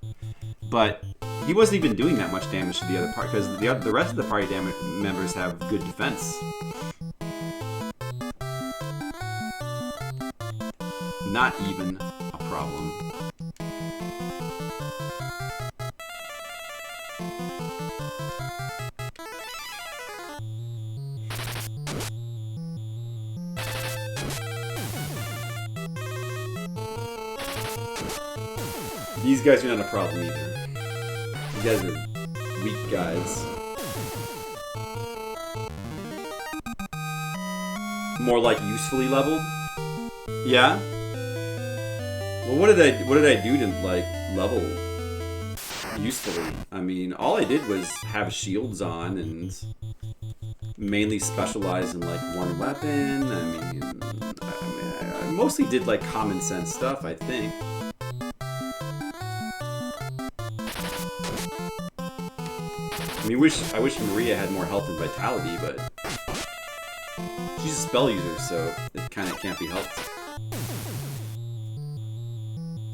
But he wasn't even doing that much damage to the other part, because the rest of the party members have good defense. Not even a problem. These guys are not a problem either. You guys are weak guys. More like usefully leveled? Yeah? Well, what did I do to like level usefully? I mean, all I did was have shields on and mainly specialize in like one weapon. I mostly did like common sense stuff, I think. I mean, I wish Maria had more health and vitality, but she's a spell user, so it kind of can't be helped.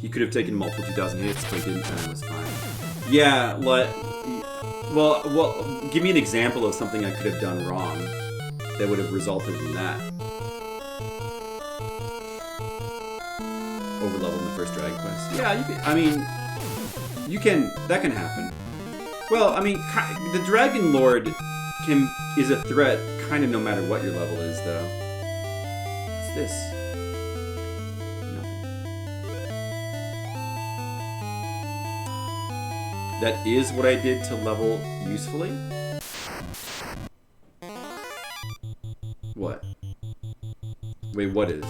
He could have taken multiple 2,000 hits, but he didn't, and it was fine. Yeah, well, give me an example of something I could have done wrong. that would have resulted in that. Over level in the first Dragon Quest. Yeah, you can, I mean, you can, that can happen. Well, I mean, the Dragon Lord is a threat kind of no matter what your level is, though. What's this? Nothing. That is what I did to level usefully? What? Wait, what is?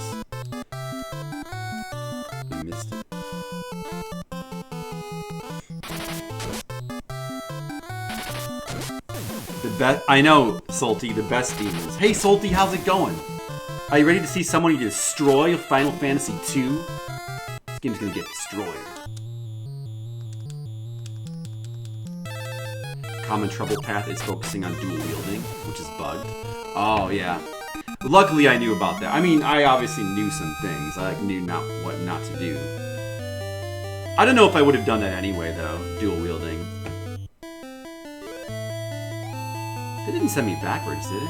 I missed it. I know, Salty, the best demons. Hey, Salty, how's it going? Are you ready to see someone destroy Final Fantasy II? This game's gonna get destroyed. Common trouble path is focusing on dual wielding, which is bugged. Oh, yeah. Luckily, I knew about that. I mean, I obviously knew some things. I knew what not to do. I don't know if I would have done that anyway, though, dual wielding. They didn't send me backwards, did it?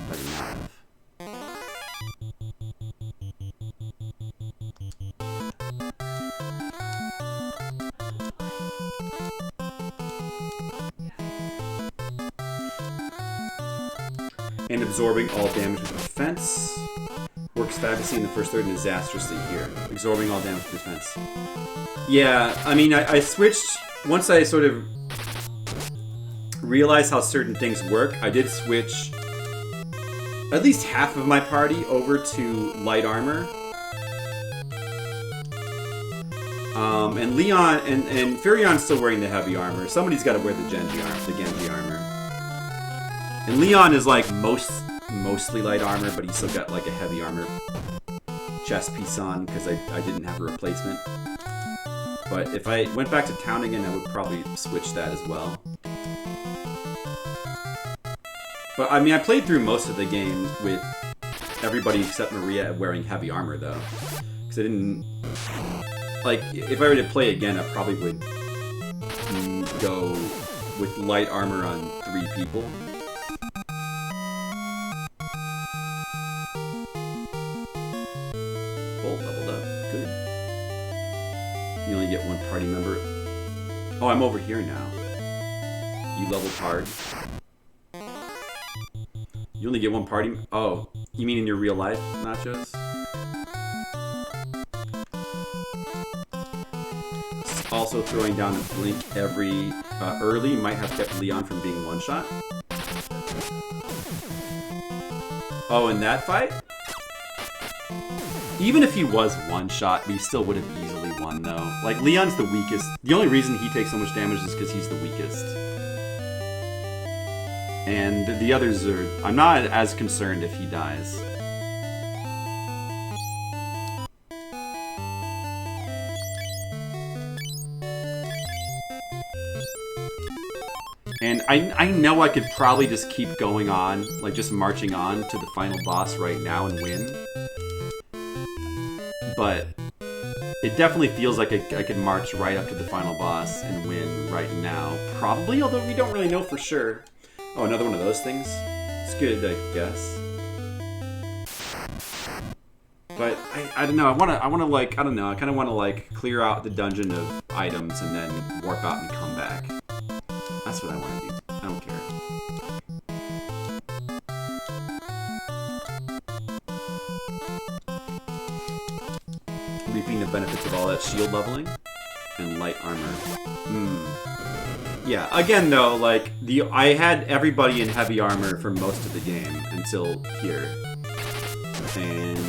Better not have. And absorbing all damage with defense. Works fabulously in the first third and disastrously here. Absorbing all damage with defense. Yeah, I mean, I switched... Once I sort of realized how certain things work, I did switch at least half of my party over to light armor. And Leon and Furion's still wearing the heavy armor. Somebody's got to wear the Genji armor. And Leon is like mostly light armor, but he's still got like a heavy armor chest piece on because I didn't have a replacement. But if I went back to town again, I would probably switch that as well. But I mean, I played through most of the game with everybody except Maria wearing heavy armor though, because I didn't like. If I were to play again, I probably would go with light armor on 3 people. Both leveled up. Good. You only get 1 party member. Oh, I'm over here now. You leveled hard. You only get 1 party. Oh, you mean in your real life, Nachos? Also, throwing down a blink every early might have kept Leon from being one-shot. Oh, in that fight? Even if he was one-shot, we still would have easily won, though. Like, Leon's the weakest. The only reason he takes so much damage is because he's the weakest. And the others are... I'm not as concerned if he dies. And I know I could probably just keep going on, like just marching on to the final boss right now and win. But it definitely feels like I could march right up to the final boss and win right now. Probably, although we don't really know for sure. Oh, another one of those things? It's good, I guess. But I don't know, I wanna like, I don't know, I kinda wanna like clear out the dungeon of items and then warp out and come back. That's what I wanna do. I don't care. Reaping the benefits of all that shield leveling and light armor. Yeah, again though, like I had everybody in heavy armor for most of the game until here. And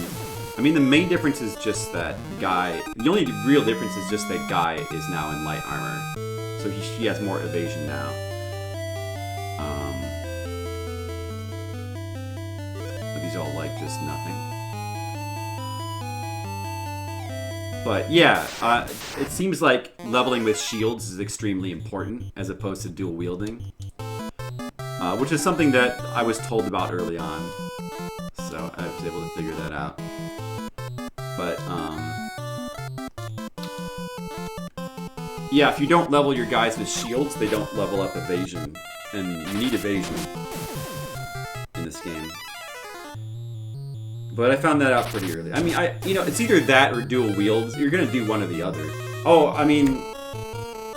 I mean the main difference is just that Guy, the only real difference is just that Guy is now in light armor. So he has more evasion now. But these all like just nothing. But yeah, it seems like leveling with shields is extremely important as opposed to dual wielding. Which is something that I was told about early on. So I was able to figure that out. But, yeah, if you don't level your guys with shields, they don't level up evasion and you need evasion in this game. But I found that out pretty early. I mean, it's either that or dual wields. You're gonna do one or the other. Oh, I mean,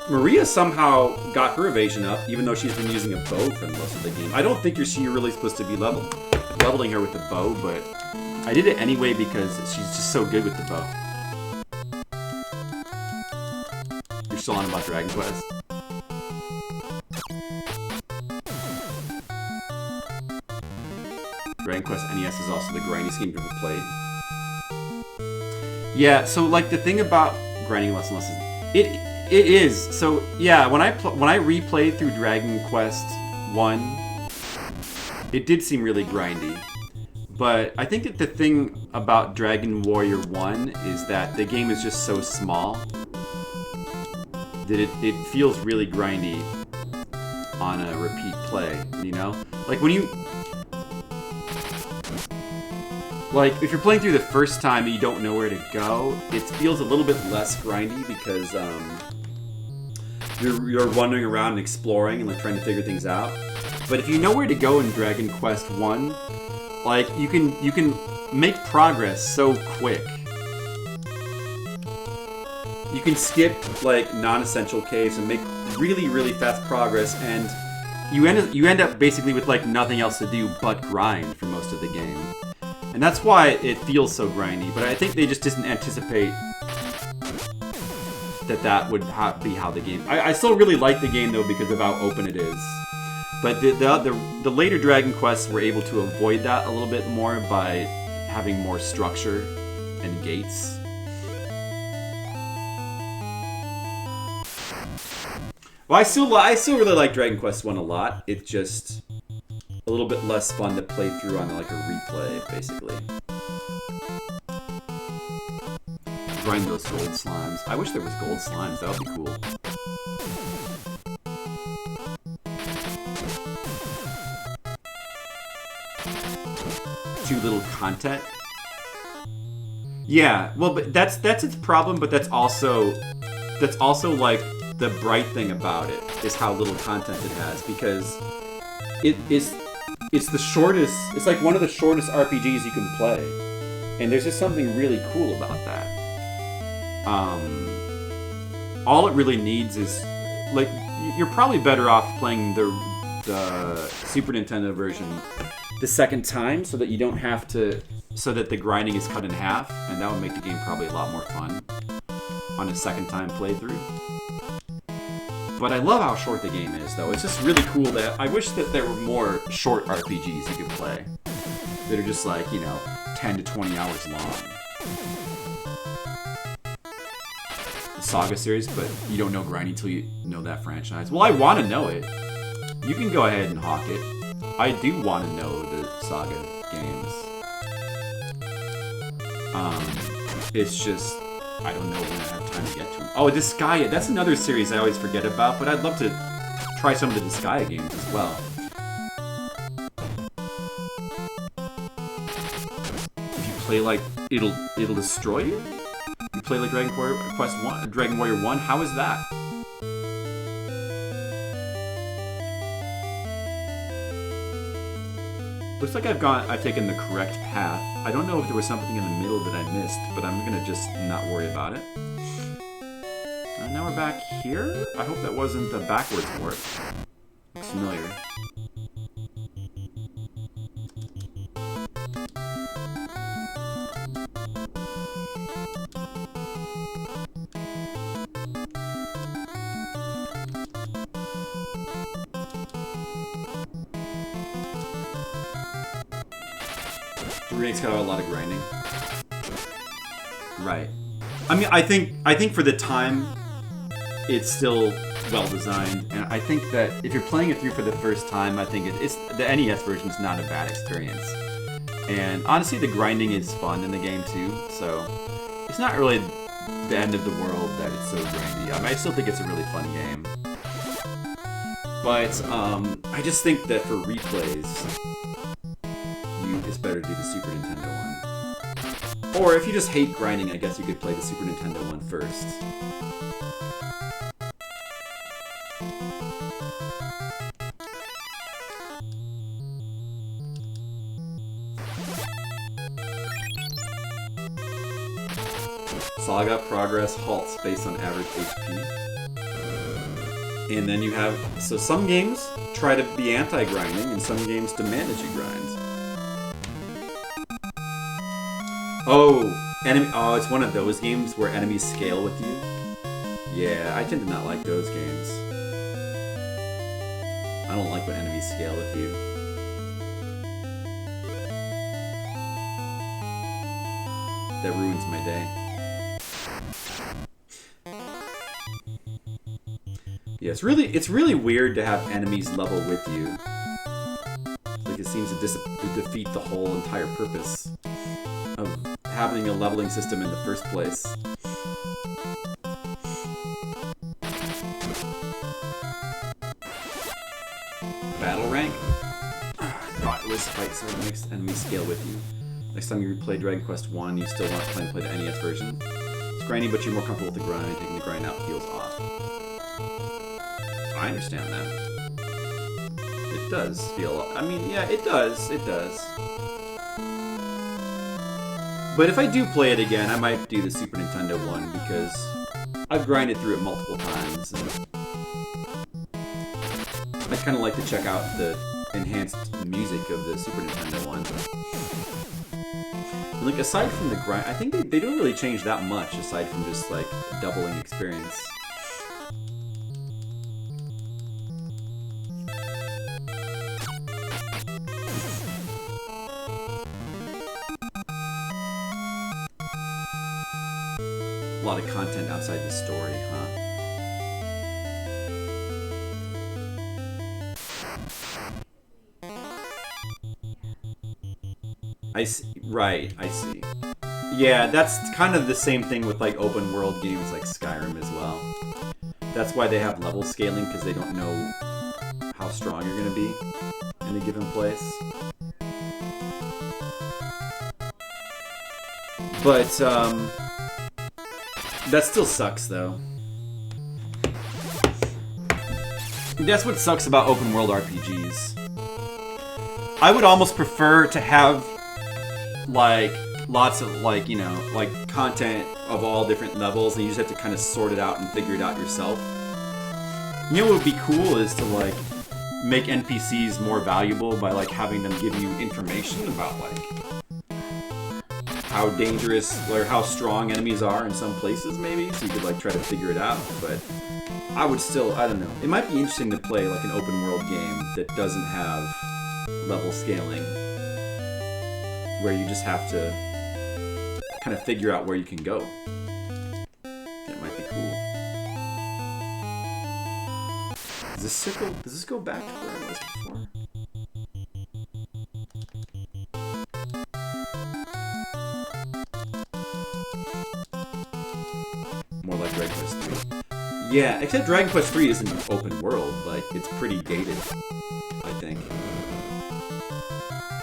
Maria somehow got her evasion up, even though she's been using a bow for most of the game. I don't think you're really supposed to be leveling her with the bow, but I did it anyway because she's just so good with the bow. You're still on about Dragon Quest? Dragon Quest NES is also the grindiest game you've ever played. Yeah, so like the thing about grinding less and less is it is. So yeah, when I replayed through Dragon Quest 1, it did seem really grindy. But I think that the thing about Dragon Warrior 1 is that the game is just so small that it feels really grindy on a repeat play, you know? Like when you... Like, if you're playing through the first time and you don't know where to go, it feels a little bit less grindy because you're wandering around and exploring and like trying to figure things out. But if you know where to go in Dragon Quest 1, like you can make progress so quick. You can skip like non-essential caves and make really, really fast progress, and you end up basically with like nothing else to do but grind for most of the game. And that's why it feels so grindy, but I think they just didn't anticipate that would be how the game... I still really like the game, though, because of how open it is. But the later Dragon Quests were able to avoid that a little bit more by having more structure and gates. Well, I still really like Dragon Quest 1 a lot. It's just a little bit less fun to play through on like a replay, basically. Grind those gold slimes. I wish there was gold slimes. That would be cool. Too little content. Yeah, well, but that's its problem. But that's also like the bright thing about it is how little content it has, because it's the shortest. It's like one of the shortest RPGs you can play, and there's just something really cool about that. All it really needs is like you're probably better off playing the Super Nintendo version the second time, so that you don't have to, so that the grinding is cut in half, and that would make the game probably a lot more fun on a second time playthrough. But I love how short the game is, though. It's just really cool that I wish that there were more short RPGs you could play that are just like, 10 to 20 hours long. The Saga series, but you don't know grinding until you know that franchise. Well, I want to know it. You can go ahead and hawk it. I do want to know the Saga games. It's just, I don't know when I have time to get to them. Oh, Disgaea, that's another series I always forget about, but I'd love to try some of the Disgaea games as well. If you play like, it'll destroy you? You play like Dragon Warrior 1? How is that? Looks like I've taken the correct path. I don't know if there was something in the middle that I missed, but I'm gonna just not worry about it. And now we're back here? I hope that wasn't the backwards warp. Looks familiar. The remake's got a lot of grinding. Right. I mean, I think for the time, it's still well designed, and I think that if you're playing it through for the first time, I think it's the NES version's not a bad experience. And honestly, the grinding is fun in the game too, so it's not really the end of the world that it's so grindy. I mean, I still think it's a really fun game. But I just think that for replays, it's better to do the Super Nintendo one. Or if you just hate grinding, I guess you could play the Super Nintendo one first. log up progress halts based on average HP. And then you have, so some games try to be anti-grinding, and some games demand that you grind. Oh, it's one of those games where enemies scale with you. Yeah, I tend to not like those games. I don't like when enemies scale with you. That ruins my day. Yeah, it's really weird to have enemies level with you. Like it seems to defeat the whole entire purpose of having a leveling system in the first place. Battle rank? I thought it was fight so it makes enemies scale with you. Next time you replay Dragon Quest 1, you still want to plan to play the NES version. It's grindy, but you're more comfortable with the grind. Taking the grind out feels off. I understand that. It does feel... I mean, yeah, it does. It does. But if I do play it again, I might do the Super Nintendo one, because I've grinded through it multiple times. And I kind of like to check out the enhanced music of the Super Nintendo one. And like, aside from the grind, I think they don't really change that much, aside from just, like, doubling experience. A lot of content outside the story, huh? I see. Right, I see. Yeah, that's kind of the same thing with like open world games like Skyrim as well. That's why they have level scaling, because they don't know how strong you're going to be in a given place. But, that still sucks, though. That's what sucks about open world RPGs. I would almost prefer to have, like, lots of, like, you know, like, content of all different levels, and you just have to kind of sort it out and figure it out yourself. You know what would be cool is to, like, make NPCs more valuable by, like, having them give you information about, like, how dangerous or how strong enemies are in some places, maybe, so you could like try to figure it out. But I would still, I don't know. It might be interesting to play like an open world game that doesn't have level scaling, where you just have to kind of figure out where you can go. That might be cool. Does this go back to where I was before? More like Dragon Quest 3. Yeah, except Dragon Quest 3 isn't an open world. Like, it's pretty dated, I think.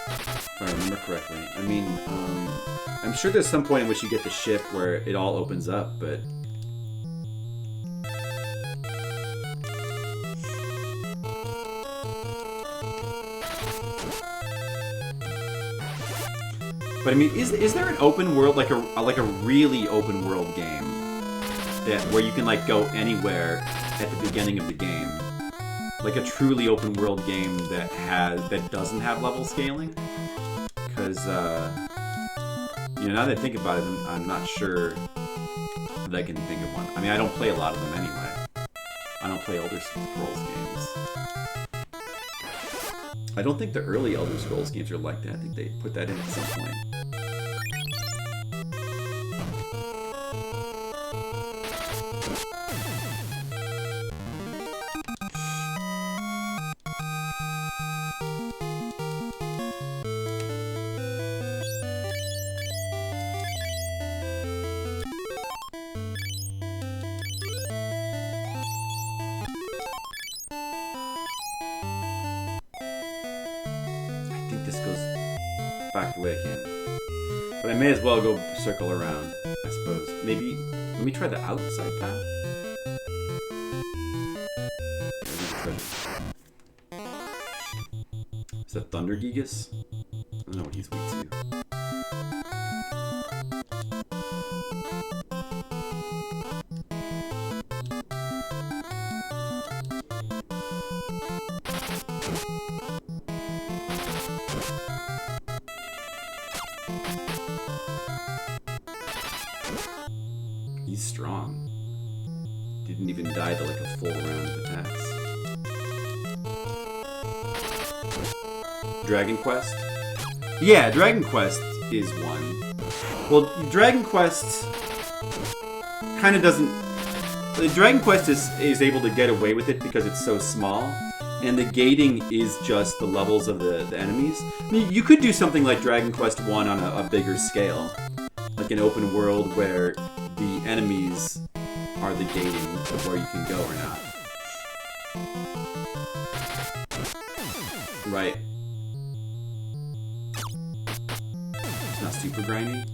If I remember correctly. I mean, I'm sure there's some point in which you get the ship where it all opens up, but... But I mean, is there an open world, like a really open world game that where you can like go anywhere at the beginning of the game, like a truly open world game that doesn't have level scaling? Because you know, now that I think about it, I'm not sure that I can think of one. I mean, I don't play a lot of them anyway. I don't play Elder Scrolls games. I don't think the early Elder Scrolls games are like that. I think they put that in at some point. Back the way I can. But I may as well go circle around, I suppose. Maybe, let me try the outside path? Is that Thunder Gigas? I don't know what he's weak to. didn't even die to like a full round of attacks. Dragon Quest? Yeah, Dragon Quest is one. Well, Dragon Quest kind of doesn't... Dragon Quest is able to get away with it because it's so small, and the gating is just the levels of the enemies. I mean, you could do something like Dragon Quest 1 on a bigger scale, like an open world where the enemies are the gating of where you can go or not. Right. It's not super grindy.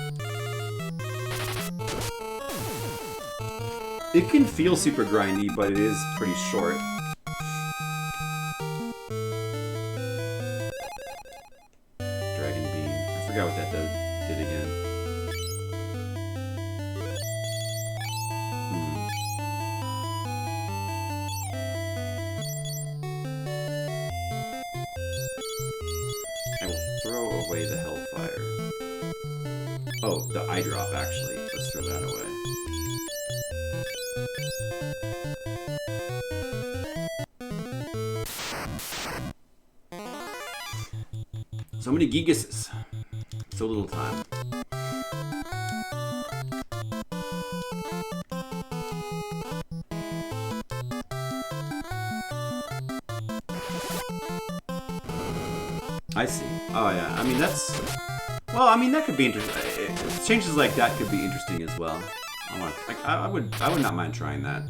It can feel super grindy, but it is pretty short. Dragon Beam. I forgot what that did again. I will throw away the Hellfire. Oh, the eye drop, actually. Let's throw that away. So many Gigases. So little time. I see. Oh yeah. I mean that's... Well, I mean that could be interesting. Changes like that could be interesting as well. I would not mind trying that.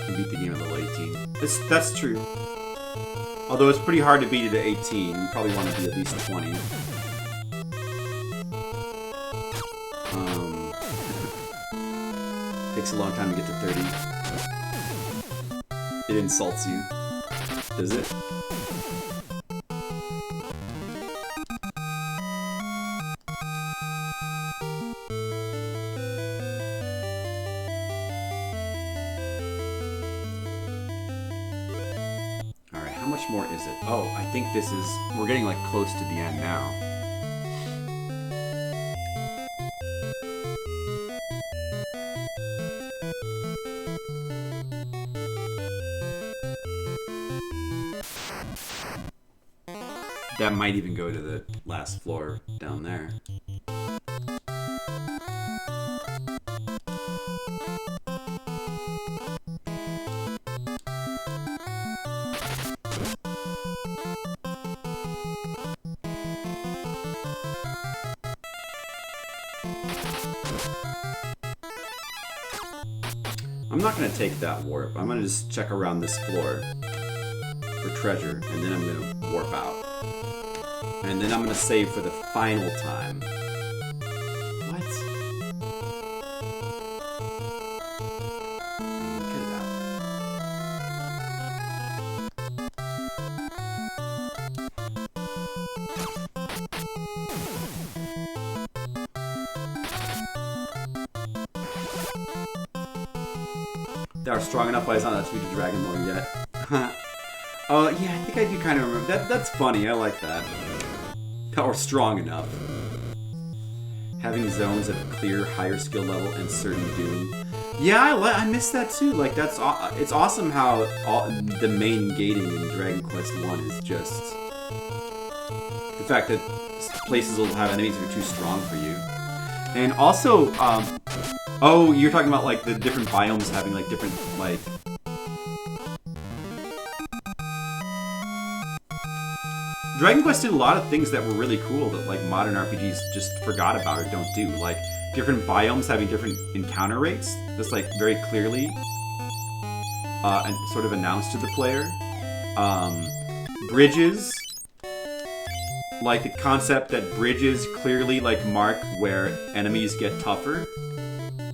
Can beat the game at level 18. That's true. Although it's pretty hard to beat it at 18, you probably want to be at least 20. Takes a long time to get to 30. It insults you. Does it? How much more is it? Oh, I think this is... We're getting, like, close to the end now. That might even go to the last floor down there. I'm not going to take that warp. I'm going to just check around this floor for treasure, and then I'm going to warp out. And then I'm going to save for the final time. What? Get it out. They are strong enough, but it's not that sweet to Dragon Lord yet. Oh, yeah, I think I do kind of remember. That's funny, I like that. Or strong enough. Having zones of clear, higher skill level and certain doom. Yeah, I miss that too. Like, it's awesome how the main gating in Dragon Quest 1 is just... the fact that places will have enemies that are too strong for you. And also, oh, you're talking about, like, the different biomes having, like, different, like... Dragon Quest did a lot of things that were really cool that, like, modern RPGs just forgot about or don't do. Like, different biomes having different encounter rates. That's, like, very clearly and sort of announced to the player. Bridges. Like, the concept that bridges clearly, like, mark where enemies get tougher.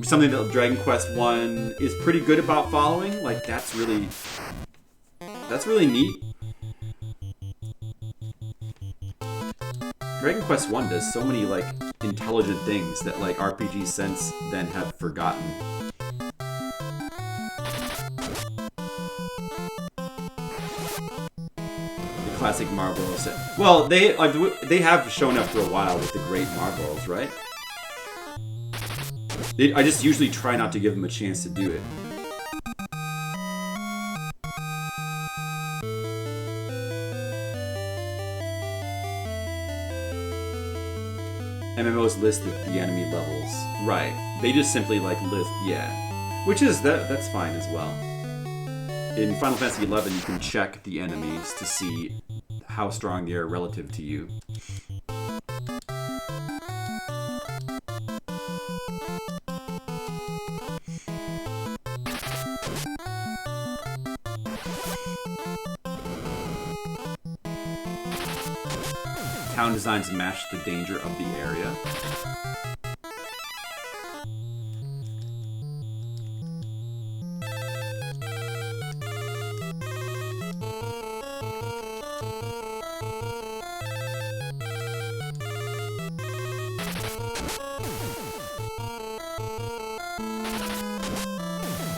Something that Dragon Quest 1 is pretty good about following. Like, that's really neat. Dragon Quest 1 does so many, like, intelligent things that, like, RPGs since then have forgotten. The classic Marlboro set. Well, they have shown up for a while with the great Marlboros, right? I just usually try not to give them a chance to do it. MMOs list the enemy levels. Right. They just simply like list, yeah. Which is, that's fine as well. In Final Fantasy XI, you can check the enemies to see how strong they are relative to you. Town designs match the danger of the area.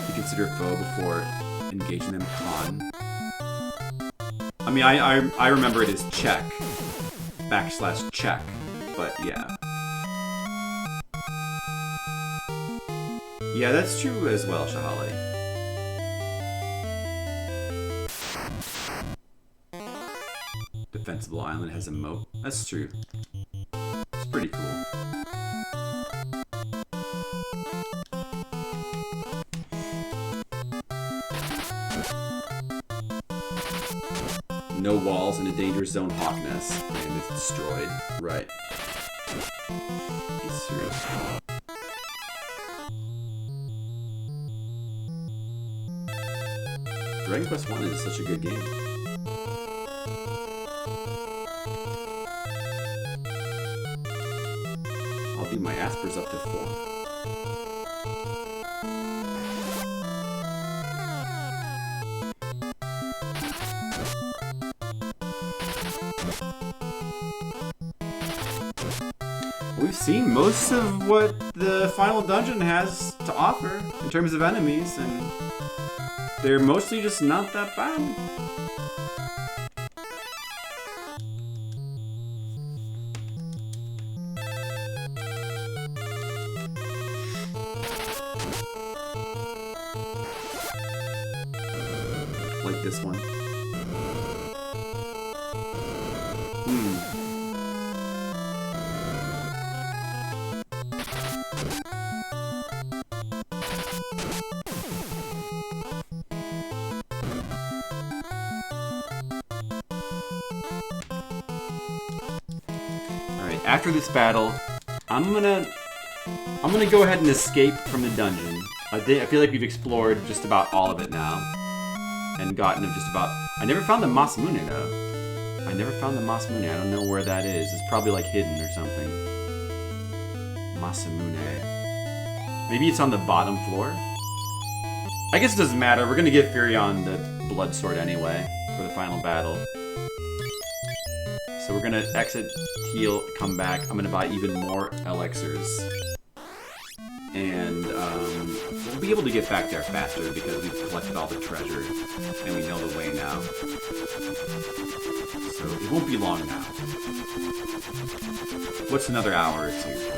You consider a foe before engaging them con. I mean, I remember it as check. / check, but yeah. Yeah, that's true as well, Shahale. Defensible island has a moat. That's true. It's pretty cool. No walls in a dangerous zone Hawkness, and it's destroyed. Right. It's true. Dragon Quest 1 is such a good game. I'll do my Aspers up to 4. We've seen most of what the final dungeon has to offer in terms of enemies, and they're mostly just not that bad. Like this one. After this battle, I'm gonna go ahead and escape from the dungeon. I feel like we've explored just about all of it now, and gotten of just about. I never found the Masamune though. I never found the Masamune. I don't know where that is. It's probably like hidden or something. Masamune. Maybe it's on the bottom floor. I guess it doesn't matter. We're gonna give Furion the blood sword anyway for the final battle. So we're gonna exit, heal, come back. I'm gonna buy even more elixirs. And we'll be able to get back there faster because we've collected all the treasure and we know the way now. So it won't be long now. What's another hour or two?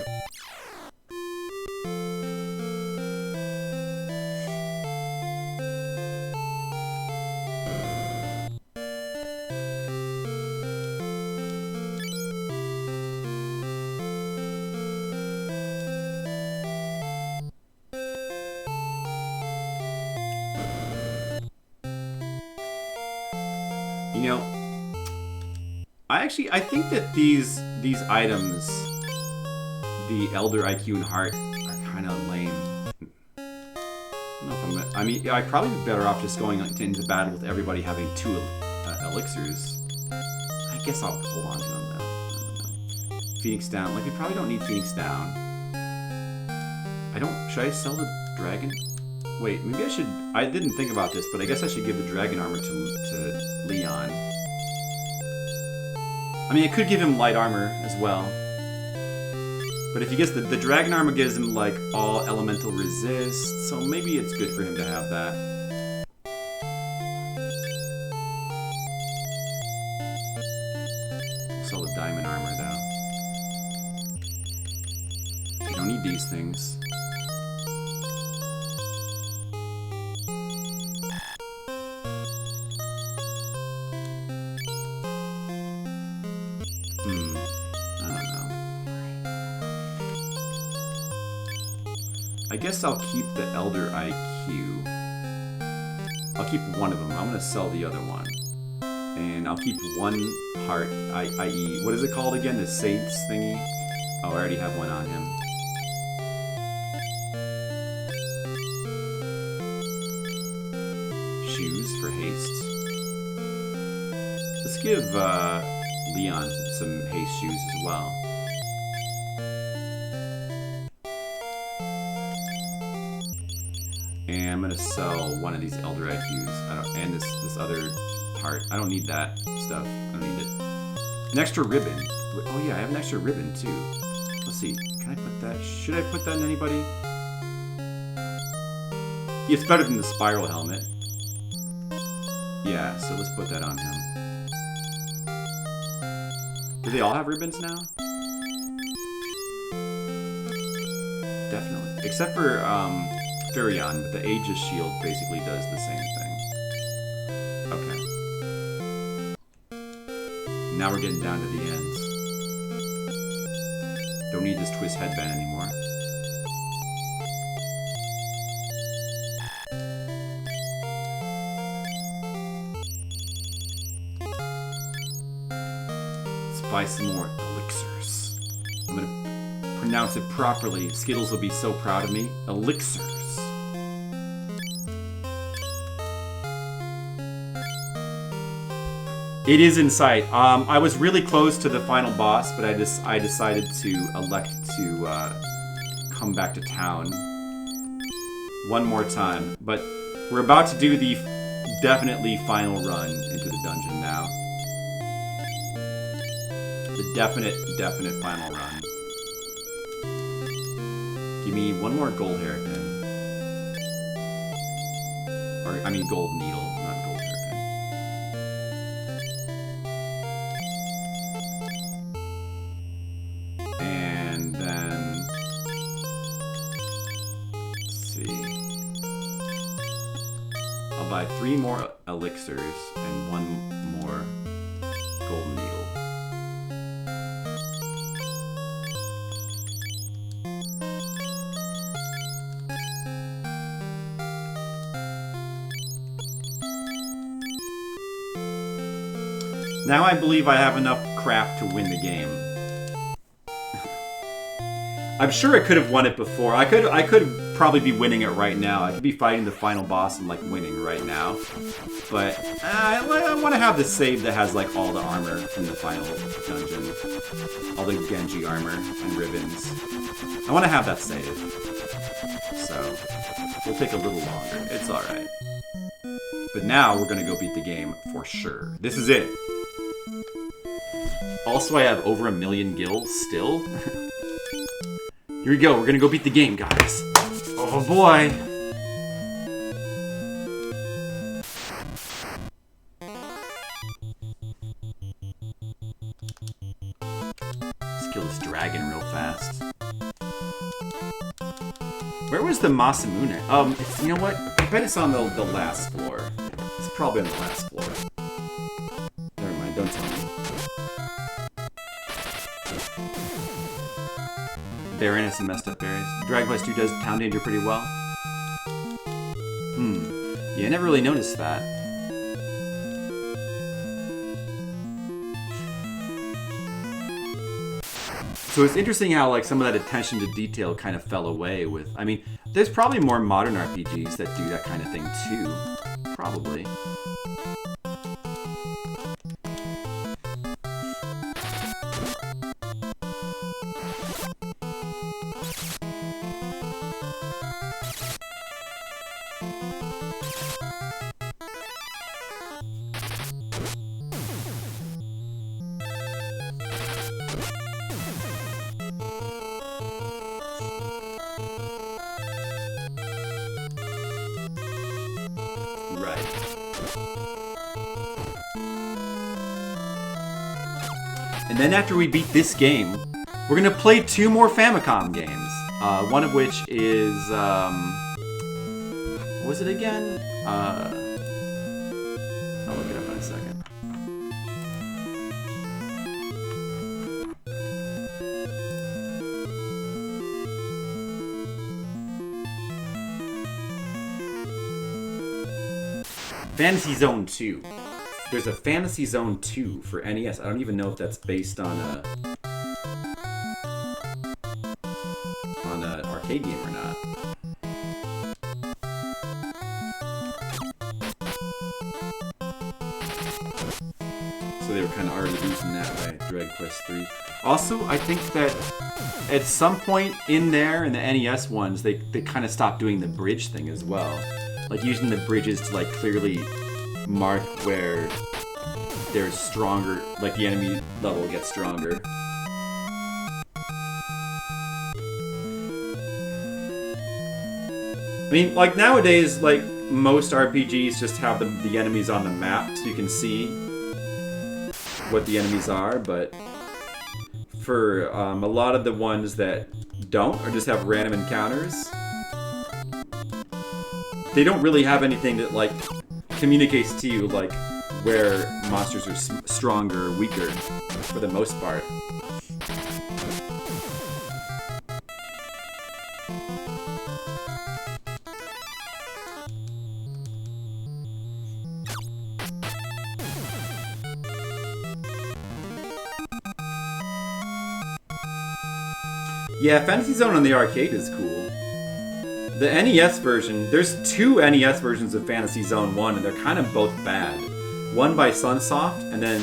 You know, I think that these items, the Elder IQ and Heart, are kind of lame. I mean, I'd probably be better off just going into battle with everybody having 2 elixirs. I guess I'll hold on to them though. I don't know. Phoenix Down, like we probably don't need Phoenix Down. Should I sell the dragon? Wait, maybe I should. I didn't think about this, but I guess I should give the dragon armor to Leon. I mean, I could give him light armor as well. But if he gets the dragon armor gives him like all elemental resist, so maybe it's good for him to have that. Sell the diamond armor though. You don't need these things. guess I'll keep the Elder IQ. I'll keep one of them. I'm gonna sell the other one. And I'll keep one heart, i.e., what is it called again? The Saints thingy? Oh, I already have one on him. Shoes for haste. Let's give Leon some haste shoes as well. And I'm gonna sell one of these Elder IQs. And this other heart. I don't need that stuff. I don't need it. An extra ribbon. Oh yeah, I have an extra ribbon too. Let's see. Can I put that? Should I put that in anybody? It's better than the spiral helmet. Yeah, so let's put that on him. Do they all have ribbons now? Definitely. Except for Furion, but the Aegis shield basically does the same thing. Okay. Now we're getting down to the ends. Don't need this twist headband anymore. Let's buy some more elixirs. I'm gonna pronounce it properly. Skittles will be so proud of me. Elixirs. It is in sight. I was really close to the final boss, but I decided to elect to come back to town one more time. But we're about to do the definitely final run into the dungeon now. The definite final run. Give me one more gold hairpin. Or, I mean gold needle, not gold hairpin. And then... let's see. I'll buy 3 more elixirs and 1 more gold needle. Now I believe I have enough crap to win the game. I'm sure I could have won it before. I could probably be winning it right now. I could be fighting the final boss and like winning right now. But I want to have the save that has like all the armor from the final dungeon. All the Genji armor and ribbons. I want to have that save. So, we'll take a little longer. It's alright. But now we're going to go beat the game for sure. This is it. Also, I have over 1 million gills still. Here we go. We're going to go beat the game, guys. Oh boy. Let's kill this dragon real fast. Where was the Masamune? You know what? I bet it's on the last floor. It's probably on the last floor. Never mind, don't tell me. Baroness and messed up berries. Dragon Quest 2 does Town Danger pretty well. Yeah, I never really noticed that. So it's interesting how like some of that attention to detail kind of fell away with... I mean, there's probably more modern RPGs that do that kind of thing too. Probably. And then after we beat this game, we're gonna play 2 more Famicom games. One of which is, what was it again? I'll look it up in a second. Fantasy Zone 2. There's a Fantasy Zone 2 for NES. I don't even know if that's based on an arcade game or not. So they were kind of already using that way, Dragon Quest 3. Also, I think that at some point in there, in the NES ones, they kind of stopped doing the bridge thing as well. Like using the bridges to like clearly mark where there's stronger, like the enemy level gets stronger. I mean, like nowadays, like most RPGs just have the enemies on the map so you can see what the enemies are, but for a lot of the ones that don't, or just have random encounters, they don't really have anything that like communicates to you like where monsters are stronger or weaker for the most part. Yeah, Fantasy Zone on the arcade is cool. The NES version, there's two NES versions of Fantasy Zone 1, and they're kind of both bad. One by Sunsoft, and then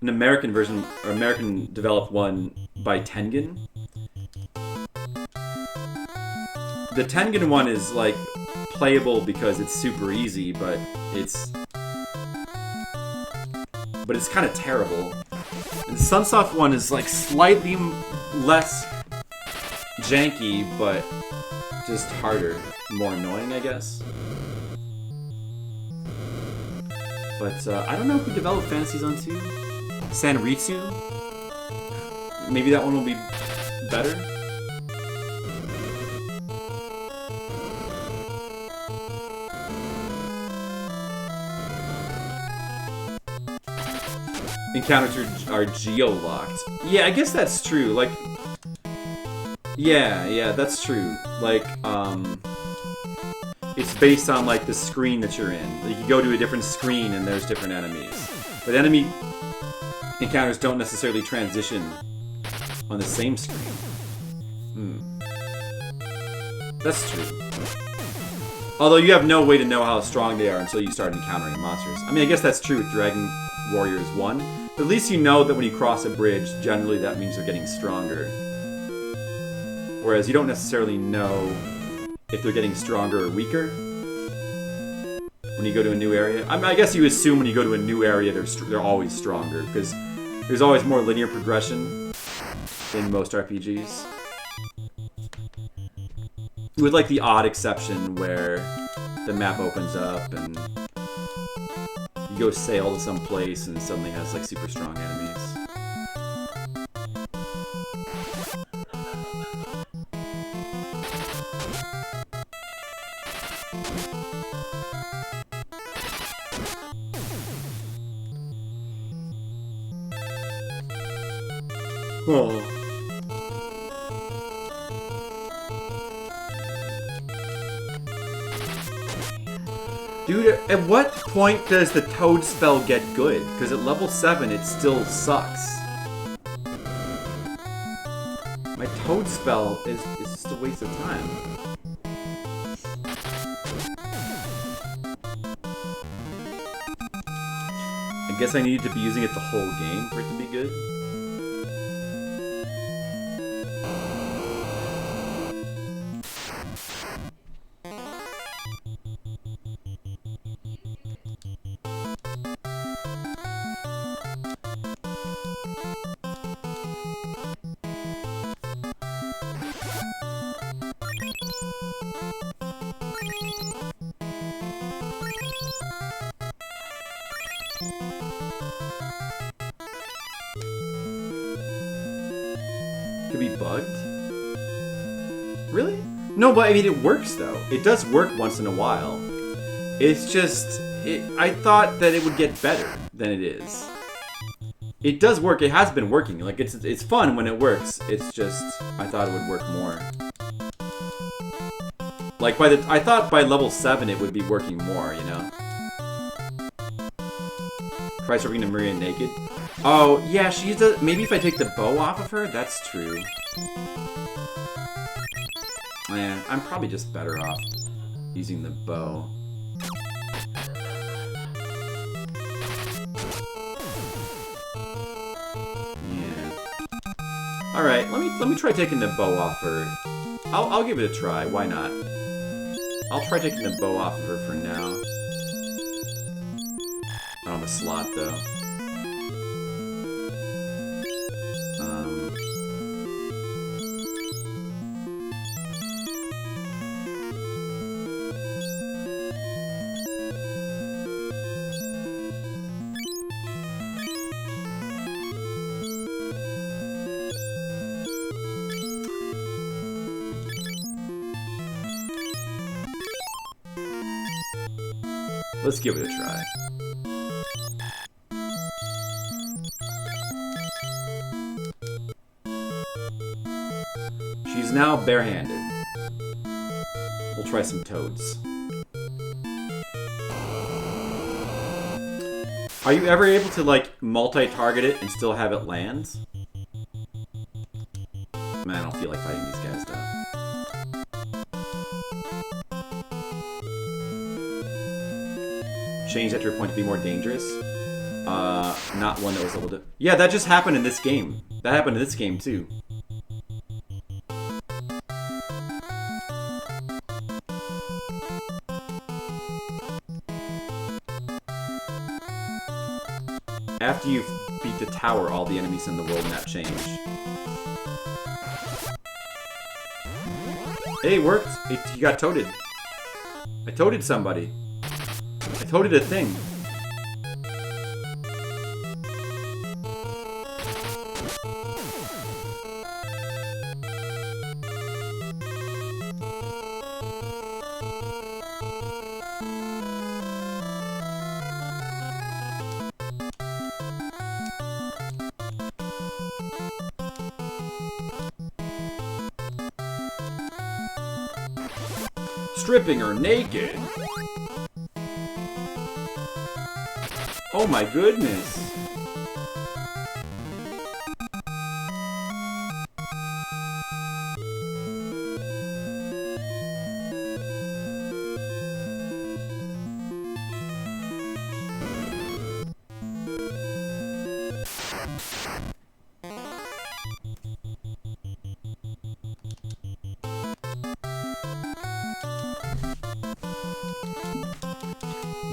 an American version, or American developed one by Tengen. The Tengen one is like playable because it's super easy, but it's kind of terrible. And the Sunsoft one is like slightly less janky, but just harder, more annoying, I guess. But I don't know who developed Fantasy Zone 2. Sanritsu? Maybe that one will be better. Encounters are geo-locked. Yeah, I guess that's true. Like, yeah, that's true. Like, it's based on like the screen that you're in. Like, you go to a different screen and there's different enemies. But enemy encounters don't necessarily transition on the same screen. That's true. Although you have no way to know how strong they are until you start encountering monsters. I mean, I guess that's true with Dragon Warriors 1. But at least you know that when you cross a bridge, generally that means they're getting stronger. Whereas you don't necessarily know if they're getting stronger or weaker when you go to a new area. I mean, I guess you assume when you go to a new area they're always stronger, because there's always more linear progression in most RPGs. With like the odd exception where the map opens up and you go sail to some place and it suddenly has like super strong enemies. Oh. Dude, at what point does the Toad spell get good? Because at level 7 it still sucks. My Toad spell is just a waste of time. I guess I need to be using it the whole game for it to be good. Could be bugged? Really? No, but I mean, it works though. It does work once in a while. It's just, I thought that it would get better than it is. It does work. It has been working. Like, it's fun when it works. It's just, I thought it would work more. Like, I thought by level 7 it would be working more, you know? Try serving to Maria naked. Oh, yeah, she's a... Maybe if I take the bow off of her? That's true. Yeah, I'm probably just better off using the bow. Yeah. Alright, let me try taking the bow off her. I'll give it a try, why not? I'll try taking the bow off of her for now. I don't have a slot though. Let's give it a try. She's now barehanded. We'll try some toads. Are you ever able to, like, multi-target it and still have it land? Man, I don't feel like fighting these guys, though. Change that to your point to be more dangerous. Not one that was able to... Yeah, that just happened in this game. That happened in this game, too. After you beat the tower, all the enemies in the world map change. Hey, it worked! You got toaded. I toaded somebody. I toaded a thing. Stripping her naked. Oh my goodness.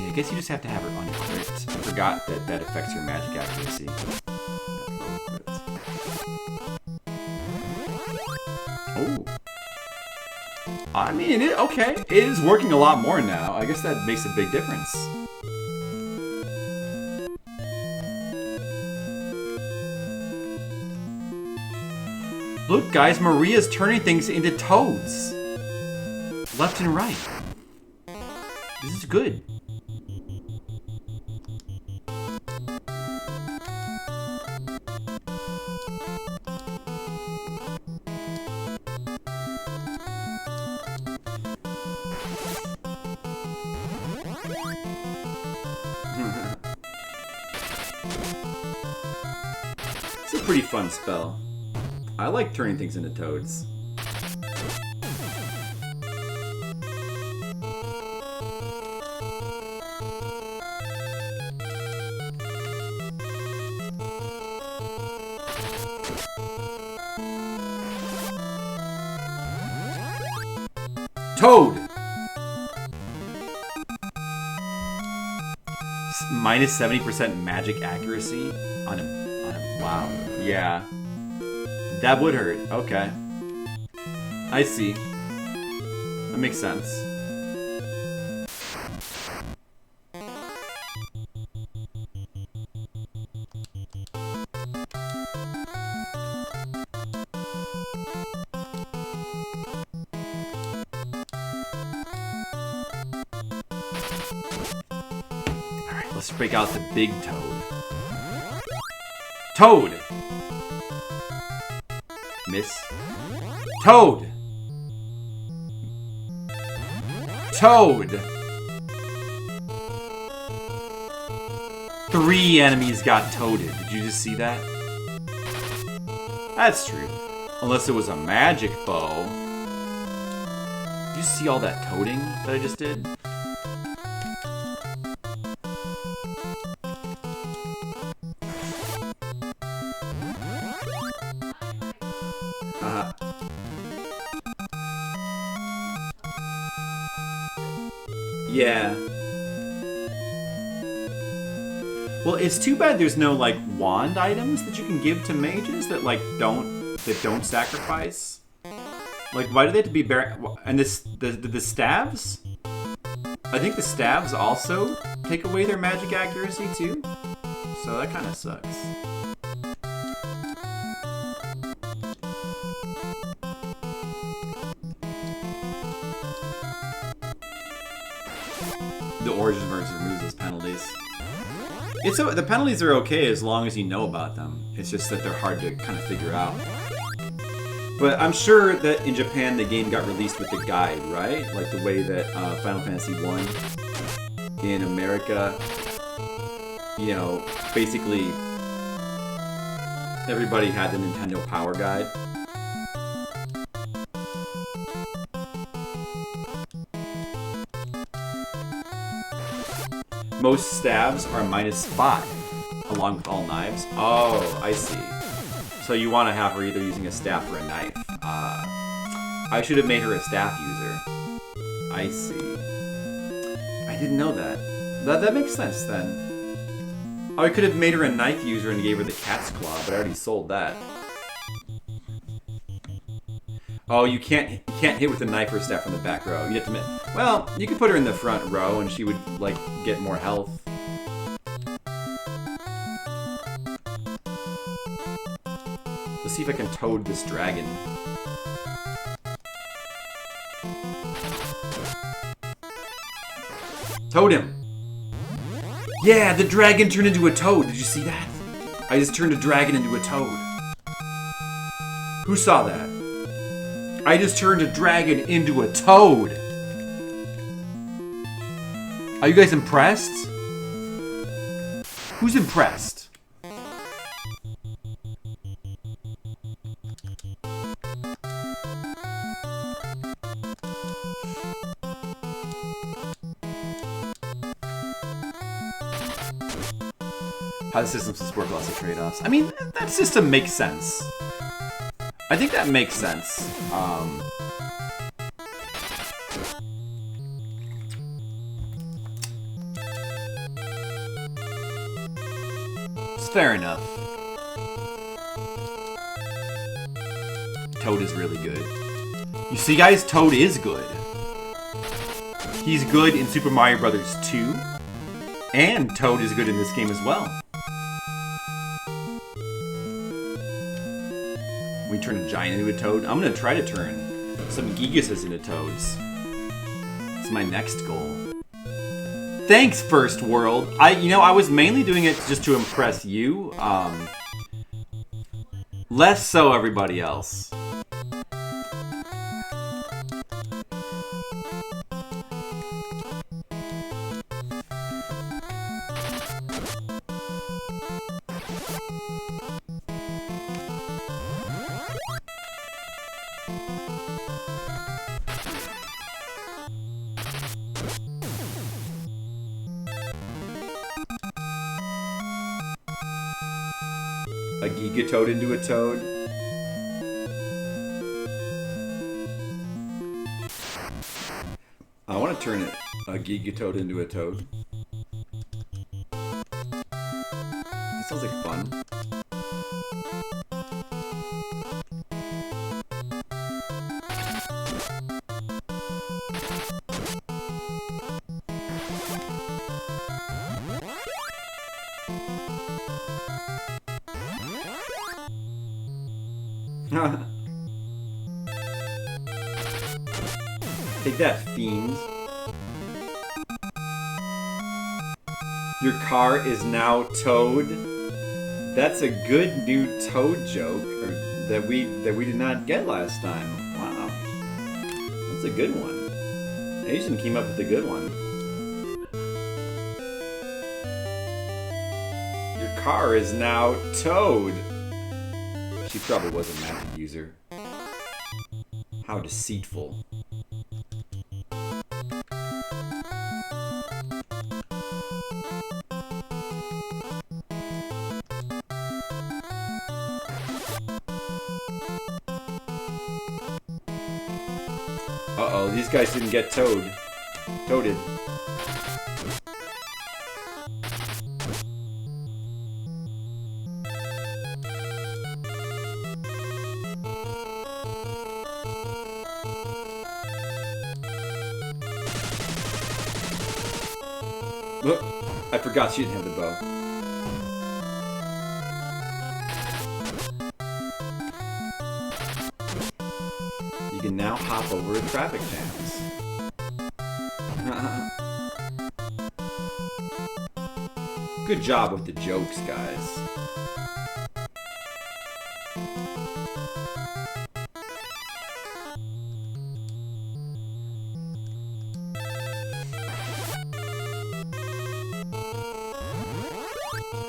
I guess you just have to have her unequipped. I forgot that that affects her magic accuracy. Oh. I mean, okay. It is working a lot more now. I guess that makes a big difference. Look, guys, Maria's turning things into toads. Left and right. This is good. It's a pretty fun spell. I like turning things into toads. Toad! Minus 70% magic accuracy on a wow. Yeah. That would hurt. Okay. I see. That makes sense. Let's break out the big toad. Toad! Miss. Toad! Toad! 3 enemies got toaded. Did you just see that? That's true. Unless it was a magic bow. Did you see all that toading that I just did? Yeah. Well, it's too bad there's no like wand items that you can give to mages that like don't sacrifice. Like, why do they have to be and the staves? I think the staves also take away their magic accuracy too. So that kind of sucks. The origin version removes those penalties. The penalties are okay as long as you know about them. It's just that they're hard to kind of figure out. But I'm sure that in Japan the game got released with the guide, right? Like the way that Final Fantasy 1 in America, you know, basically everybody had the Nintendo Power Guide. Most stabs are -5, along with all knives. Oh, I see. So you want to have her either using a staff or a knife. I should have made her a staff user. I see. I didn't know that. That makes sense then. I could have made her a knife user and gave her the cat's claw, but I already sold that. Oh, you can't hit with a knife or staff from the back row. You have to. Well, you could put her in the front row, and she would like get more health. Let's see if I can toad this dragon. Toad him! Yeah, the dragon turned into a toad. Did you see that? I just turned a dragon into a toad. Who saw that? I just turned a dragon into a toad. Are you guys impressed? Who's impressed? How the system supposed to work lots of trade-offs. I mean, that system makes sense. I think that makes sense. It's fair enough. Toad is really good. You see, guys, Toad is good. He's good in Super Mario Bros. 2, and Toad is good in this game as well. We turn a giant into a toad. I'm gonna try to turn some Gigases into toads. It's my next goal. Thanks, First World. I was mainly doing it just to impress you. Less so everybody else. A Gigatoad into a toad. I want to turn a Gigatoad into a toad. That sounds like fun. Take that, fiend. Your car is now Toad. That's a good new Toad joke that we did not get last time. Wow, that's a good one. Asian came up with a good one. car is now Toad. She probably was a magic user. How deceitful. Uh-oh, these guys didn't get toaded. Oh, I forgot she didn't have the bow. You can now hop over traffic jams. Good job with the jokes, guys.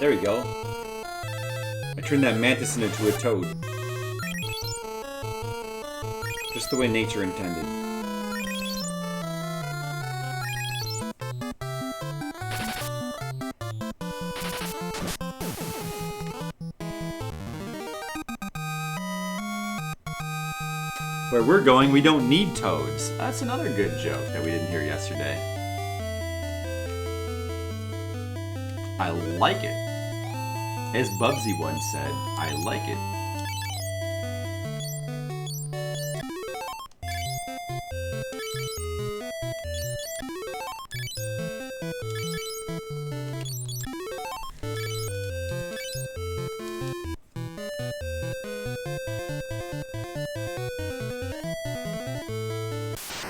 There we go. I turned that mantis into a toad. Just the way nature intended. Where we're going, we don't need toads. That's another good joke that we didn't hear yesterday. I like it. As Bubsy once said, I like it.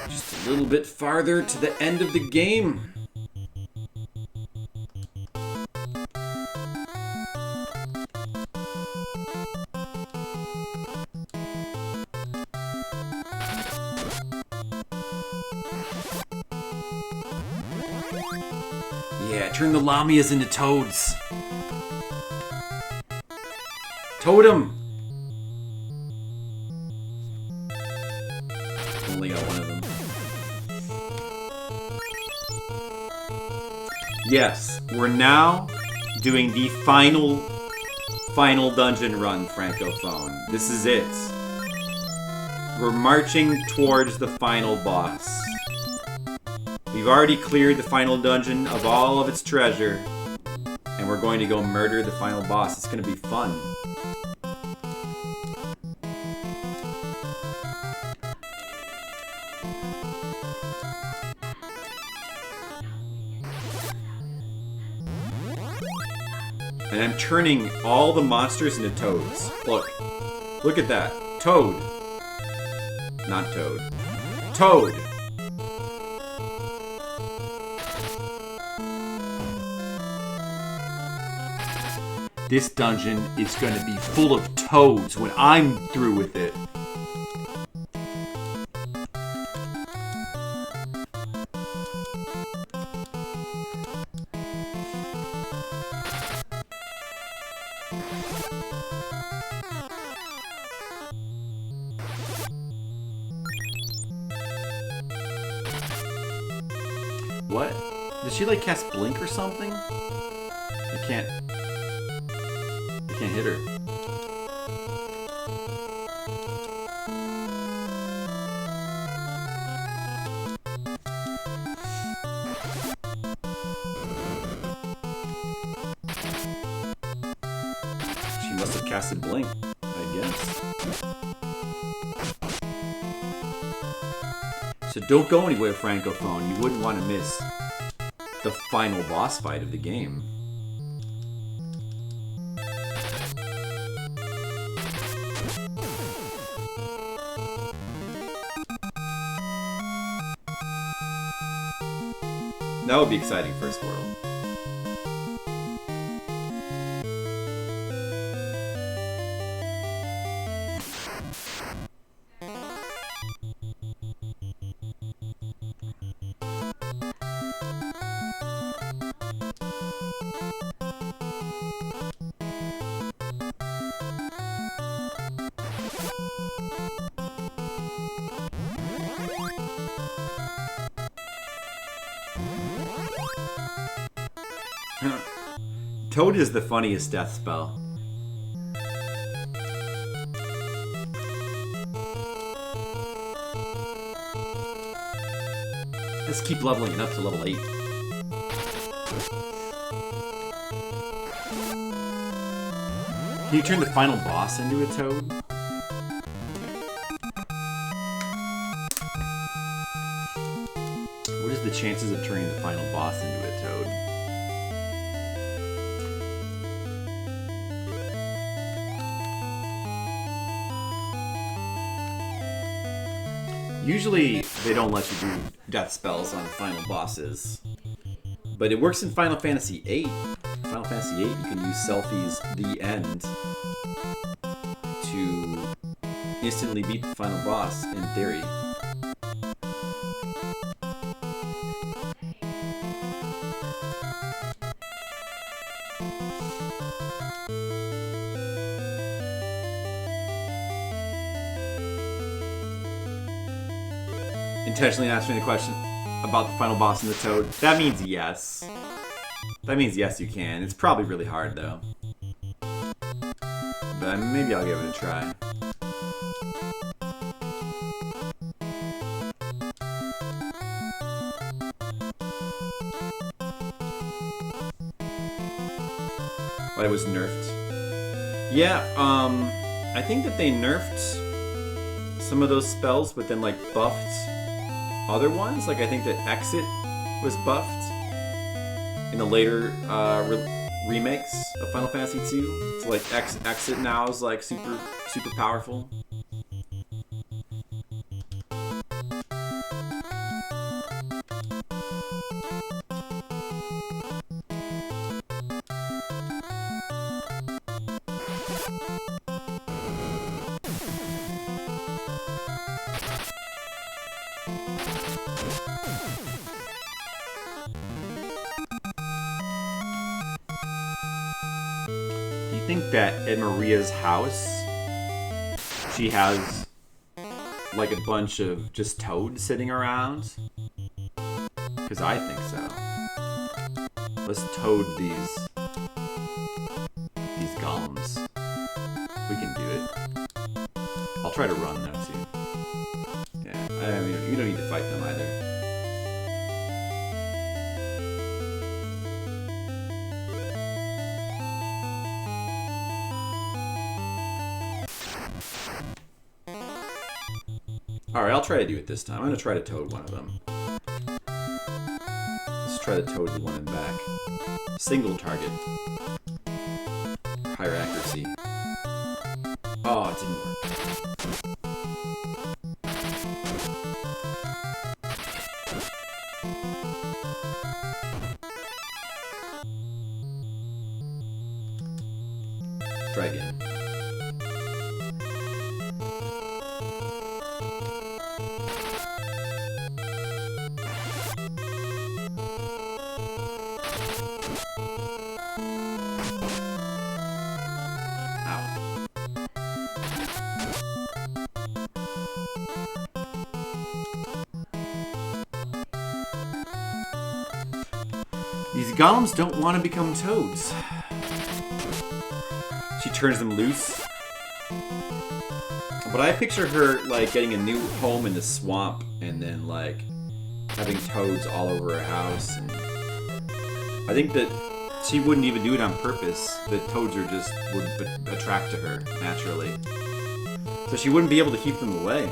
Just a little bit farther to the end of the game. Yeah, turn the Lamias into toads. Totem! Only got one of them. Yes, we're now doing the final dungeon run, Francophone. This is it. We're marching towards the final boss. We've already cleared the final dungeon of all of its treasure, and we're going to go murder the final boss. It's going to be fun. And I'm turning all the monsters into toads. Look at that. Toad. Not Toad. Toad. This dungeon is going to be full of toads when I'm through with it. What? Did she like cast Blink or something? I can't hit her. She must have casted Blink, I guess. So don't go anywhere, Francophone. You wouldn't want to miss the final boss fight of the game. That would be exciting, First World. Toad is the funniest death spell. Let's keep leveling it up to level 8. Can you turn the final boss into a toad? What is the chances of turning the final boss into a toad? Usually, they don't let you do death spells on final bosses. But it works in Final Fantasy VIII. Final Fantasy VIII, you can use Selphie's The End to instantly beat the final boss, in theory. Intentionally answering the question about the final boss and the toad. That means yes. That means yes, you can. It's probably really hard, though. But maybe I'll give it a try. Why it was nerfed? Yeah, I think that they nerfed some of those spells, but then like buffed other ones. Like I think that Exit was buffed in the later remakes of Final Fantasy II. So like Exit now is like super powerful. Do you think that at Maria's house, she has like a bunch of just toads sitting around? Because I think so. Let's toad these golems. We can do it. I'll try to run though too. Yeah, I mean, you don't need to fight them either. Alright, I'll try to do it this time. I'm going to try to toad one of them. Let's try to toad the one in back. Single target. Higher accuracy. Oh, it didn't work. Try again. These golems don't want to become toads. She turns them loose. But I picture her like getting a new home in the swamp and then like having toads all over her house. And I think that she wouldn't even do it on purpose. The toads are just would attract to her naturally. So she wouldn't be able to keep them away.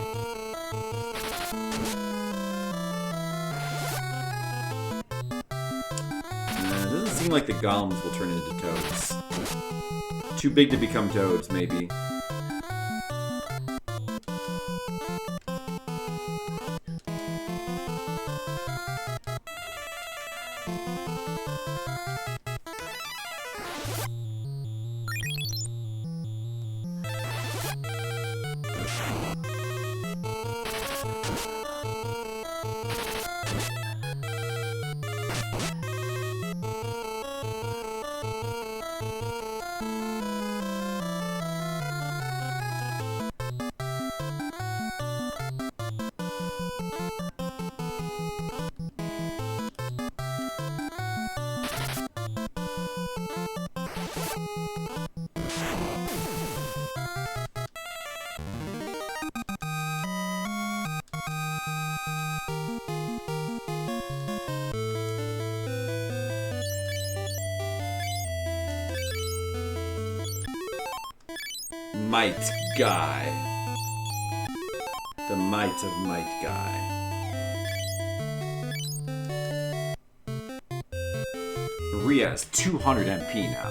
It doesn't seem like the golems will turn into toads. Too big to become toads, maybe. Might Guy. The Might of Might Guy. Maria has 200 MP now.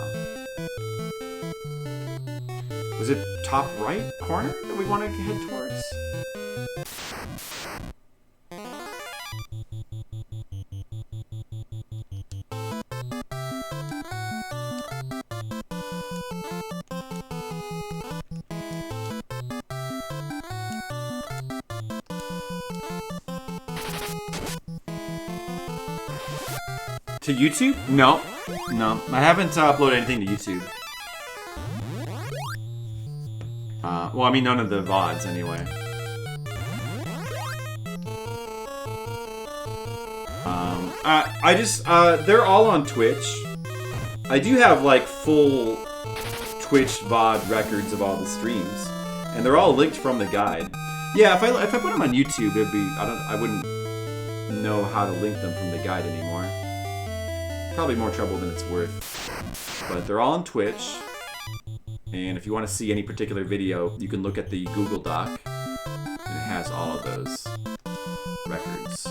Was it top right corner that we want to head towards? To YouTube? No. No. I haven't uploaded anything to YouTube. Well, I mean, none of the VODs, anyway. I just, they're all on Twitch. I do have, like, full Twitch VOD records of all the streams. And they're all linked from the guide. Yeah, if I put them on YouTube, it'd be, I wouldn't know how to link them from the guide anymore. Probably more trouble than it's worth. But they're all on Twitch. And if you want to see any particular video, you can look at the Google Doc. And it has all of those records.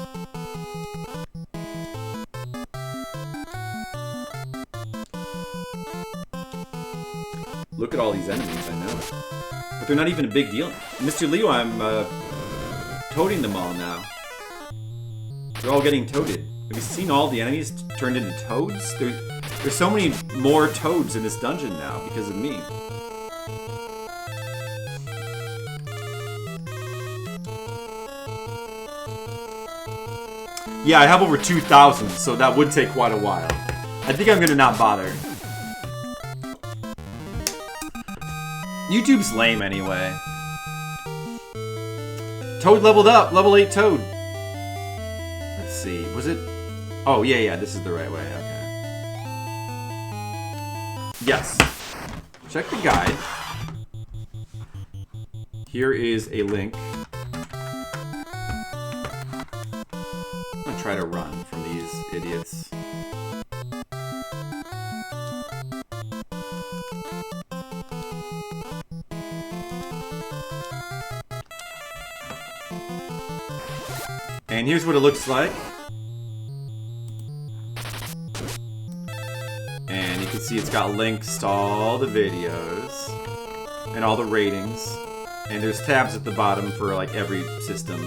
Look at all these enemies, I know. But they're not even a big deal. Mr. Leo, I'm toading them all now. They're all getting toaded. Have you seen all the enemies turned into toads? There's so many more toads in this dungeon now because of me. Yeah, I have over 2,000, so that would take quite a while. I think I'm gonna not bother. YouTube's lame anyway. Toad leveled up, level 8 Toad. Let's see, was it? Oh, yeah, this is the right way, okay. Yes. Check the guide. Here is a link. I'm gonna try to run from these idiots. And here's what it looks like. And you can see it's got links to all the videos and all the ratings. And there's tabs at the bottom for like every system.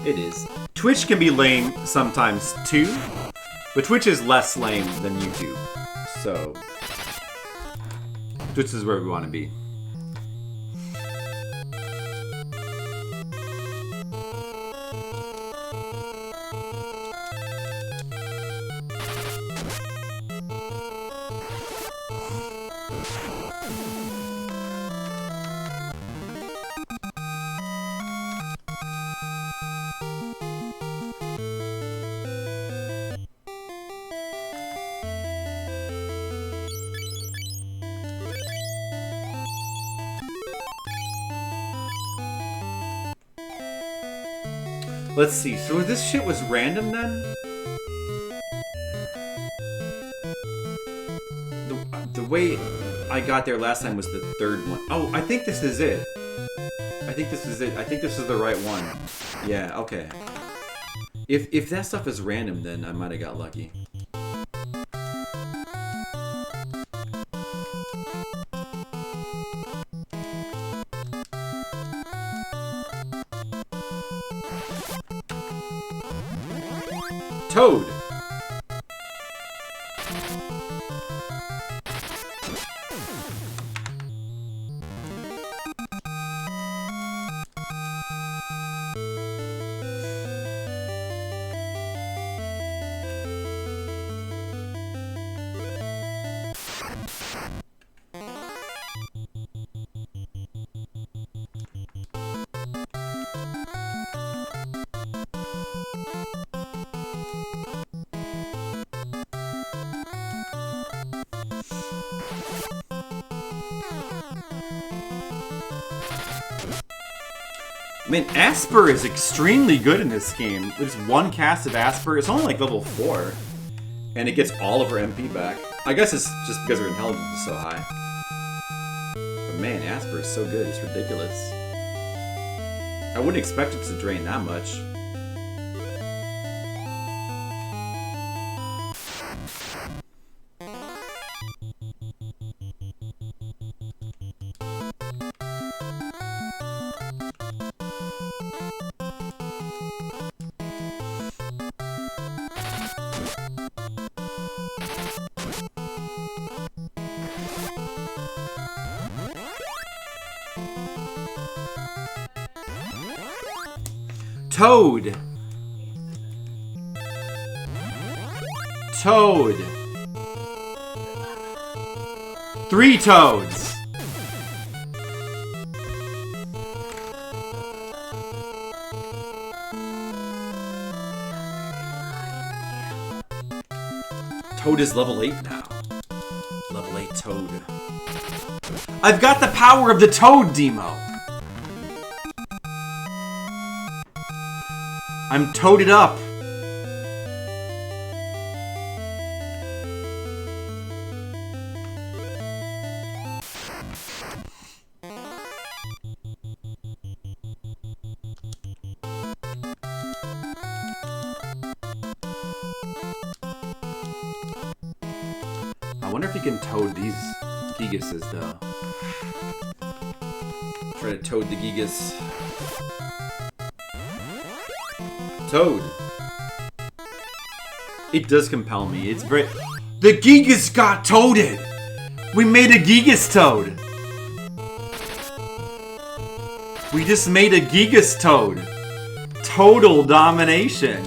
It is. Twitch can be lame sometimes too, but Twitch is less lame than YouTube. So, Twitch is where we want to be. Let's see, so this shit was random then? The way I got there last time was the third one. Oh, I think this is it. I think this is it. I think this is the right one. Yeah, okay. If that stuff is random, then I might have got lucky. Toad! Man, Asper is extremely good in this game. There's one cast of Asper. It's only like level 4. And it gets all of her MP back. I guess it's just because her intelligence is so high. But man, Asper is so good. It's ridiculous. I wouldn't expect it to drain that much. Toad. Toad. 3 toads. Toad is level 8 now. Level 8 Toad. I've got the power of the Toad, Demo. I'm toaded up. I wonder if you can toad these Gigases, though. Try to toad the Gigas. Toad. It does compel me. It's very... The Gigas got toaded! We made a Gigas Toad! We just made a Gigas Toad! Total domination!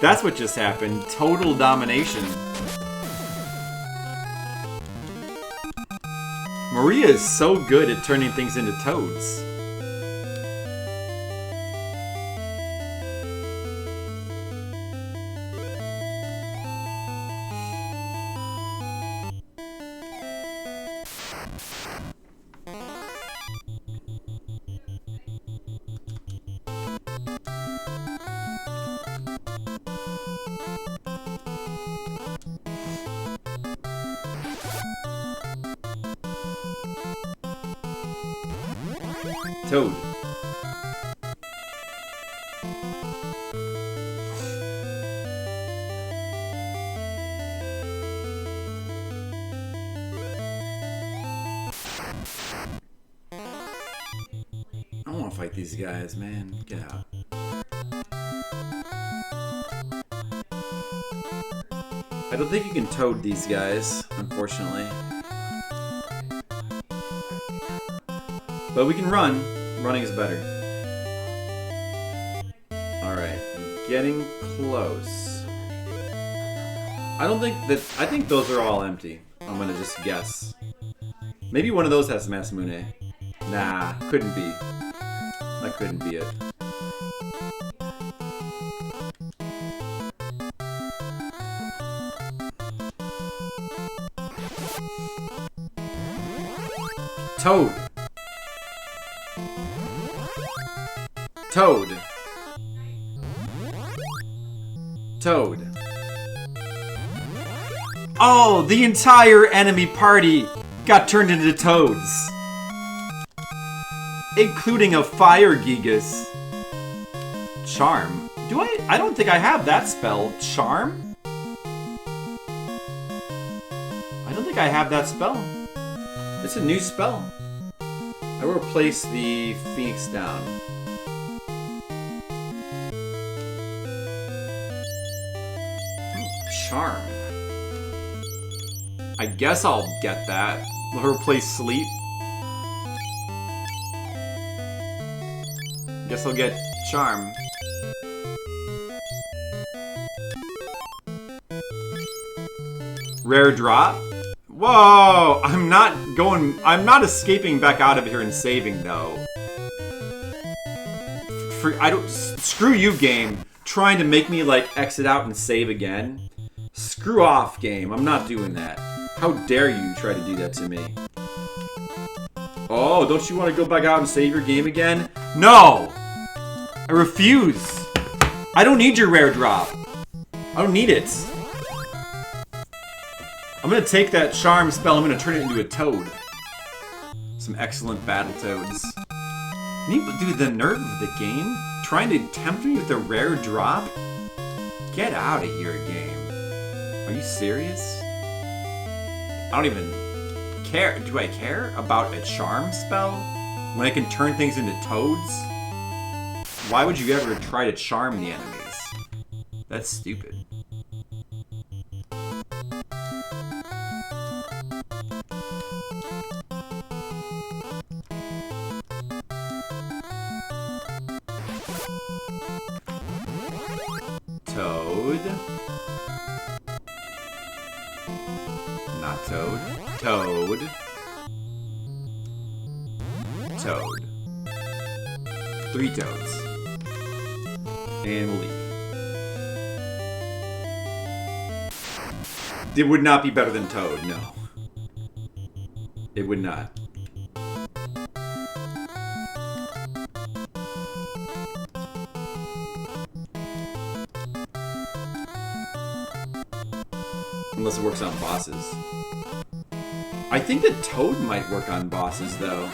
That's what just happened. Total domination. Maria is so good at turning things into toads. Toad. I don't want to fight these guys, man. Get out. I don't think you can toad these guys, unfortunately. But we can run. Running is better. Alright, getting close. I don't think that... I think those are all empty. I'm gonna just guess. Maybe one of those has Masamune. Nah, couldn't be. That couldn't be it. Toad! Toad. Toad. Oh, the entire enemy party got turned into toads. Including a fire Gigas. Charm. Do I? I don't think I have that spell. Charm? I don't think I have that spell. It's a new spell. I will replace the Phoenix down. Charm. I guess I'll get that. I'll replace Sleep. Guess I'll get Charm. Rare drop? Whoa! I'm not escaping back out of here and saving though. Screw you, game. Trying to make me like exit out and save again. Screw off, game. I'm not doing that. How dare you try to do that to me? Oh, don't you want to go back out and save your game again? No! I refuse. I don't need your rare drop. I don't need it. I'm gonna take that charm spell, I'm gonna turn it into a toad. Some excellent battle toads. Dude, the nerve of the game? Trying to tempt me with a rare drop? Get out of here, game. Are you serious? I don't even care. Do I care about a charm spell? When I can turn things into toads? Why would you ever try to charm the enemies? That's stupid. Toad. Not Toad. Toad. Toad. 3 toads. And we'll leave. It would not be better than Toad, no. It would not. Unless it works on bosses. I think that Toad might work on bosses, though.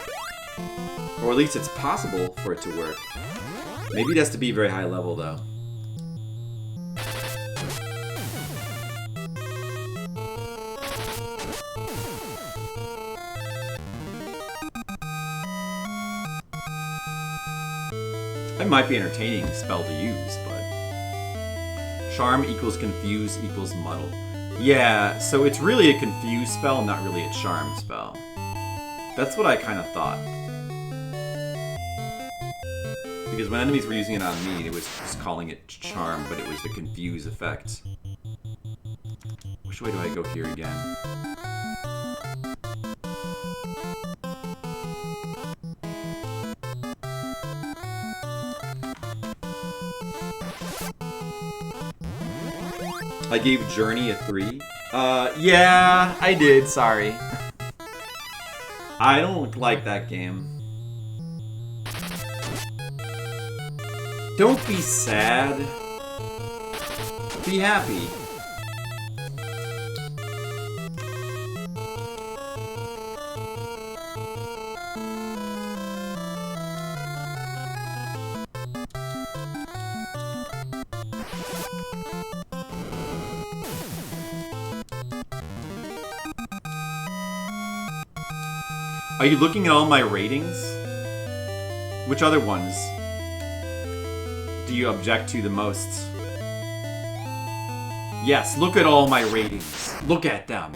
Or at least it's possible for it to work. Maybe it has to be very high level, though. That might be an entertaining spell to use, but... Charm equals confuse equals muddle. Yeah, so it's really a confuse spell, not really a charm spell. That's what I kind of thought. Because when enemies were using it on me, it was just calling it charm, but it was the confuse effect. Which way do I go here again? I gave Journey a 3. Yeah, I did, sorry. I don't like that game. Don't be sad. Be happy. Are you looking at all my ratings? Which other ones do you object to the most? Yes, look at all my ratings. Look at them.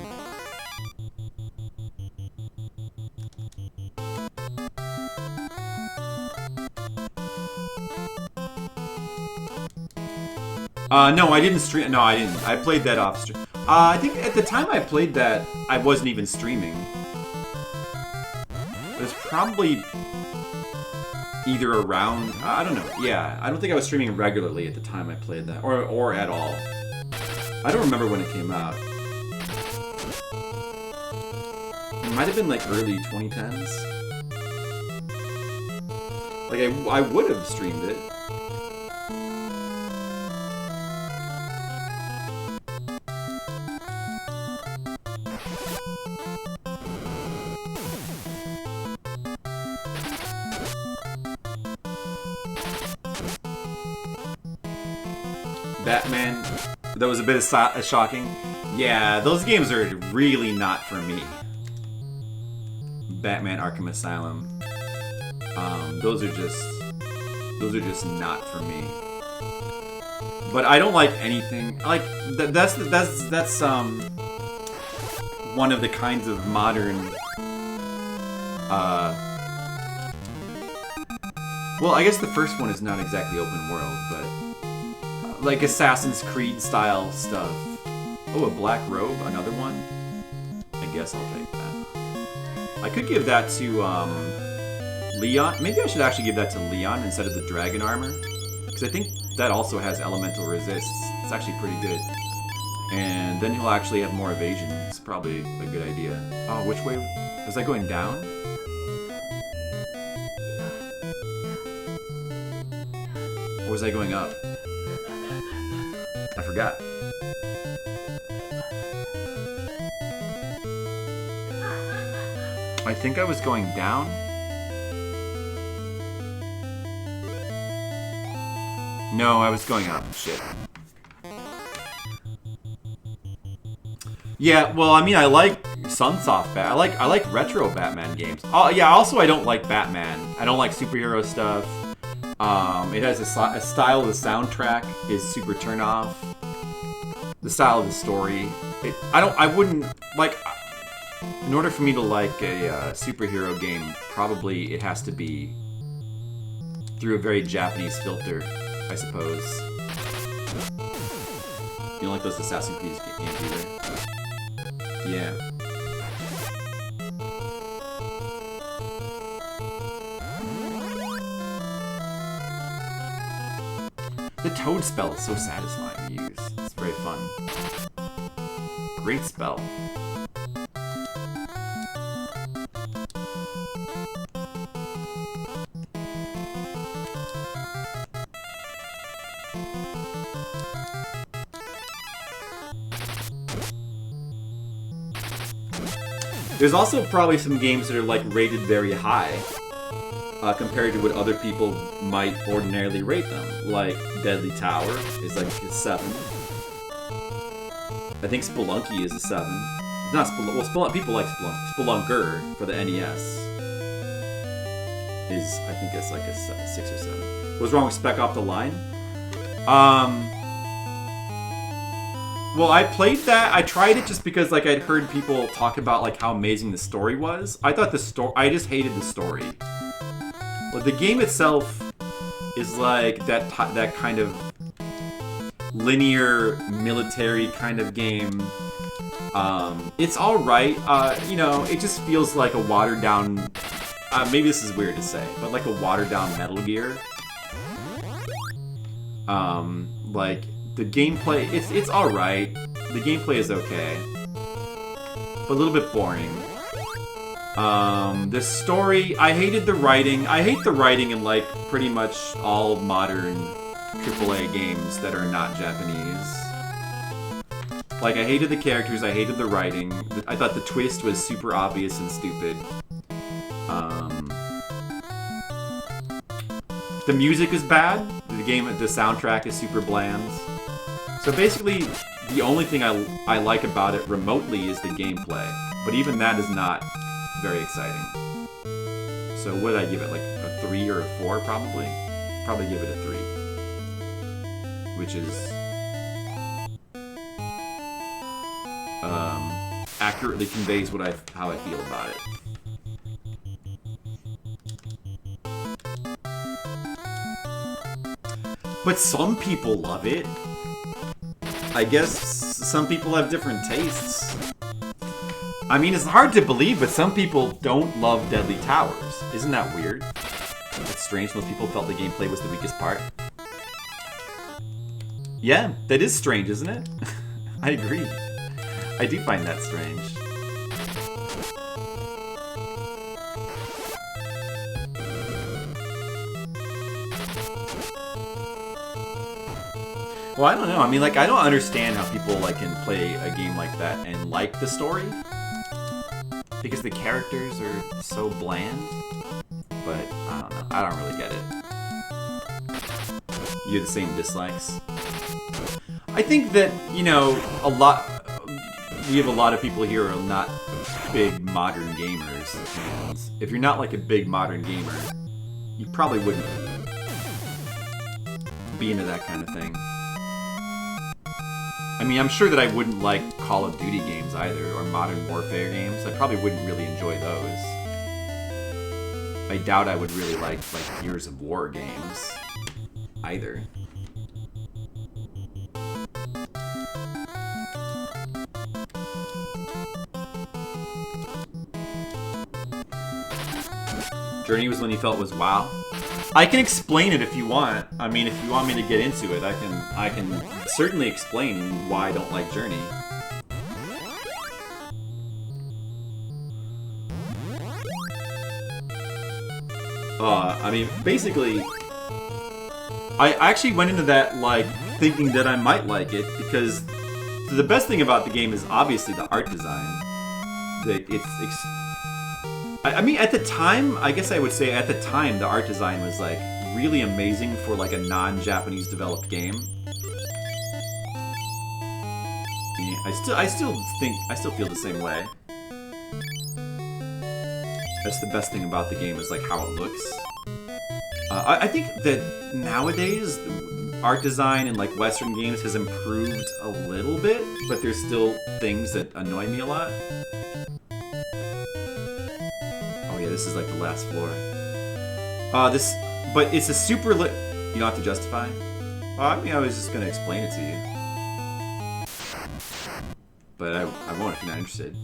No, I didn't stream. No, I didn't. I played that off stream. I think at the time I played that, I wasn't even streaming. It was probably either around, I don't know. Yeah, I don't think I was streaming regularly at the time I played that, or at all. I don't remember when it came out. It might have been like early 2010s. Like I would have streamed it. Batman, that was a bit of shocking. Yeah, those games are really not for me. Batman Arkham Asylum. Those are just not for me. But I don't like anything like that's one of the kinds of modern well, I guess the first one is not exactly open world, but like Assassin's Creed style stuff. Oh, a black robe, another one? I guess I'll take that. I could give that to Leon. Maybe I should actually give that to Leon instead of the dragon armor. Because I think that also has elemental resists. It's actually pretty good. And then he'll actually have more evasion. It's probably a good idea. Oh, which way? Was I going down? was I going up? I forgot. I think I was going down. No, I was going up. Shit. Yeah, well, I mean, I like Sunsoft Bat. I like retro Batman games. Oh, yeah. Also, I don't like Batman. I don't like superhero stuff. It has a style of the soundtrack is super turn off. The style of the story. I wouldn't like. In order for me to like a superhero game, probably it has to be through a very Japanese filter, I suppose. You don't like those Assassin's Creed games either? Yeah. The Toad spell is so satisfying to use. It's very fun. Great spell. There's also probably some games that are like rated very high compared to what other people might ordinarily rate them. Like Deadly Tower is like a 7. I think Spelunky is a 7. Not people like Spelunker for the NES is, I think it's like a 6 or 7. What's wrong with Spec Ops: The Line? Well, I played that. I tried it just because like I'd heard people talk about like how amazing the story was. I thought I just hated the story. But the game itself is like that kind of linear military kind of game. It's all right. You know, it just feels like a watered down. Maybe this is weird to say, but like a watered down Metal Gear. Like. The gameplay, it's alright. The gameplay is okay. But a little bit boring. The story, I hated the writing. I hate the writing in, like, pretty much all modern AAA games that are not Japanese. Like, I hated the characters, I hated the writing. I thought the twist was super obvious and stupid. The music is bad. The soundtrack is super bland. So basically, the only thing I like about it remotely is the gameplay. But even that is not very exciting. So what would I give it, like a 3 or a 4 probably? Probably give it a 3. Which is... accurately conveys how I feel about it. But some people love it. I guess some people have different tastes. I mean, it's hard to believe, but some people don't love Deadly Towers. Isn't that weird? That's strange. Most people felt the gameplay was the weakest part. Yeah, that is strange, isn't it? I agree. I do find that strange. Well, I don't know. I mean, like, I don't understand how people, like, can play a game like that and like the story. Because the characters are so bland. But, I don't know. I don't really get it. You have the same dislikes? I think that, you know, we have a lot of people here who are not big modern gamers. And if you're not, like, a big modern gamer, you probably wouldn't be into that kind of thing. I mean, I'm sure that I wouldn't like Call of Duty games either, or Modern Warfare games. I probably wouldn't really enjoy those. I doubt I would really like Gears of War games either. Journey was when you felt was WoW. I can explain it if you want. I mean, if you want me to get into it, I can certainly explain why I don't like Journey. I mean, basically, I actually went into that like thinking that I might like it because the best thing about the game is obviously the art design. I mean, at the time, I guess I would say at the time the art design was like really amazing for like a non-Japanese developed game. I still feel the same way. That's the best thing about the game is like how it looks. I think that nowadays art design in like Western games has improved a little bit, but there's still things that annoy me a lot. Oh yeah, this is like the last floor. But it's a super lit. You don't have to justify. I mean, I was just gonna explain it to you, but I won't if you're not interested.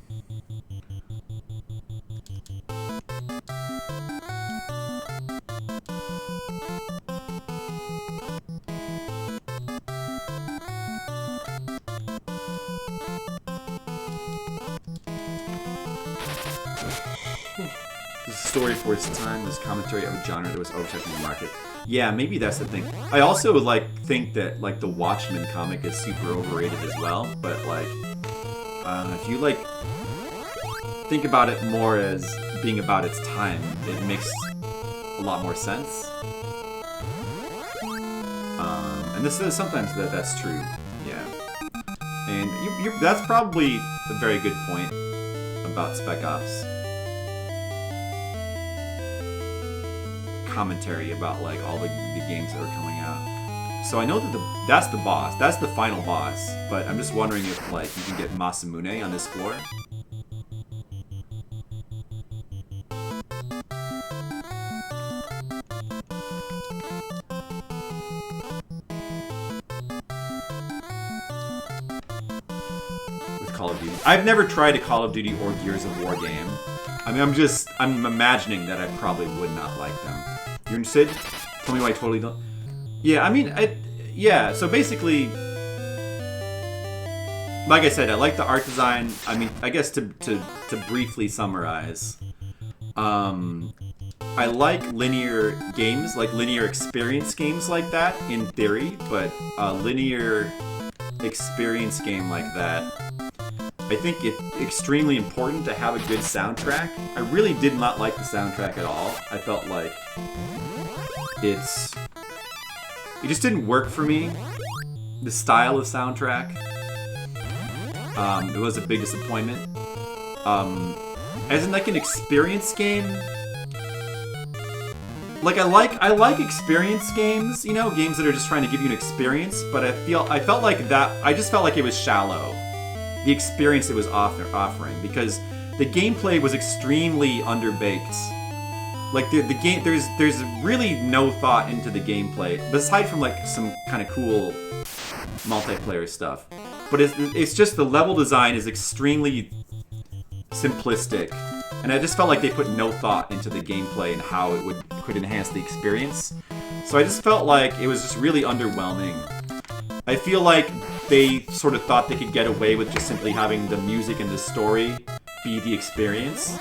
Story for its time, this commentary of a genre that was overtaking the market. Yeah, maybe that's the thing. I also like think that like the Watchmen comic is super overrated as well, but like if you like think about it more as being about its time, it makes a lot more sense. And this is sometimes that's true, yeah. And that's probably a very good point about Spec Ops. Commentary about like all the games that are coming out. So I know that that's the boss. That's the final boss. But I'm just wondering if like you can get Masamune on this floor. With Call of Duty. I've never tried a Call of Duty or Gears of War game. I mean, I'm imagining that I probably would not like them. You interested? Tell me why I totally don't. Yeah, I mean, yeah, so basically, like I said, I like the art design. I mean, I guess to briefly summarize, I like linear games, like linear experience games like that, in theory, but a linear experience game like that, I think it's extremely important to have a good soundtrack. I really did not like the soundtrack at all. I felt like it just didn't work for me. The style of soundtrack, it was a big disappointment. As in like an experience game, like I like experience games, you know, games that are just trying to give you an experience. But I felt like that. I just felt like it was shallow. The experience it was offering, because the gameplay was extremely underbaked. Like the game, there's really no thought into the gameplay, aside from like some kind of cool multiplayer stuff. But it's just the level design is extremely simplistic, and I just felt like they put no thought into the gameplay and how it could enhance the experience. So I just felt like it was just really underwhelming. I feel like they sort of thought they could get away with just simply having the music and the story be the experience,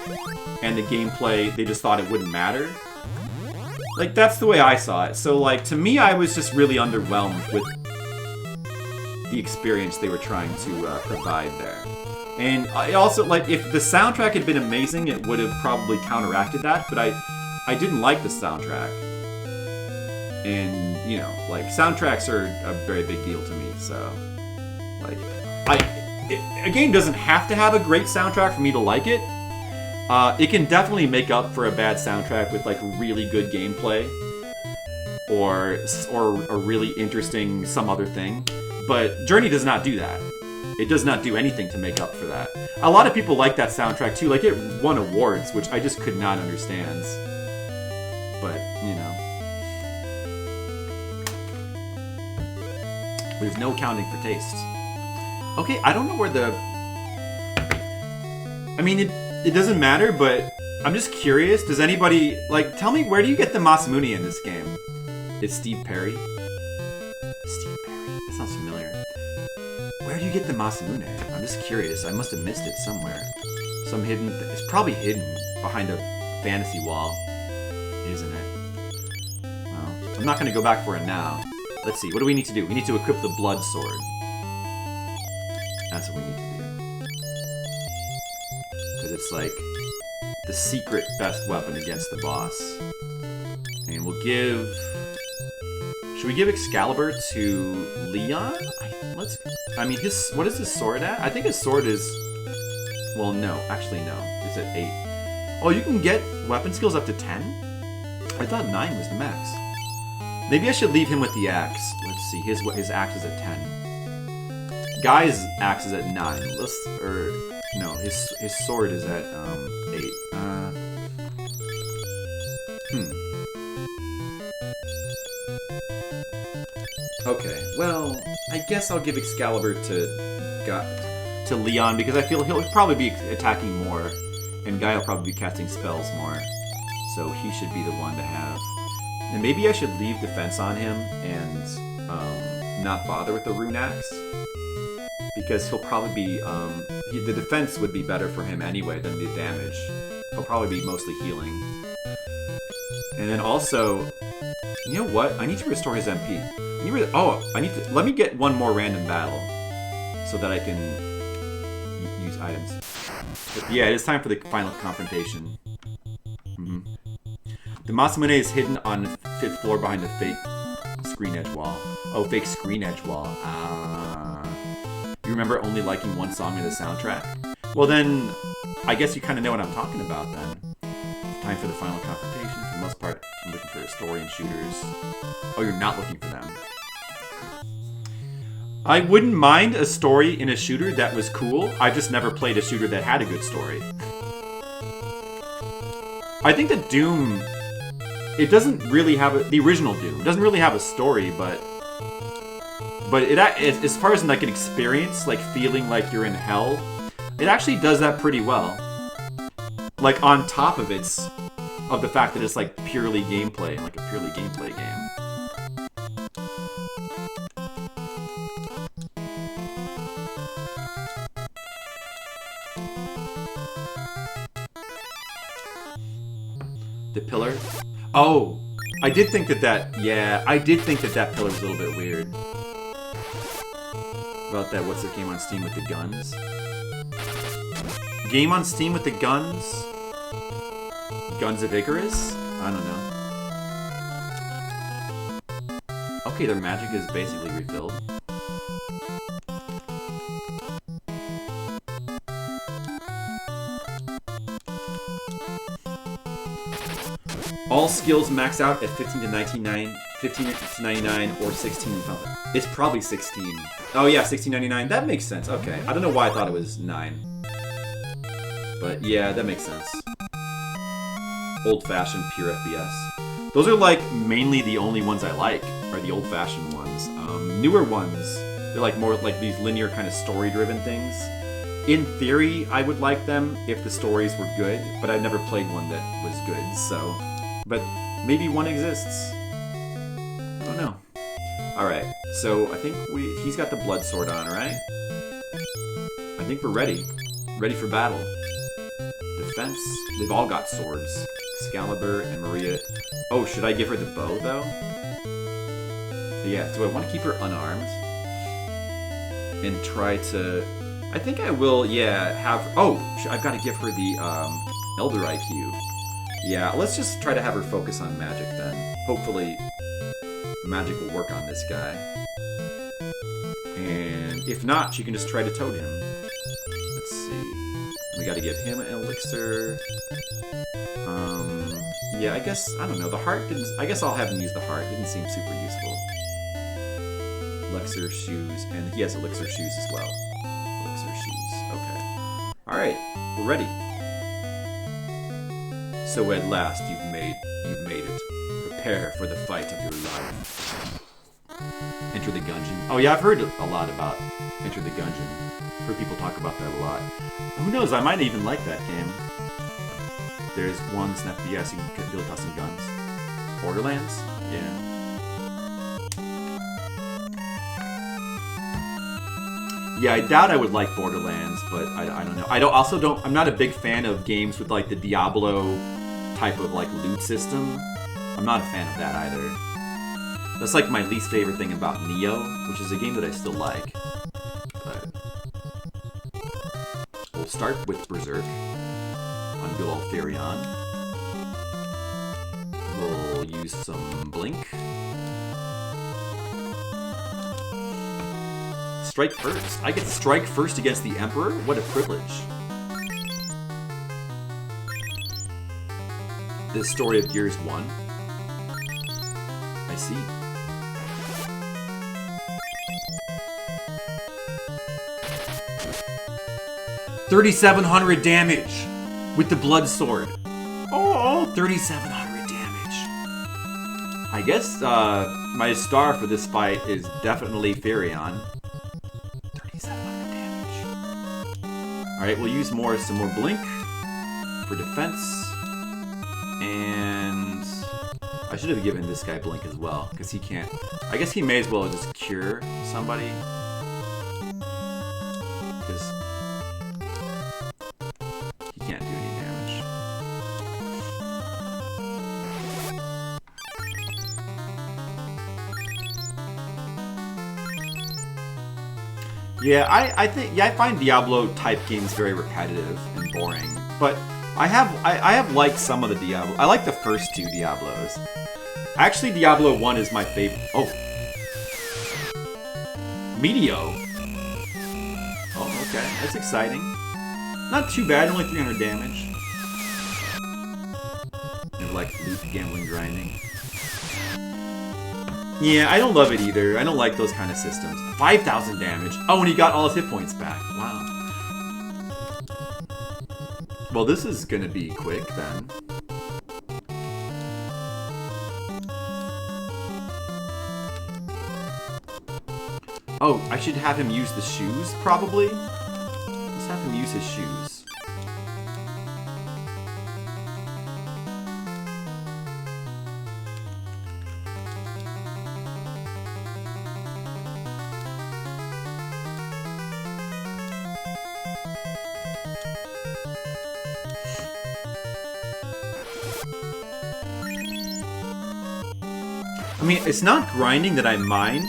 and the gameplay, they just thought it wouldn't matter. Like, that's the way I saw it. So, like, to me, I was just really underwhelmed with the experience they were trying to provide there. And I also, like, if the soundtrack had been amazing, it would have probably counteracted that, but I didn't like the soundtrack. And, you know, like, soundtracks are a very big deal to me, so, like, a game doesn't have to have a great soundtrack for me to like it. It can definitely make up for a bad soundtrack with, like, really good gameplay, or a really interesting some other thing, but Journey does not do that. It does not do anything to make up for that. A lot of people like that soundtrack, too. Like, it won awards, which I just could not understand. But, you know. There's no accounting for taste. Okay, I don't know where the... I mean, it doesn't matter, but I'm just curious. Does anybody... Like, tell me, where do you get the Masamune in this game? It's Steve Perry? Steve Perry? That sounds familiar. Where do you get the Masamune? I'm just curious. I must have missed it somewhere. Some hidden... It's probably hidden behind a fantasy wall, isn't it? Well... I'm not going to go back for it now. Let's see, what do we need to do? We need to equip the blood sword. That's what we need to do. Because it's like the secret best weapon against the boss. And we'll give... Should we give Excalibur to Leon? I mean, what is his sword at? I think his sword is... Well, no. Actually, no. It's at 8. Oh, you can get weapon skills up to 10? I thought 9 was the max. Maybe I should leave him with the axe. Let's see. His axe is at 10. Guy's axe is at 9. No, his sword is at 8. Okay, well, I guess I'll give Excalibur to Leon because I feel he'll probably be attacking more, and Guy will probably be casting spells more, so he should be the one to have. And maybe I should leave defense on him and not bother with the rune axe, because he'll probably be the defense would be better for him anyway than the damage. He'll probably be mostly healing. And then also, you know what? I need to restore his MP. Let me get one more random battle so that I can use items. But yeah, it is time for the final confrontation. The Masamune is hidden on the 5th floor behind the fake screen edge wall. Oh, fake screen edge wall. You remember only liking one song in the soundtrack? Well then, I guess you kind of know what I'm talking about then. Time for the final confrontation. For the most part, I'm looking for a story and shooters. Oh, you're not looking for them. I wouldn't mind a story in a shooter that was cool. I just never played a shooter that had a good story. I think that Doom, it doesn't really have the original Doom doesn't really have a story, but as far as like an experience, like feeling like you're in hell, it actually does that pretty well. Like on top of the fact that it's like purely gameplay, like a purely gameplay game. The pillar? Oh, I did think that pillar was a little bit weird. About that, what's the game on Steam with the guns? Game on Steam with the guns? Guns of Icarus? I don't know. Okay, their magic is basically refilled. All skills max out at 15 to 99, 15 to 99, or 16 in Falcon. It's probably 16. Oh yeah, 16.99. That makes sense. Okay. I don't know why I thought it was 9. But yeah, that makes sense. Old-fashioned pure FPS. Those are like mainly the only ones I like, are the old-fashioned ones. Newer ones, they're like more like these linear kind of story-driven things. In theory, I would like them if the stories were good, but I've never played one that was good, so... But maybe one exists. I don't know. Alright, so I think he's got the blood sword on, right? I think we're ready. Ready for battle. Defense. They've all got swords. Excalibur and Maria. Oh, should I give her the bow, though? Yeah, do I want to keep her unarmed? And try to... I think I will, yeah, have... Oh, I've got to give her the Elder IQ. Yeah, let's just try to have her focus on magic then. Hopefully, magic will work on this guy. And if not, she can just try to toad him. Let's see. We gotta give him an elixir. Yeah, I guess, I don't know, the heart didn't... I guess I'll have him use the heart. It didn't seem super useful. Elixir shoes, and he has elixir shoes as well. Elixir shoes, okay. Alright, we're ready. So at last, you've made it. Prepare for the fight of your life. Enter the Gungeon. Oh yeah, I've heard a lot about Enter the Gungeon. Heard people talk about that a lot. Who knows, I might even like that game. There's one Snap FPS, you can build custom guns. Borderlands? Yeah. Yeah, I doubt I would like Borderlands, but I don't know. I'm not a big fan of games with like the Diablo type of like loot system. I'm not a fan of that either. That's like my least favorite thing about Neo, which is a game that I still like. But we'll start with Berserk on good old Therion. We'll use some Blink. Strike first. I get to strike first against the Emperor? What a privilege. The story of Gears 1. I see. $3,700 damage with the blood sword. Oh, 3,700 damage. I guess my star for this fight is definitely Therion. 3,700 damage. All right, we'll use some more Blink for defense. And I should have given this guy Blink as well, because he can't... I guess he may as well just cure somebody. Because he can't do any damage. Yeah, I find Diablo-type games very repetitive and boring, but... I have liked some of the Diablo. I like the first two Diablos. Actually, Diablo 1 is my favorite. Oh. Meteo. Oh, okay. That's exciting. Not too bad, only 300 damage. Never like loot gambling grinding. Yeah, I don't love it either. I don't like those kind of systems. 5,000 damage. Oh, and he got all his hit points back. Wow. Well, this is gonna be quick, then. Oh, I should have him use the shoes, probably? Let's have him use his shoes. I mean, it's not grinding that I mind,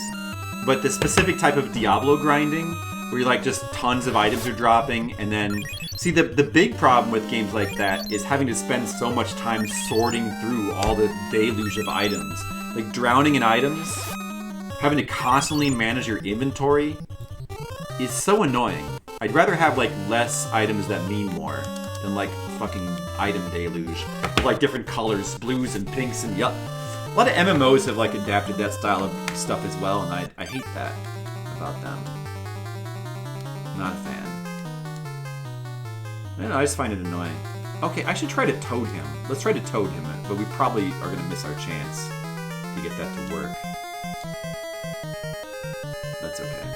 but the specific type of Diablo grinding, where you're like just tons of items are dropping, and then... See, the big problem with games like that is having to spend so much time sorting through all the deluge of items. Like, drowning in items, having to constantly manage your inventory, is so annoying. I'd rather have, like, less items that mean more than, like, fucking item deluge. Like, different colors, blues and pinks and yup. A lot of MMOs have like adapted that style of stuff as well, and I hate that about them. Not a fan. I don't know, I just find it annoying. Okay, I should try to toad him. Let's try to toad him, but we probably are gonna miss our chance to get that to work. That's okay.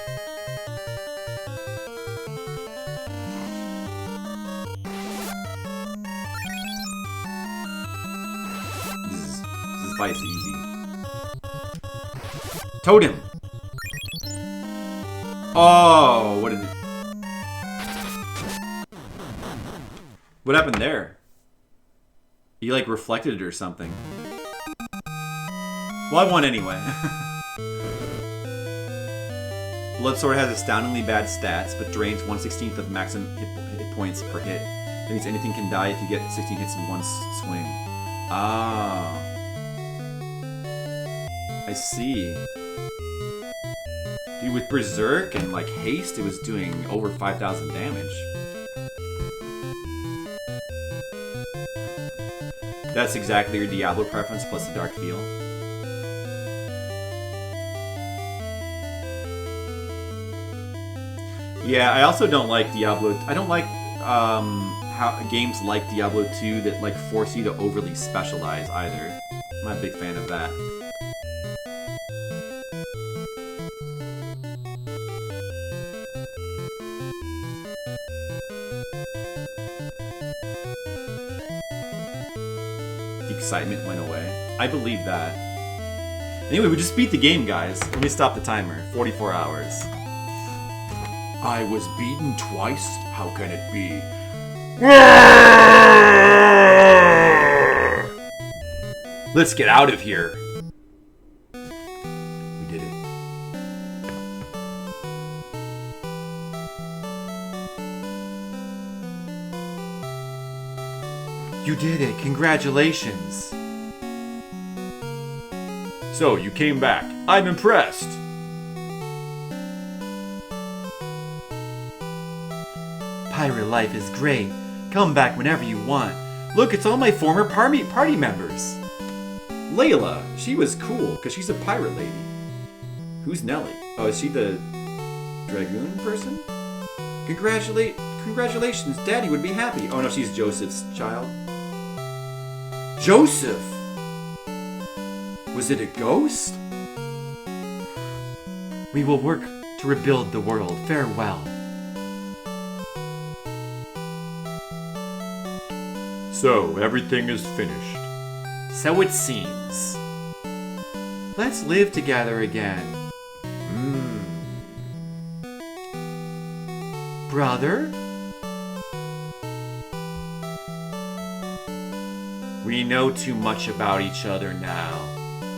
This fight's easy. Toad him! Oh, what did it... What happened there? He like reflected it or something. Well, I won anyway. Bloodsword has astoundingly bad stats, but drains 1/16 of maximum hit points per hit. That means anything can die if you get 16 hits in one swing. Ah. I see. Dude, with Berserk and like Haste, it was doing over 5,000 damage. That's exactly your Diablo preference plus the dark feel. Yeah, I also don't like Diablo. I don't like how games like Diablo 2 that like force you to overly specialize either. I'm not a big fan of that. The excitement went away. I believe that. Anyway, we just beat the game, guys. Let me stop the timer. 44 hours. I was beaten twice? How can it be? Let's get out of here. You did it. Congratulations. So, you came back. I'm impressed. Pirate life is great. Come back whenever you want. Look, it's all my former party members. Layla, she was cool because she's a pirate lady. Who's Nellie? Oh, is she the dragoon person? Congratulations, Daddy would be happy. Oh no, she's Joseph's child. Joseph! Was it a ghost? We will work to rebuild the world. Farewell. So, everything is finished. So it seems. Let's live together again. Brother? We know too much about each other now.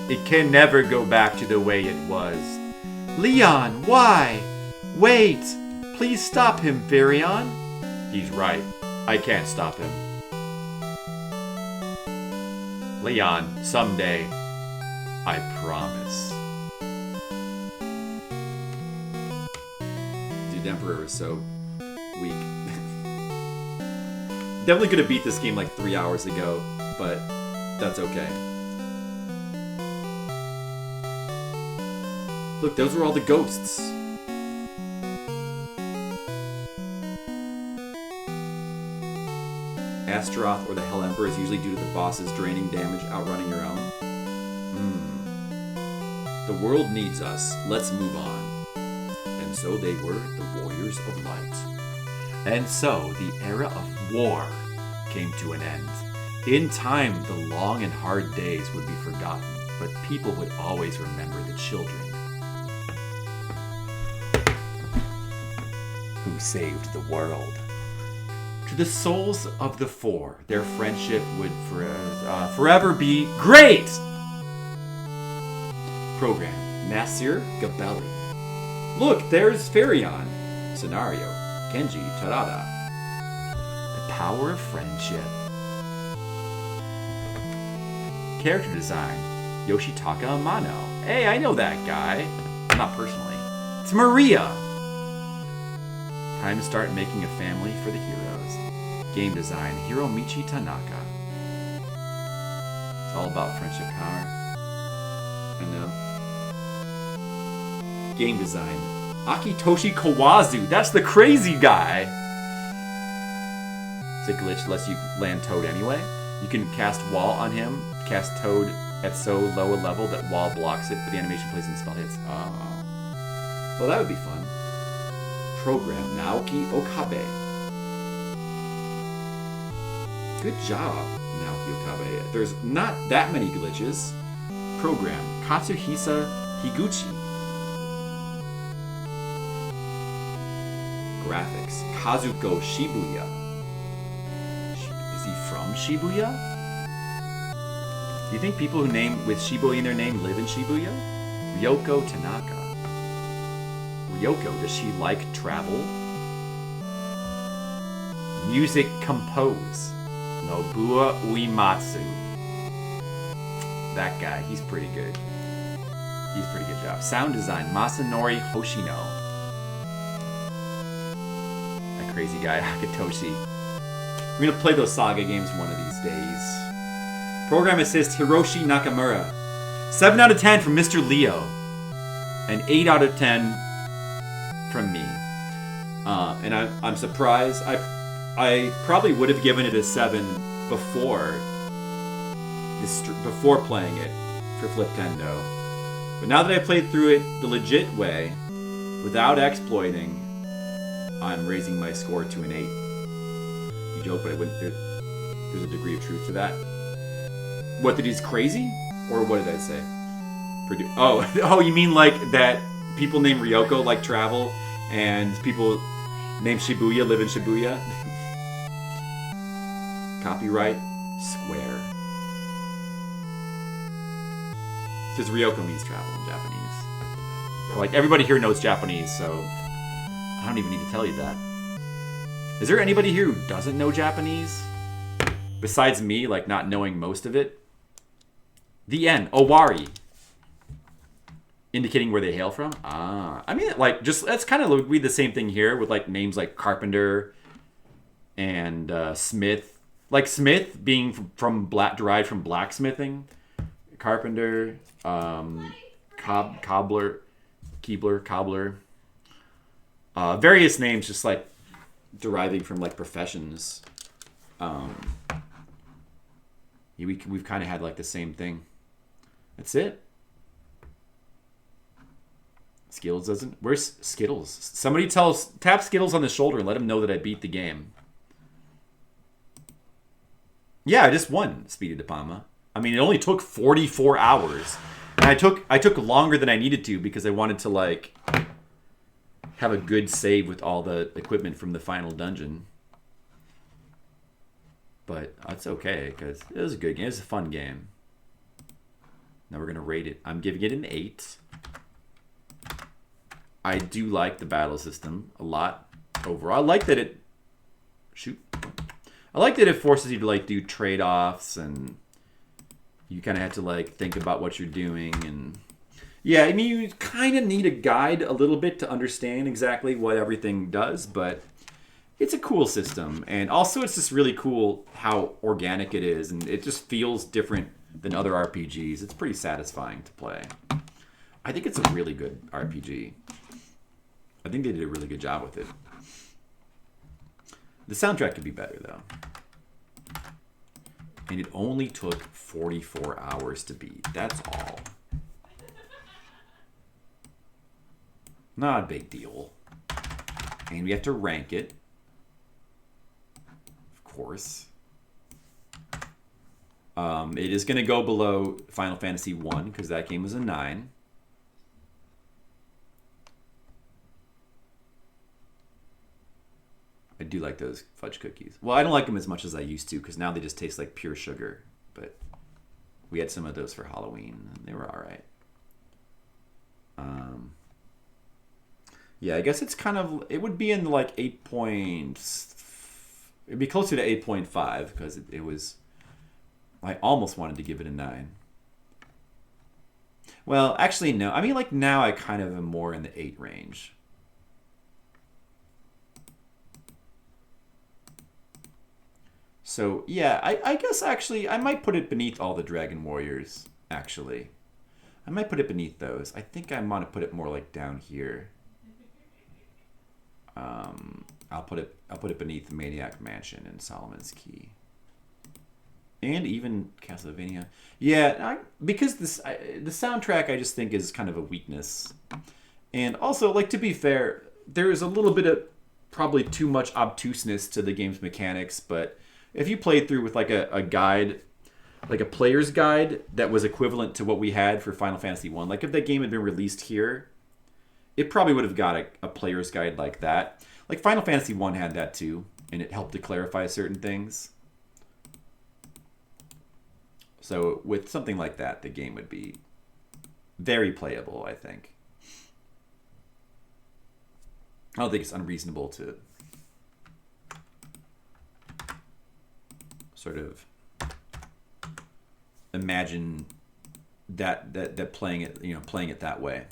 It can never go back to the way it was. Leon, why? Wait! Please stop him, Farion. He's right. I can't stop him. Leon, someday. I promise. Dude, Emperor is so weak. Definitely could have beat this game like 3 hours ago, but that's okay. Look, those were all the ghosts. Astaroth or the Hell Emperor is usually due to the boss's draining damage outrunning your own. The world needs us. Let's move on. And so they were the Warriors of Light. And so the era of war came to an end. In time, the long and hard days would be forgotten, but people would always remember the children who saved the world. To the souls of the four, their friendship would forever be great! Program, Nasir Gabelli. Look, there's Farion. Scenario, Kenji Tarada. The power of friendship. Character design, Yoshitaka Amano. Hey, I know that guy. Not personally. It's Maria. Time to start making a family for the heroes. Game design, Hiromichi Tanaka. It's all about friendship power. I know. Game design, Akitoshi Kawazu. That's the crazy guy. It's a glitch lets you land Toad anyway. You can cast Wall on him, cast Toad at so low a level that Wall blocks it, but the animation plays and the spell hits. Oh. Well, that would be fun. Program, Naoki Okabe. Good job, Naoki Okabe. There's not that many glitches. Program, Katsuhisa Higuchi. Graphics, Kazuko Shibuya. Is he from Shibuya? Do you think people who name with Shibuya in their name live in Shibuya? Ryoko Tanaka. Ryoko, does she like travel? Music compose. Nobuo Uematsu. That guy, he's pretty good. He's pretty good job. Sound design, Masanori Hoshino. That crazy guy, Akitoshi. We're gonna play those Saga games one of these days. Program assist, Hiroshi Nakamura. 7 out of 10 from Mr. Leo. And 8 out of 10 from me. And I'm surprised. I probably would have given it a 7 before playing it for Fliptendo. But now that I played through it the legit way, without exploiting, I'm raising my score to an 8. You joke, but there's a degree of truth to that. What, that he's crazy? Or what did I say? Oh, you mean like that people named Ryoko like travel, and people named Shibuya live in Shibuya? Copyright Square. Because Ryoko means travel in Japanese. Like, everybody here knows Japanese, so I don't even need to tell you that. Is there anybody here who doesn't know Japanese? besides me, like, not knowing most of it. The end. Owari. Indicating where they hail from? Ah. I mean, like, just, that's kind of would be the same thing here with, like, names like Carpenter and Smith. Like, Smith being derived from blacksmithing. Carpenter, cobbler. Various names just, like, deriving from, like, professions. We've kind of had, like, the same thing. That's it. Skittles doesn't... Where's Skittles? Somebody tap Skittles on the shoulder and let him know that I beat the game. Yeah, I just won Speedy DePalma. I mean, it only took 44 hours. And I took longer than I needed to because I wanted to, like, have a good save with all the equipment from the final dungeon. But that's okay, because it was a good game. It was a fun game. Now we're going to rate it. I'm giving it an 8. I do like the battle system a lot overall. I like that it... Shoot. I like that it forces you to, like, do trade-offs, and you kind of have to, like, think about what you're doing. And yeah, I mean, you kind of need a guide a little bit to understand exactly what everything does, but it's a cool system. And also, it's just really cool how organic it is, and it just feels different than other RPGs. It's pretty satisfying to play. I think it's a really good RPG. I think they did a really good job with it. The soundtrack could be better, though. And it only took 44 hours to beat. That's all. Not a big deal. And we have to rank it. Of course. It is going to go below Final Fantasy 1 because that game was a 9. I do like those fudge cookies. Well, I don't like them as much as I used to because now they just taste like pure sugar. But we had some of those for Halloween, and they were all right. Yeah, I guess it's kind of... It would be in like 8 points... It'd be closer to 8.5 because it was... I almost wanted to give it a 9. Well, actually, no. I mean, like, now I kind of am more in the 8 range. So, yeah, I guess, actually, I might put it beneath all the Dragon Warriors, actually. I might put it beneath those. I think I want to put it more, like, down here. I'll put it beneath Maniac Mansion and Solomon's Key. And even Castlevania. Yeah, because the soundtrack, I just think, is kind of a weakness. And also, like, to be fair, there's a little bit of probably too much obtuseness to the game's mechanics, but if you played through with, like, a guide, like a player's guide that was equivalent to what we had for Final Fantasy 1, like, if that game had been released here, it probably would have got a player's guide like that. Like, Final Fantasy 1 had that too, and it helped to clarify certain things. So with something like that, the game would be very playable, I think. I don't think it's unreasonable to sort of imagine that playing it that way.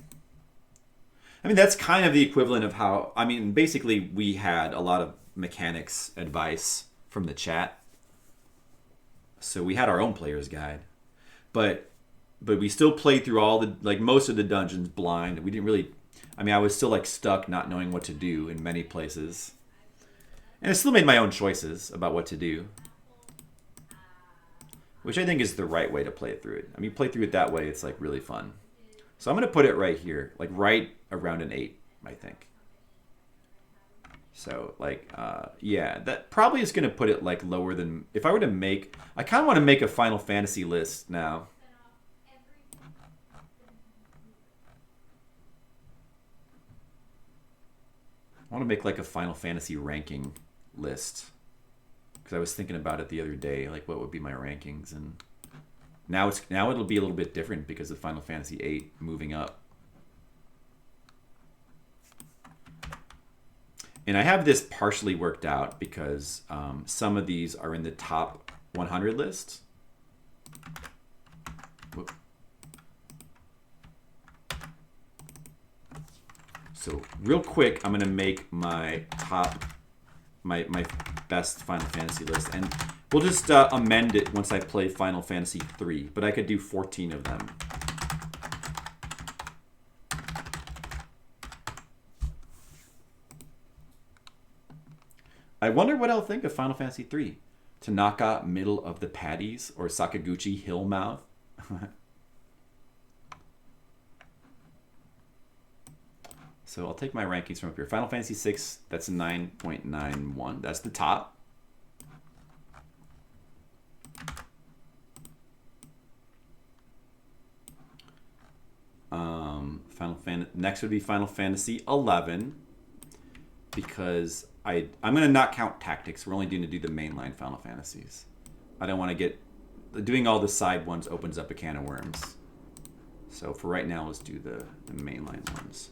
I mean, that's kind of the equivalent of how, I mean, basically we had a lot of mechanics advice from the chat. So we had our own player's guide. But we still played through all the, like, most of the dungeons blind. We didn't really, I mean, I was still, like, stuck not knowing what to do in many places. And I still made my own choices about what to do. Which I think is the right way to play it through it. I mean, play through it that way, it's, like, really fun. So I'm going to put it right here, like, right around an 8, I think. So, like, yeah, that probably is going to put it, like, lower than... If I were to make... I kind of want to make a Final Fantasy list now. I want to make, like, a Final Fantasy ranking list. Because I was thinking about it the other day, like, what would be my rankings, and... Now it'll be a little bit different because of Final Fantasy VIII moving up. And I have this partially worked out because some of these are in the top 100 list. Whoop. So real quick, I'm gonna make my my best Final Fantasy list, and we'll just amend it once I play Final Fantasy 3. But I could do 14 of them. I wonder what I'll think of Final Fantasy 3. Tanaka, middle of the patties, or Sakaguchi, hill mouth. So I'll take my rankings from up here. Final Fantasy 6, that's 9.91. That's the top. Next would be Final Fantasy 11, because I'm gonna not count tactics. We're only going to do the mainline Final Fantasies. I don't want to get doing all the side ones opens up a can of worms. So for right now, let's do the mainline ones.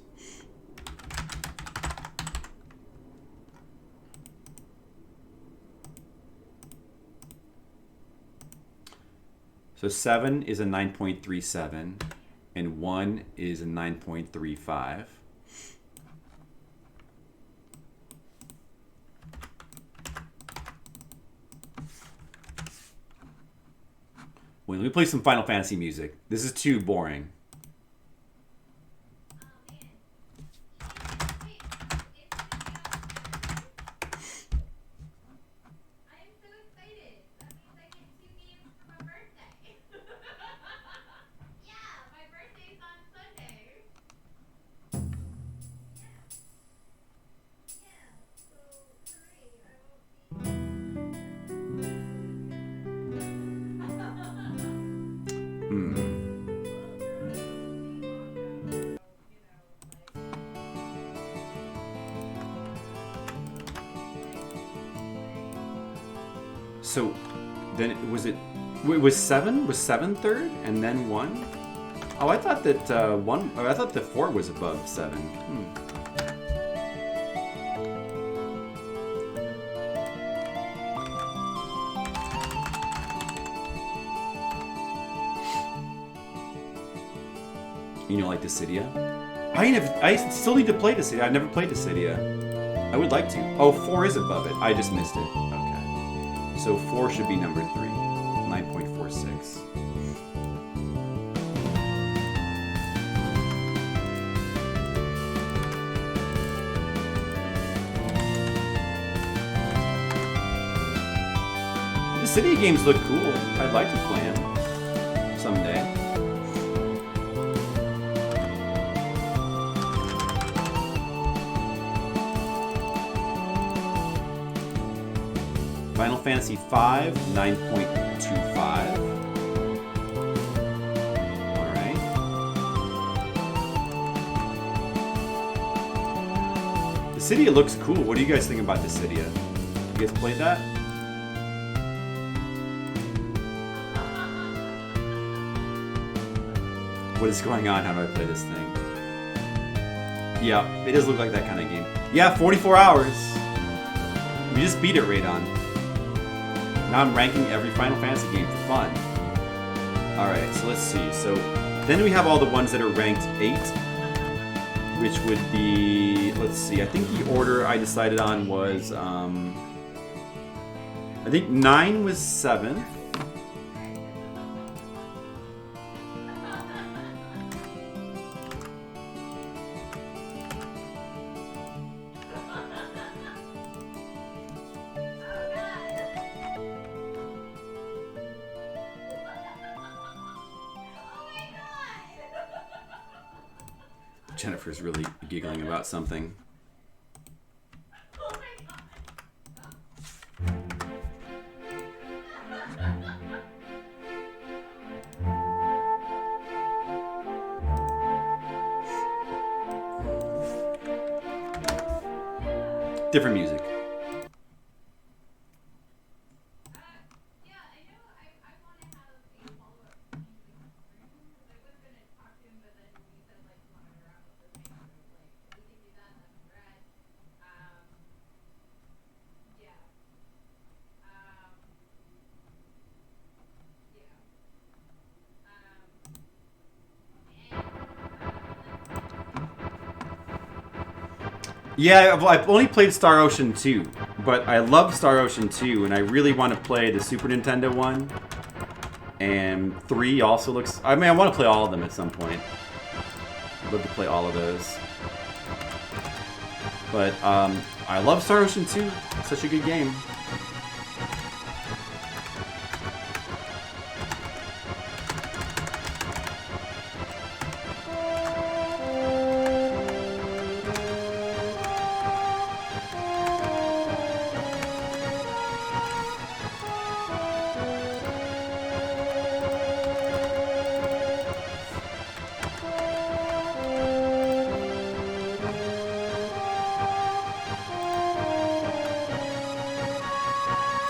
So 7 is a 9.37, and 1 is a 9.35. Wait, let me play some Final Fantasy music. This is too boring. So then it was 7? Was 7 third and then 1? Oh, I thought that I thought the 4 was above 7. You know, like Dissidia? I still need to play Dissidia. I've never played Dissidia. I would like to. Oh, 4 is above it. I just missed it. Okay. So 4 should be number 3. 9.46. Dissidia games look cool. I'd like to play them someday. Final Fantasy V, 9.25. Alright. Dissidia looks cool. What do you guys think about Dissidia? You guys played that? What is going on? How do I play this thing? Yeah, it does look like that kind of game. Yeah, 44 hours. We just beat it, Radon. Now I'm ranking every Final Fantasy game for fun. Alright, so let's see. So then we have all the ones that are ranked 8, which would be, let's see, I think the order I decided on was, I think 9 was 7th. Jennifer's really giggling about something. Different music. Yeah, I've only played Star Ocean 2, but I love Star Ocean 2, and I really want to play the Super Nintendo one. And 3 also looks... I mean, I want to play all of them at some point. I'd love to play all of those. But I love Star Ocean 2. It's such a good game.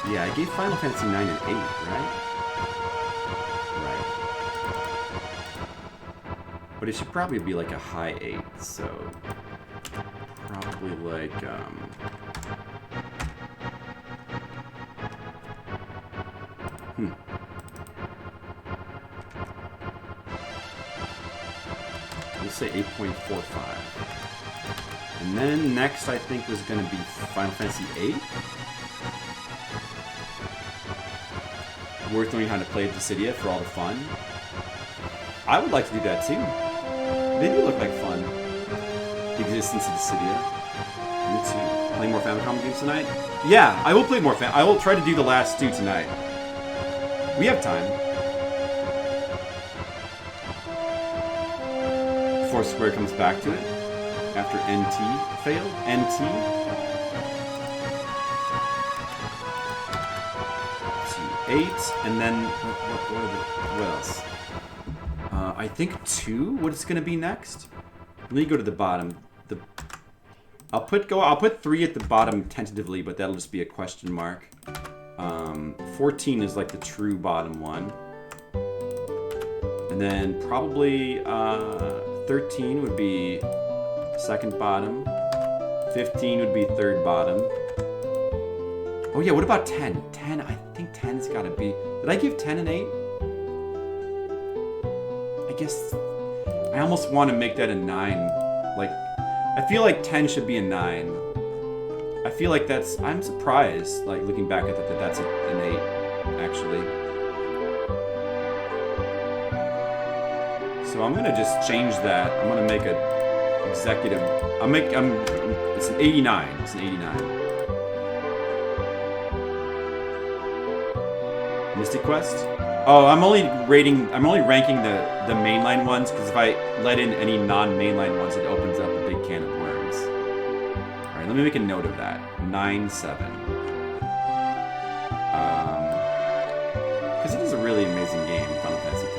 Yeah, I gave Final Fantasy 9 an 8, right? Right. But it should probably be like a high 8, so... Probably like, Let's say 8.45. And then next I think was going to be Final Fantasy 8. Worth learning how to play Dissidia for all the fun. I would like to do that too. They do look like fun. The existence of Dissidia. Me too. Play more Famicom games tonight? Yeah, I will play more I will try to do the last 2 tonight. We have time. Before Square comes back to it. After NT failed. NT. 8, and then what else? I think 2. What is going to be next? Let me go to the bottom. I'll put 3 at the bottom tentatively, but that'll just be a question mark. 14 is like the true bottom one, and then probably 13 would be second bottom. 15 would be third bottom. Oh yeah, what about 10? 10, I think 10's gotta be... Did I give 10 an 8? I guess... I almost want to make that a 9. Like, I feel like 10 should be a 9. I feel like that's... I'm surprised, like, looking back at that that's an 8, actually. So I'm gonna just change that. I'm gonna make a executive... it's an 89. It's an 89. Mystic Quest? Oh, I'm only ranking the mainline ones, because if I let in any non-mainline ones, it opens up a big can of worms. Alright, let me make a note of that. 9-7. Because it is a really amazing game, Final Fantasy X.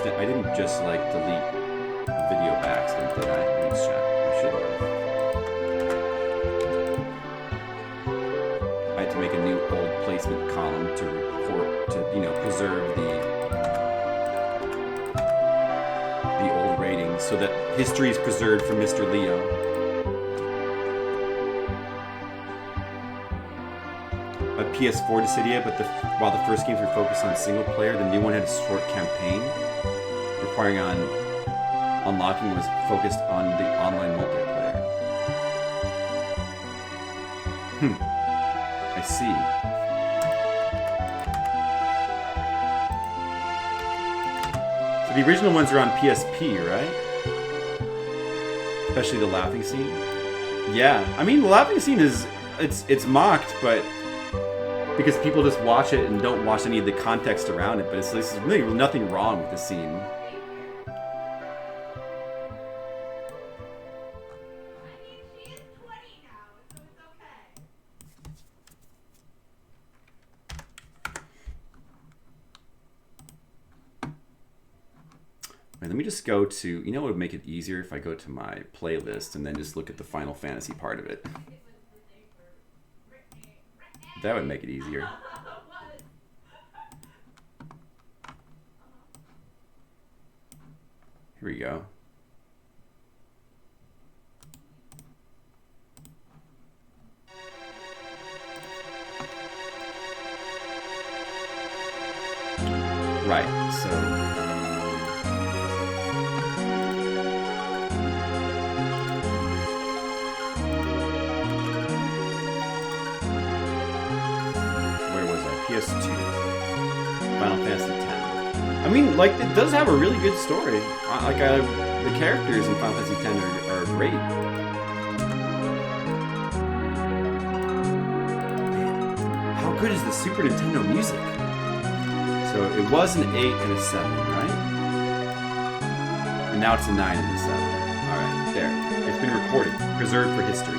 I didn't just like delete video by accident, did I? Thanks, chat. I should have. I had to make a new old placement column to report, to, you know, preserve the old ratings so that history is preserved for Mr. Leo. A PS4 Dissidia, but while the first games were focused on single player, the new one had a short campaign requiring on unlocking was focused on the online multiplayer. I see. So the original ones are on PSP, right? Especially the laughing scene. Yeah, I mean the laughing scene is it's mocked, but because people just watch it and don't watch any of the context around it, but there's really nothing wrong with the scene. Let me just go to, you know what would make it easier if I go to my playlist and then just look at the Final Fantasy part of it. That would make it easier. Here we go. Right, so where was I? PS2, Final Fantasy X. I mean, like, it does have a really good story. The characters in Final Fantasy X are great. Man, how good is the Super Nintendo music? So it was an 8 and a 7, right? And now it's a 9 and a 7. Alright, there. It's been recorded. Preserved for history.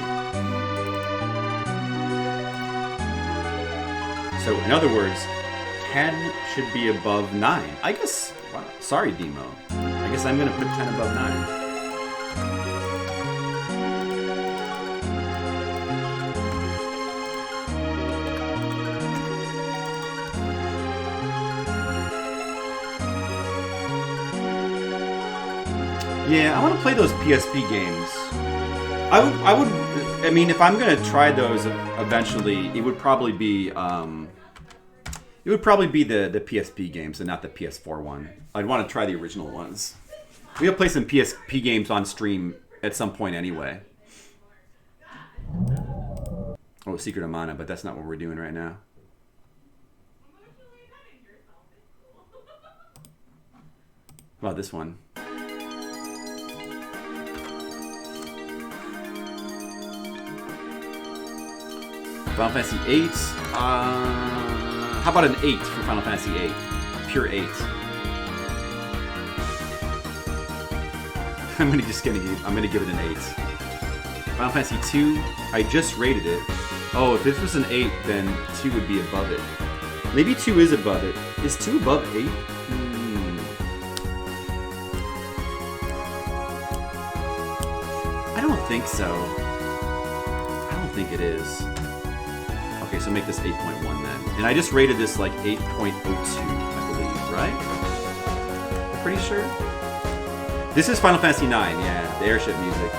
So, in other words, 10 should be above 9. I guess... Wow. Sorry, Demo. I guess I'm going to put 10 above 9. Yeah, I want to play those PSP games. I mean, if I'm gonna try those eventually, it would probably be the PSP games and not the PS4 one. I'd want to try the original ones. We gotta play some PSP games on stream at some point anyway. Oh, Secret of Mana, but that's not what we're doing right now. How about this one? Final Fantasy 8. How about an 8 for Final Fantasy 8? Pure 8. I'm gonna give it an 8. Final Fantasy 2. I just rated it. Oh, if this was an 8, then 2 would be above it. Maybe 2 is above it. Is 2 above 8? I don't think so. I don't think it is. Okay, so make this 8.1 then. And I just rated this like 8.02, I believe, right? I'm pretty sure. This is Final Fantasy 9, yeah, the airship music.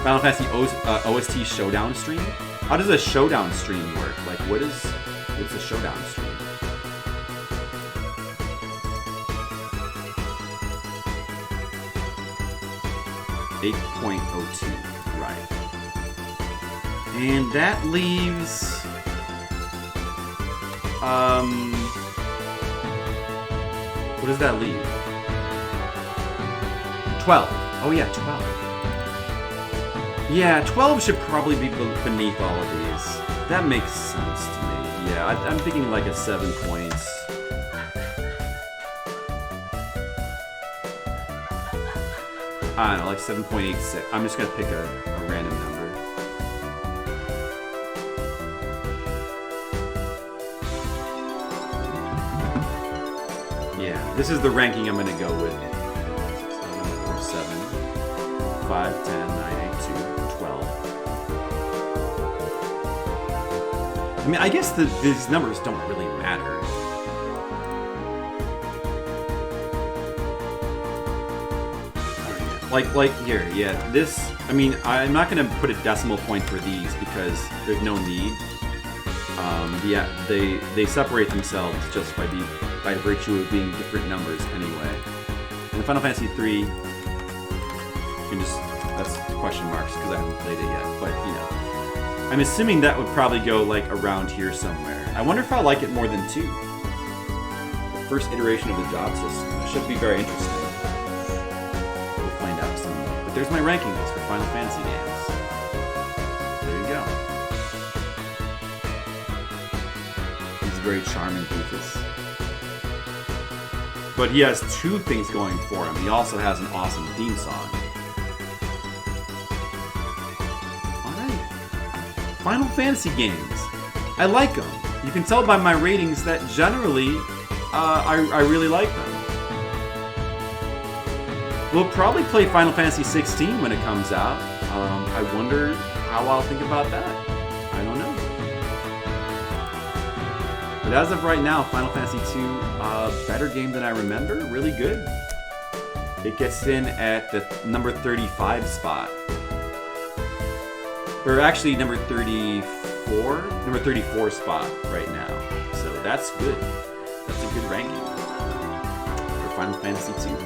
Final Fantasy OST Showdown stream? How does a Showdown stream work? Like, what's a Showdown stream? .02, right. And that leaves... what does that leave? 12. Oh yeah, 12. Yeah, 12 should probably be beneath all of these. That makes sense to me. Yeah, I'm thinking like a 7 points. I don't know, like 7.86. I'm just gonna pick a random number. Yeah, this is the ranking I'm gonna go with. 7, 5, 10, 9, 8, 2, 12. I mean, I guess these numbers don't really matter. Like here, yeah, this, I mean, I'm not going to put a decimal point for these because there's no need. Yeah, they separate themselves just by virtue of being different numbers anyway. In Final Fantasy 3, you can just, that's question marks because I haven't played it yet, but you know. I'm assuming that would probably go like around here somewhere. I wonder if I like it more than 2. The first iteration of the job system. It should be very interesting. There's my ranking list for Final Fantasy games. There you go. He's very charming, Goofus. But he has 2 things going for him. He also has an awesome theme song. Alright. Final Fantasy games. I like them. You can tell by my ratings that generally, I really like them. We'll probably play Final Fantasy 16 when it comes out. I wonder how I'll think about that. I don't know. But as of right now, Final Fantasy II, better game than I remember. Really good. It gets in at the number 35 spot. Or actually number 34 spot right now. So that's good. That's a good ranking for Final Fantasy II.